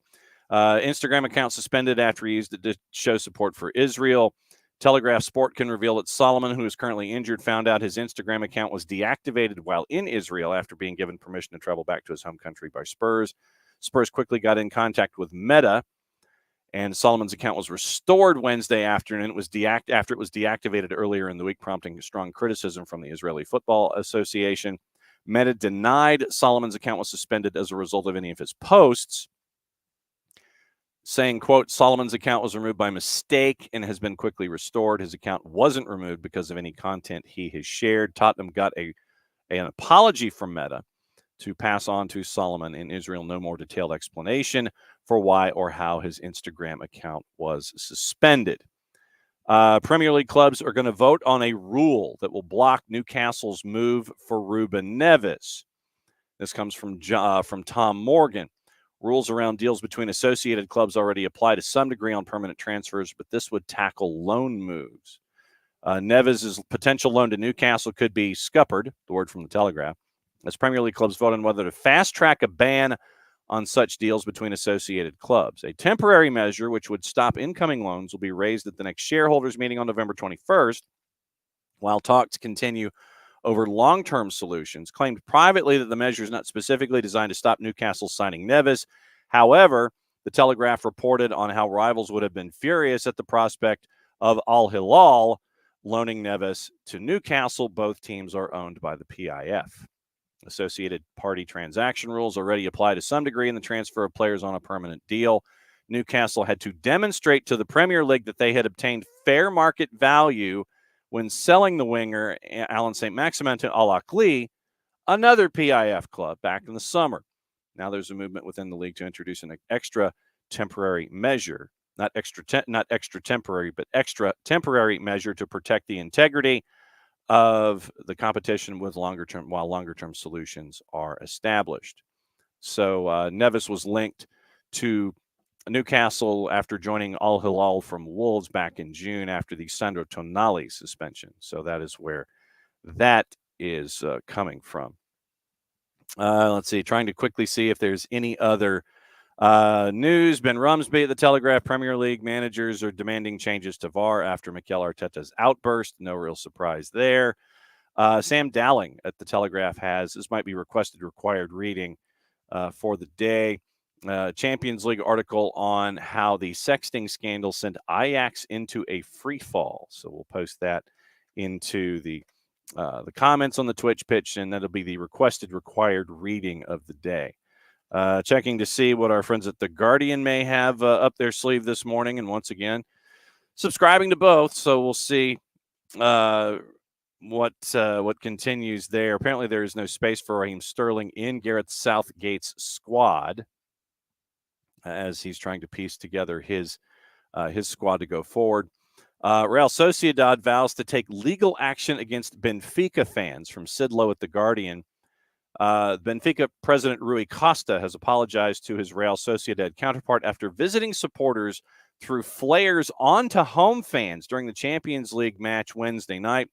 Instagram account suspended after he used it to show support for Israel. Telegraph Sport can reveal that Solomon, who is currently injured, found out his Instagram account was deactivated while in Israel after being given permission to travel back to his home country by Spurs. Spurs quickly got in contact with Meta, and Solomon's account was restored Wednesday afternoon. It was after it was deactivated earlier in the week, prompting strong criticism from the Israeli Football Association. Meta denied Solomon's account was suspended as a result of any of his posts, saying, quote, Solomon's account was removed by mistake and has been quickly restored. His account wasn't removed because of any content he has shared. Tottenham got an apology from Meta to pass on to Solomon in Israel. No more detailed explanation for why or how his Instagram account was suspended. Premier League clubs are going to vote on a rule that will block Newcastle's move for Ruben Neves. This comes from Tom Morgan. Rules around deals between associated clubs already apply to some degree on permanent transfers, but this would tackle loan moves. Neves' potential loan to Newcastle could be scuppered, the word from the Telegraph, as Premier League clubs vote on whether to fast-track a ban on such deals between associated clubs. A temporary measure which would stop incoming loans will be raised at the next shareholders meeting on November 21st, while talks continue over long-term solutions. Claimed privately that the measure is not specifically designed to stop Newcastle signing Neves. However, the Telegraph reported on how rivals would have been furious at the prospect of Al Hilal loaning Neves to Newcastle. Both teams are owned by the PIF. Associated party transaction rules already apply to some degree in the transfer of players on a permanent deal. Newcastle had to demonstrate to the Premier League that they had obtained fair market value when selling the winger, Alan St. Maximin, to Al Ahly, another PIF club, back in the summer. Now there's a movement within the league to introduce an extra temporary measure, not extra temporary, but extra temporary measure to protect the integrity of the competition with longer-term solutions are established. So Neves was linked to Newcastle after joining Al Hilal from Wolves back in June after the Sandro Tonali suspension. So that is where that is coming from. Let's see, trying to quickly see if there's any other news. Ben Rumsby at the Telegraph, Premier League managers are demanding changes to VAR after Mikel Arteta's outburst. No real surprise there. Sam Dowling at the Telegraph this might be required reading for the day. Champions League article on how the sexting scandal sent Ajax into a free fall. So we'll post that into the comments on the Twitch pitch, and that'll be the required reading of the day. Checking to see what our friends at The Guardian may have up their sleeve this morning. And once again, subscribing to both. So we'll see what continues there. Apparently there is no space for Raheem Sterling in Gareth Southgate's squad as he's trying to piece together his squad to go forward. Real Sociedad vows to take legal action against Benfica fans, from Sid Lowe at The Guardian. Benfica president Rui Costa has apologized to his Real Sociedad counterpart after visiting supporters threw flares onto home fans during the Champions League match Wednesday night.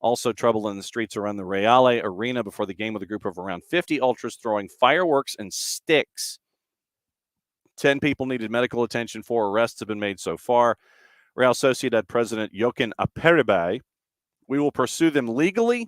Also trouble in the streets around the Reale Arena before the game with a group of around 50 ultras throwing fireworks and sticks. 10 people needed medical attention. 4 arrests have been made so far. Real Sociedad president Joaquin Aperibay: "We will pursue them legally.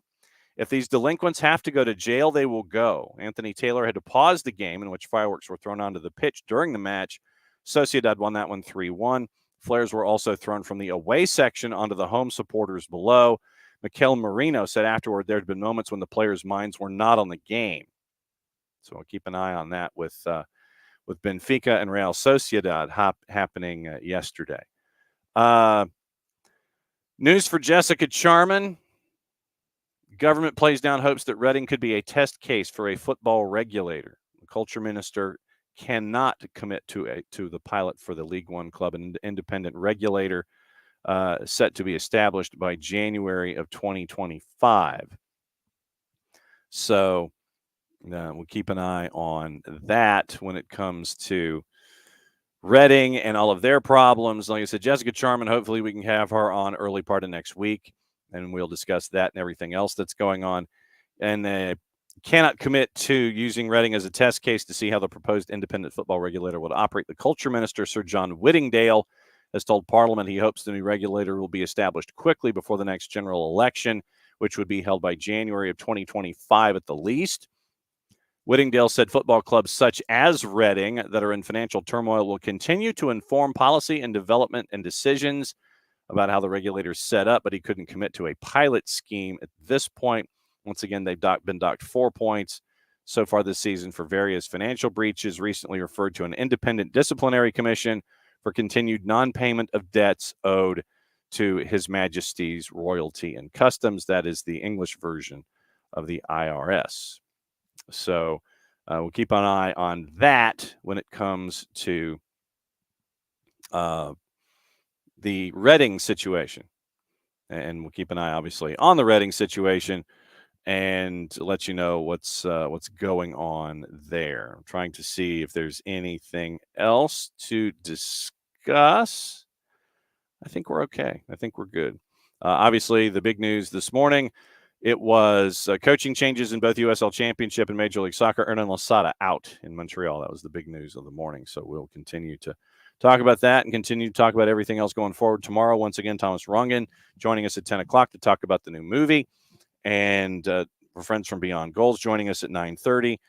If these delinquents have to go to jail, they will go." Anthony Taylor had to pause the game in which fireworks were thrown onto the pitch during the match. Sociedad won that one 3-1. Flares were also thrown from the away section onto the home supporters below. Mikel Moreno said afterward there had been moments when the players' minds were not on the game. So we'll keep an eye on that with Benfica and Real Sociedad happening yesterday. News for Jessica Charman. Government plays down hopes that Reading could be a test case for a football regulator. The culture minister cannot commit to the pilot for the League One club. An independent regulator set to be established by January of 2025. So we'll keep an eye on that when it comes to Reading and all of their problems. Like I said, Jessica Charman, hopefully we can have her on early part of next week, and we'll discuss that and everything else that's going on. And cannot commit to using Reading as a test case to see how the proposed independent football regulator would operate. The culture minister, Sir John Whittingdale, has told Parliament he hopes the new regulator will be established quickly before the next general election, which would be held by January of 2025 at the least. Whittingdale said football clubs such as Reading that are in financial turmoil will continue to inform policy and development and decisions about how the regulator's set up, but he couldn't commit to a pilot scheme at this point. Once again, they've been docked 4 points so far this season for various financial breaches, recently referred to an independent disciplinary commission for continued non-payment of debts owed to His Majesty's Royalty and Customs. That is the English version of the IRS. So we'll keep an eye on that when it comes to the Reading situation. And we'll keep an eye, obviously, on the Reading situation and let you know what's going on there. I'm trying to see if there's anything else to discuss. I think we're okay. I think we're good. Obviously, the big news this morning, it was coaching changes in both USL Championship and Major League Soccer. Hernan Losada out in Montreal. That was the big news of the morning. So we'll continue to talk about that and continue to talk about everything else going forward. Tomorrow, once again, Thomas Rungan joining us at 10 o'clock to talk about the new movie. And our friends from Beyond Goals joining us at 9:30.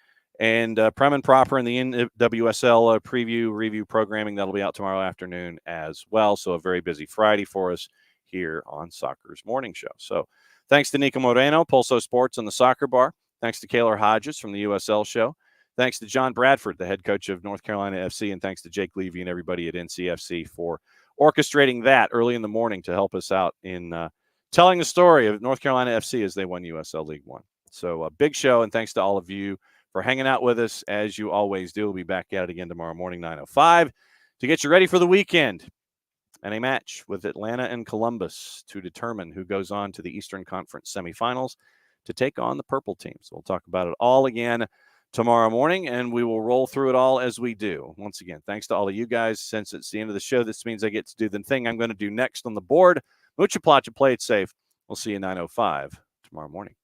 And Prem and Proper in the NWSL preview review programming. That'll be out tomorrow afternoon as well. So a very busy Friday for us here on Soccer's Morning Show. So thanks to Niko Moreno, Pulso Sports and the Soccer Bar. Thanks to Kaylor Hodges from the USL Show. Thanks to John Bradford, the head coach of North Carolina FC. And thanks to Jake Levy and everybody at NCFC for orchestrating that early in the morning to help us out in telling the story of North Carolina FC as they won USL League One. So a big show, and thanks to all of you for hanging out with us as you always do. We'll be back at it again tomorrow morning, 9:05, to get you ready for the weekend and a match with Atlanta and Columbus to determine who goes on to the Eastern Conference semifinals to take on the Purple Team. So we'll talk about it all again tomorrow morning, and we will roll through it all as we do. Once again, thanks to all of you guys. Since it's the end of the show, this means I get to do the thing I'm going to do next on the board. Mucha Placha, play it safe. We'll see you 9:05 tomorrow morning.